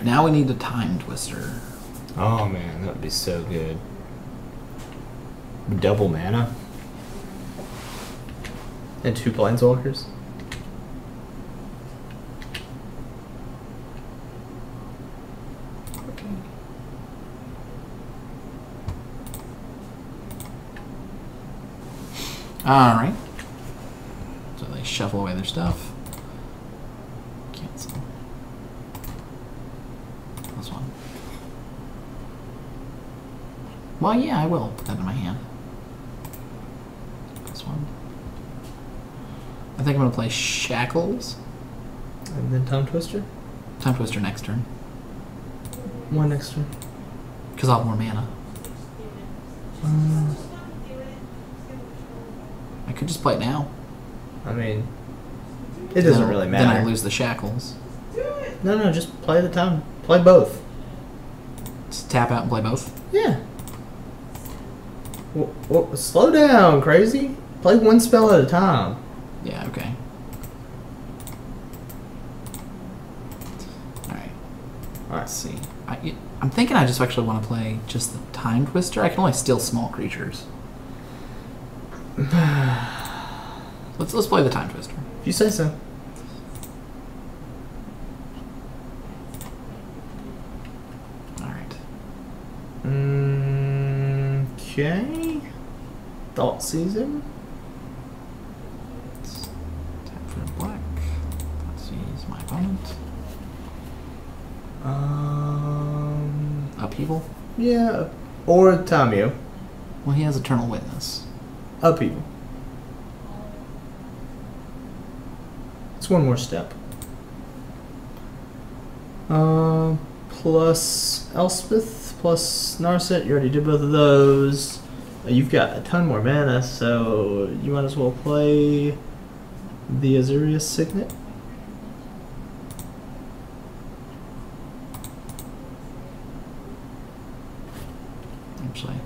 S1: Alright, now we need a Time Twister.
S2: Oh man, that would be so good. Double mana. And 2 planeswalkers.
S1: Alright. So they shuffle away their stuff. Cancel. This one. Well, yeah, I will put that in my hand. This one. I think I'm going to play Shackles.
S2: And then Time Twister?
S1: Time Twister next turn.
S2: One next turn.
S1: Because I'll have more mana. I could just play it now.
S2: I mean, it doesn't
S1: Then-
S2: really matter.
S1: Then I lose the Shackles.
S2: No, just play the time. Play both.
S1: Just tap out and play both.
S2: Yeah. Slow down, crazy. Play one spell at a time.
S1: Yeah, okay. Alright. Let's see. I'm thinking I just actually want to play just the Time Twister. I can only steal small creatures. Let's play the Time Twister.
S2: If you say so.
S1: Alright.
S2: Okay. Thought season.
S1: Let's tap for black. Let's use my opponent. Upheaval?
S2: Yeah. Or Tamio.
S1: Well, he has Eternal Witness.
S2: Upheaval. It's one more step. Plus Elspeth, plus Narset. You already did both of those. You've got a ton more mana, so you might as well play the Azurius Signet.
S1: Actually,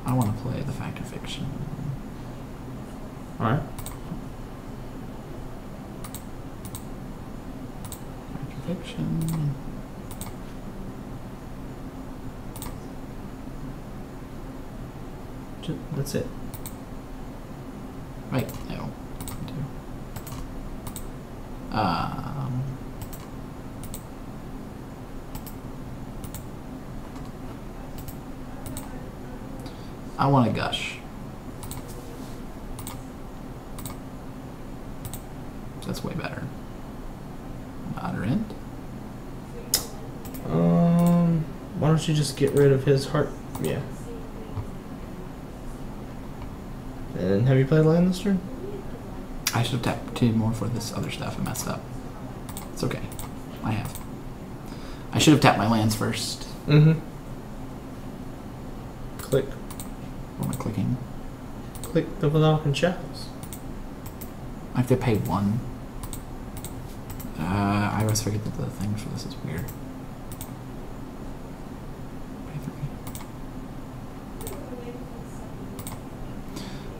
S1: I want to play the Fact or Fiction.
S2: Alright.
S1: Fact or Fiction.
S2: That's it.
S1: Wait, no. I want to gush. That's way better. Other end.
S2: Why don't you just get rid of his heart? Yeah. And have you played land this turn?
S1: I should have tapped 2 more for this other stuff. I messed up. It's okay. I have. I should have tapped my lands first.
S2: Mm-hmm. Click.
S1: What am I clicking?
S2: Click the Valakhan Shackles.
S1: I have to pay 1. I always forget that the thing for this is weird.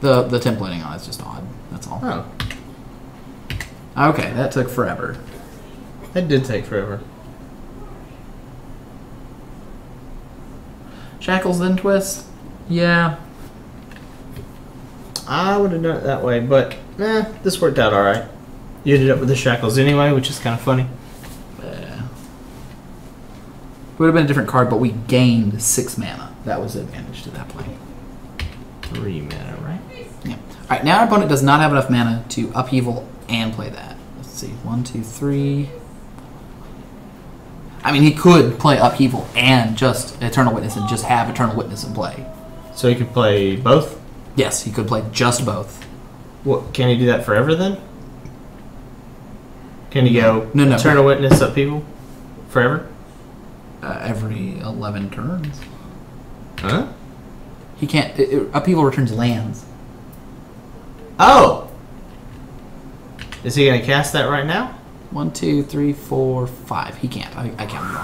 S1: Pay 3. The templating on it's just odd. That's all.
S2: Oh.
S1: Okay, that took forever.
S2: It did take forever.
S1: Shackles then twist? Yeah.
S2: I would have done it that way, but this worked out alright. You ended up with the Shackles anyway, which is kind of funny.
S1: It would have been a different card, but we gained 6 mana. That was the advantage to that play.
S2: 3 mana, right?
S1: Yeah. Alright, now our opponent does not have enough mana to upheaval and play that. Let's see. 1, 2, 3. I mean, he could play upheaval and just Eternal Witness and just have Eternal Witness in play.
S2: So he could play both?
S1: Yes, he could play just both.
S2: What, can he do that forever then? Can he go
S1: No.
S2: Eternal Witness upheaval forever?
S1: Every 11 turns.
S2: Huh?
S1: He can't. Upheaval returns lands.
S2: Oh! Is he going to cast that right now?
S1: 1, 2, 3, 4, 5. He can't. I counted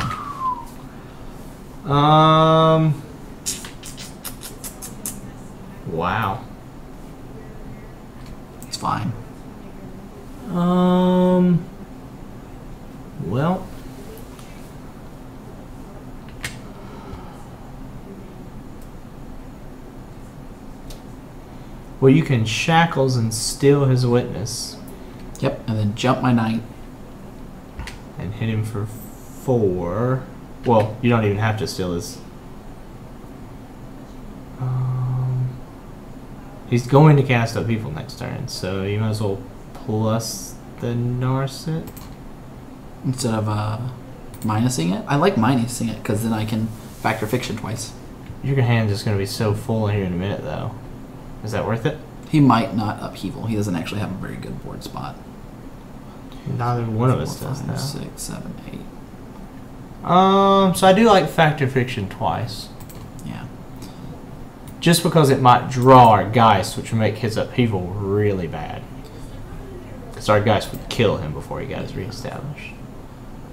S1: wrong.
S2: Wow.
S1: It's fine.
S2: Well, Well, you can shackles and steal his witness
S1: Yep, and then jump my knight.
S2: and hit him for 4. Well, you don't even have to steal his. He's going to cast Upheaval next turn, so you might as well plus the Narset.
S1: Instead of minusing it. I like minusing it because then I can factor fiction twice.
S2: Your hand is going to be so full here in a minute, though. Is that worth it?
S1: He might not upheaval. He doesn't actually have a very good board spot.
S2: Neither one of us
S1: 4,
S2: does
S1: 5,
S2: now.
S1: 6, 7, 8.
S2: So I do like factor fiction twice.
S1: Yeah.
S2: Just because it might draw our Geist, which would make his upheaval really bad. Because our Geist would kill him before he got his reestablished.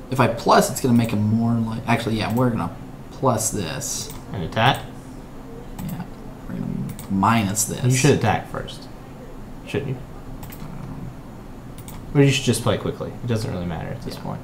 S1: If I plus, it's going to make him more like... Actually, yeah, we're going to plus this.
S2: And attack?
S1: Yeah. We're going to minus this.
S2: You should attack first. Shouldn't you? Or you should just play quickly. It doesn't really matter at this point.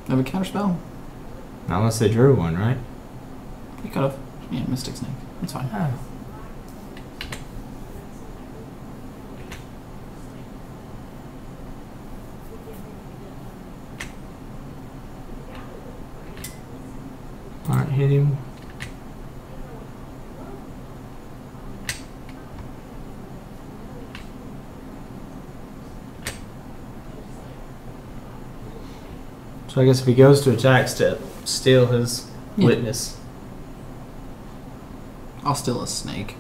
S1: Have a counterspell?
S2: Not unless they drew one, right?
S1: You could have. Yeah, Mystic Snake. That's fine.
S2: Oh. Alright, hit him. So I guess if he goes to attack step, steal his
S1: Yeah.
S2: witness.
S1: I'll steal a snake.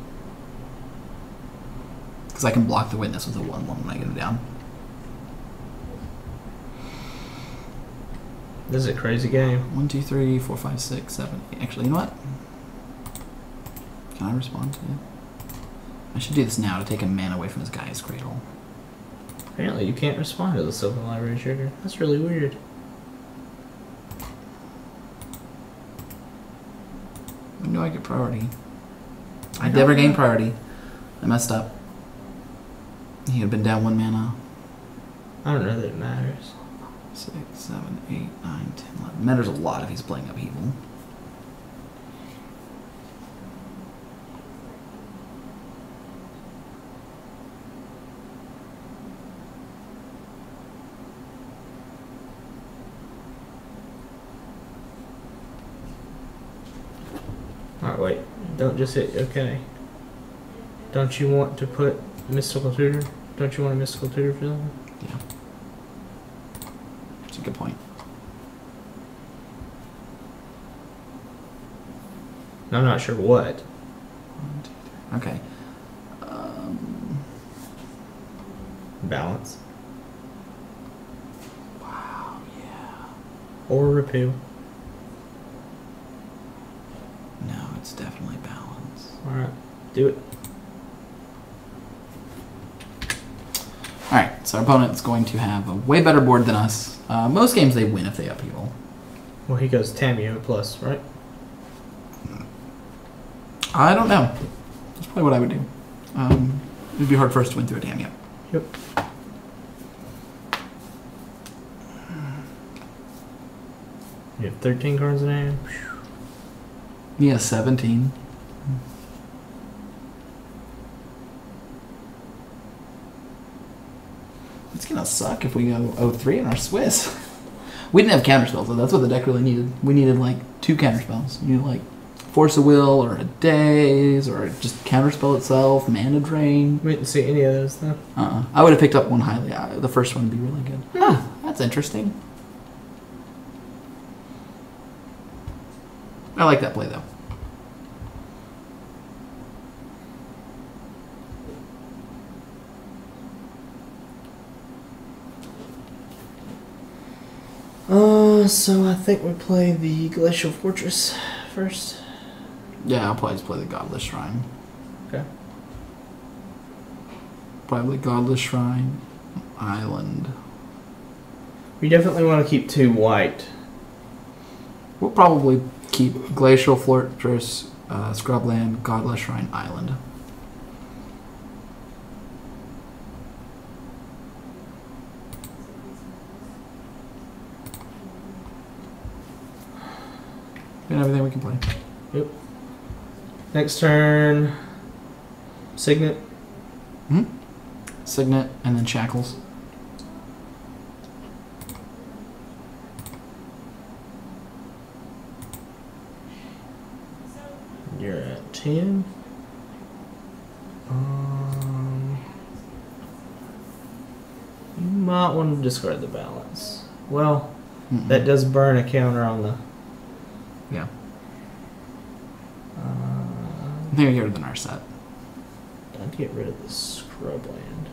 S1: Because I can block the witness with a 1/1 when I get it down.
S2: This is a crazy game.
S1: 1, 2, 3, 4, 5, 6, 7, 8. Actually, you know what? Can I respond to it? I should do this now to take a mana away from this guy's cradle.
S2: Apparently you can't respond to the Sylvan Library trigger. That's really weird.
S1: When do I get priority? I never gained priority. I messed up. He had been down 1 mana.
S2: I don't know that it matters.
S1: 6, 7, 8, 9, 10, 11. Matters a lot if he's playing Upheaval.
S2: Alright, wait. Don't just hit okay. Don't you want to put Mystical Tutor? Don't you want a Mystical Tutor for that?
S1: Yeah. That's a good point.
S2: I'm not sure what.
S1: 1, 2, 3. Okay.
S2: Balance.
S1: Wow, yeah.
S2: Or repeal.
S1: No, it's definitely balance.
S2: Alright. Do it.
S1: Alright, so our opponent's going to have a way better board than us. Most games they win if they upheaval.
S2: Well, he goes Tamiyo plus, right?
S1: I don't know. That's probably what I would do. It'd be hard for us to win through a damn.
S2: Yep. You have 13 cards in hand.
S1: He has 17. It's gonna suck if we go 0-3 in our Swiss. We didn't have counterspells, though. That's what the deck really needed. We needed like 2 counterspells. You need like Force of Will or a Daze or just counterspell itself, Mana Drain.
S2: We didn't see any of those though.
S1: I would have picked up one highly. The first one would be really good. Huh, that's interesting. I like that play, though.
S2: So I think we play the Glacial Fortress first.
S1: Yeah, I'll probably just play the Godless Shrine.
S2: Okay.
S1: Probably Godless Shrine, Island.
S2: We definitely want to keep 2 white.
S1: We'll probably keep Glacial Fortress, Scrubland, Godless Shrine Island. And everything we can play.
S2: Yep. Next turn. Signet.
S1: Signet and then Shackles.
S2: You're at 10. You might want to discard the balance. Well, that does burn a counter on the.
S1: Yeah. I think we get rid of the Narset.
S2: I'd get rid of the Scrubland.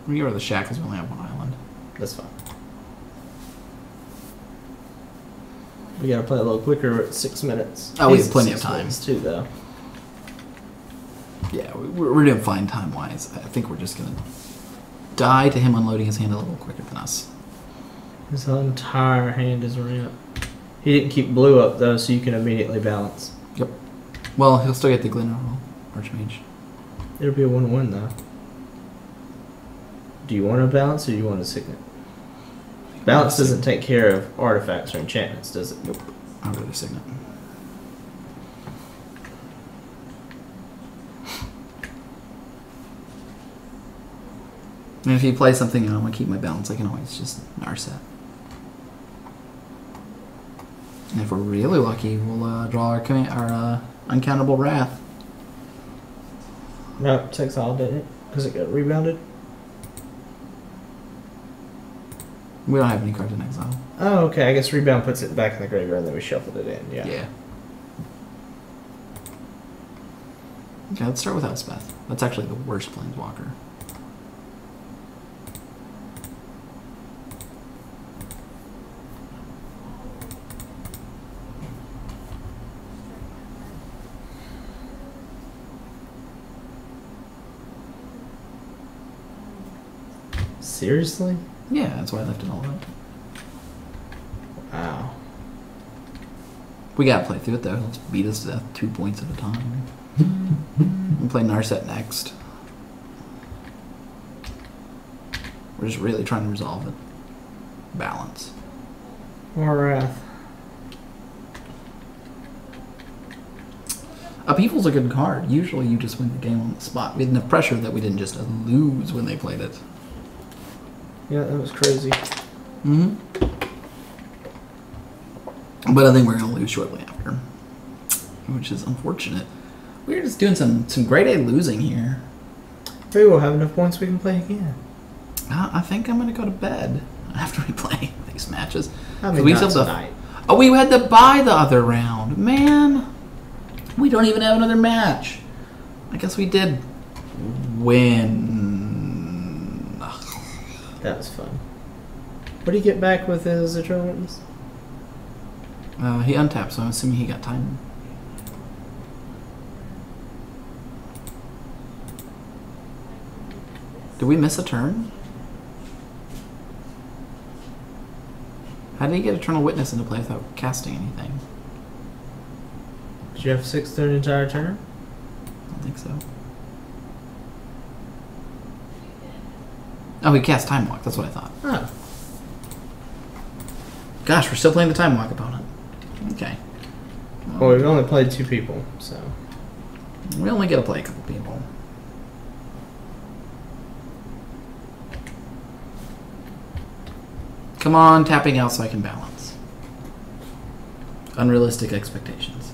S1: We get rid of the Shackles, we only have 1 island.
S2: That's fine. We gotta play a little quicker. We're at 6 minutes.
S1: Oh, we have
S2: Easy
S1: plenty of
S2: 6
S1: time.
S2: minutes too, though.
S1: Yeah, we're doing fine time-wise. I think we're just going to die to him unloading his hand a little quicker than us.
S2: His entire hand is red. He didn't keep blue up, though, so you can immediately balance.
S1: Yep. Well, he'll still get the Glenroll Archmage.
S2: It'll be a 1-1, though. Do you want a balance or do you want a signet? Balance doesn't take care of artifacts or enchantments, does it?
S1: Nope. I'll go to Signet. And if you play something and I want to keep my balance, I can always just Narset. And if we're really lucky, we'll draw our Uncountable Wrath.
S2: No, it takes all, didn't it? Because it got rebounded?
S1: We don't have any cards in exile.
S2: Oh, okay. I guess rebound puts it back in the graveyard and then we shuffled it in. Yeah.
S1: Yeah. Okay, let's start with Elspeth. That's actually the worst Planeswalker.
S2: Seriously?
S1: Yeah, that's why I left it all up.
S2: Wow.
S1: We gotta play through it though. Let's beat us to death 2 points at a time. We'll play Narset next. We're just really trying to resolve it. Balance.
S2: More wrath.
S1: Upheaval's a good card. Usually you just win the game on the spot. We had enough pressure that we didn't just lose when they played it.
S2: Yeah, that was crazy.
S1: Mm-hmm. But I think we're going to lose shortly after. Which is unfortunate. We're just doing some grade A losing here.
S2: Maybe we'll have enough points we can play again.
S1: I think I'm going to go to bed after we play these matches.
S2: I mean,
S1: we
S2: not
S1: still
S2: tonight.
S1: Oh, we had to buy the other round. Man. We don't even have another match. I guess we did win.
S2: That was fun. What did he get back with his Eternal Witness?
S1: He untapped, so I'm assuming he got time. Did we miss a turn? How did he get Eternal Witness into play without casting anything?
S2: Did you have 6 through an entire turn?
S1: I don't think so. Oh, he cast Time Walk. That's what I thought.
S2: Oh.
S1: Gosh, we're still playing the Time Walk opponent. Okay.
S2: Well, we've only played 2 people, so.
S1: We only get to play a couple people. Come on, tapping out so I can balance. Unrealistic expectations.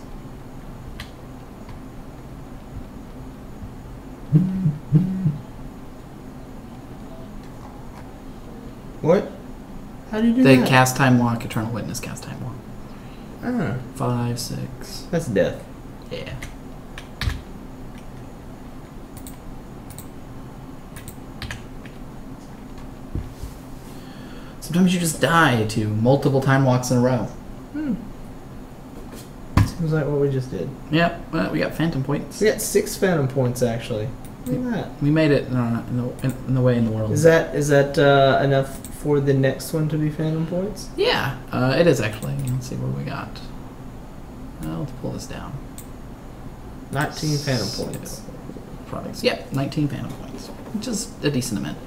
S2: What? How do you do
S1: They
S2: that?
S1: cast Time Walk, Eternal Witness, cast Time Walk.
S2: Oh,
S1: 5, 6.
S2: that's death.
S1: Yeah. Sometimes you just die to multiple Time Walks in a row.
S2: Seems like what we just did.
S1: Yep, well, we got phantom points.
S2: We got 6 phantom points actually. Look at that.
S1: We made it in the way in the world.
S2: Is that enough for the next one to be phantom points?
S1: Yeah, it is actually. Let's see what we got. Let's pull this down.
S2: 19 phantom points.
S1: Products. Yep, 19 phantom points, which is a decent amount.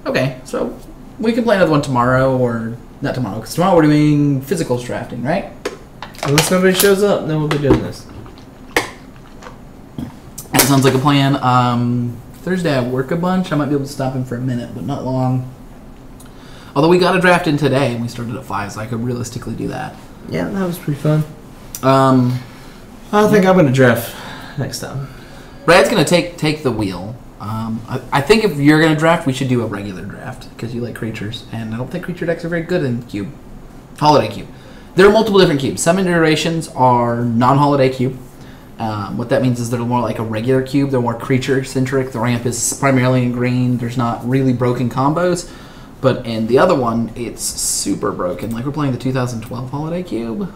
S1: Okay, so we can play another one tomorrow, or not tomorrow, because tomorrow we're doing physicals drafting, right?
S2: Unless nobody shows up, then we'll be doing this.
S1: That sounds like a plan. Thursday I work a bunch. I might be able to stop in for a minute, but not long. Although we got a draft in today, and we started at 5, so I could realistically do that.
S2: Yeah, that was pretty fun.
S1: I
S2: I think I'm going to draft next time.
S1: Brad's going to take the wheel. I think if you're going to draft, we should do a regular draft, because you like creatures, and I don't think creature decks are very good in Cube. Holiday Cube. There are multiple different cubes. Some iterations are non-holiday cube. What that means is they're more like a regular cube. They're more creature-centric. The ramp is primarily in green. There's not really broken combos. But in the other one, it's super broken. Like we're playing the 2012 Holiday Cube.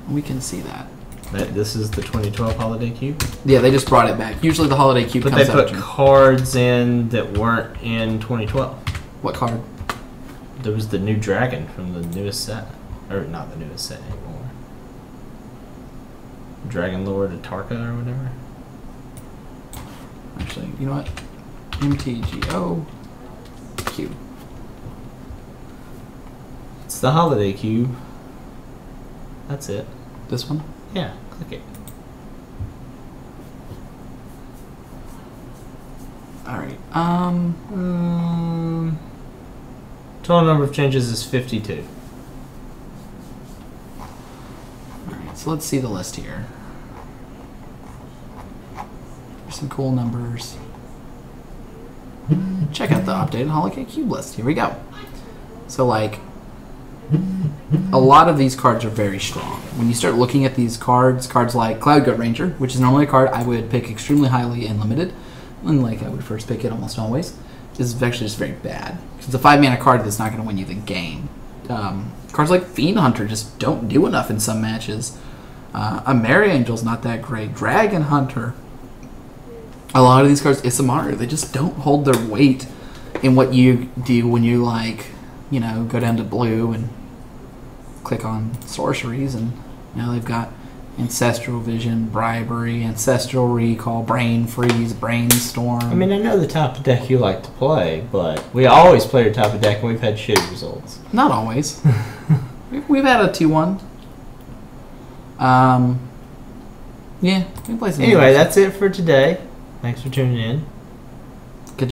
S1: We can see that.
S2: This is the 2012 Holiday Cube?
S1: Yeah, they just brought it back. Usually the Holiday Cube
S2: But
S1: comes
S2: they
S1: out.
S2: put cards in that weren't in 2012.
S1: What card?
S2: There was the new dragon from the newest set. Or not the newest set anymore. Dragon Lord Atarka or whatever.
S1: Actually, you know what? MTGO Cube.
S2: It's the Holiday Cube. That's it.
S1: This one?
S2: Yeah, click it.
S1: Alright.
S2: Total number of changes is 52.
S1: Alright, so let's see the list here. There's some cool numbers. Check out the updated Holiday Cube list. Here we go. So, like, a lot of these cards are very strong. When you start looking at these cards like Cloud Goat Ranger, which is normally a card I would pick extremely highly in Limited, and like I would first pick it almost always, is actually just very bad. It's a 5-mana card that's not going to win you the game. Cards like Fiend Hunter just don't do enough in some matches. A Mary Angel's not that great. Dragon Hunter. A lot of these cards, Isamaru, they just don't hold their weight in what you do when you, like, you know, go down to blue and click on sorceries, and now they've got Ancestral Vision, Bribery, Ancestral Recall, Brain Freeze, Brainstorm.
S2: I mean, I know the type of deck you like to play, but we always play your type of deck and we've had shitty results.
S1: Not always. We've had a 2-1. Yeah, we play some.
S2: Anyway, that's it for today. Thanks for tuning in.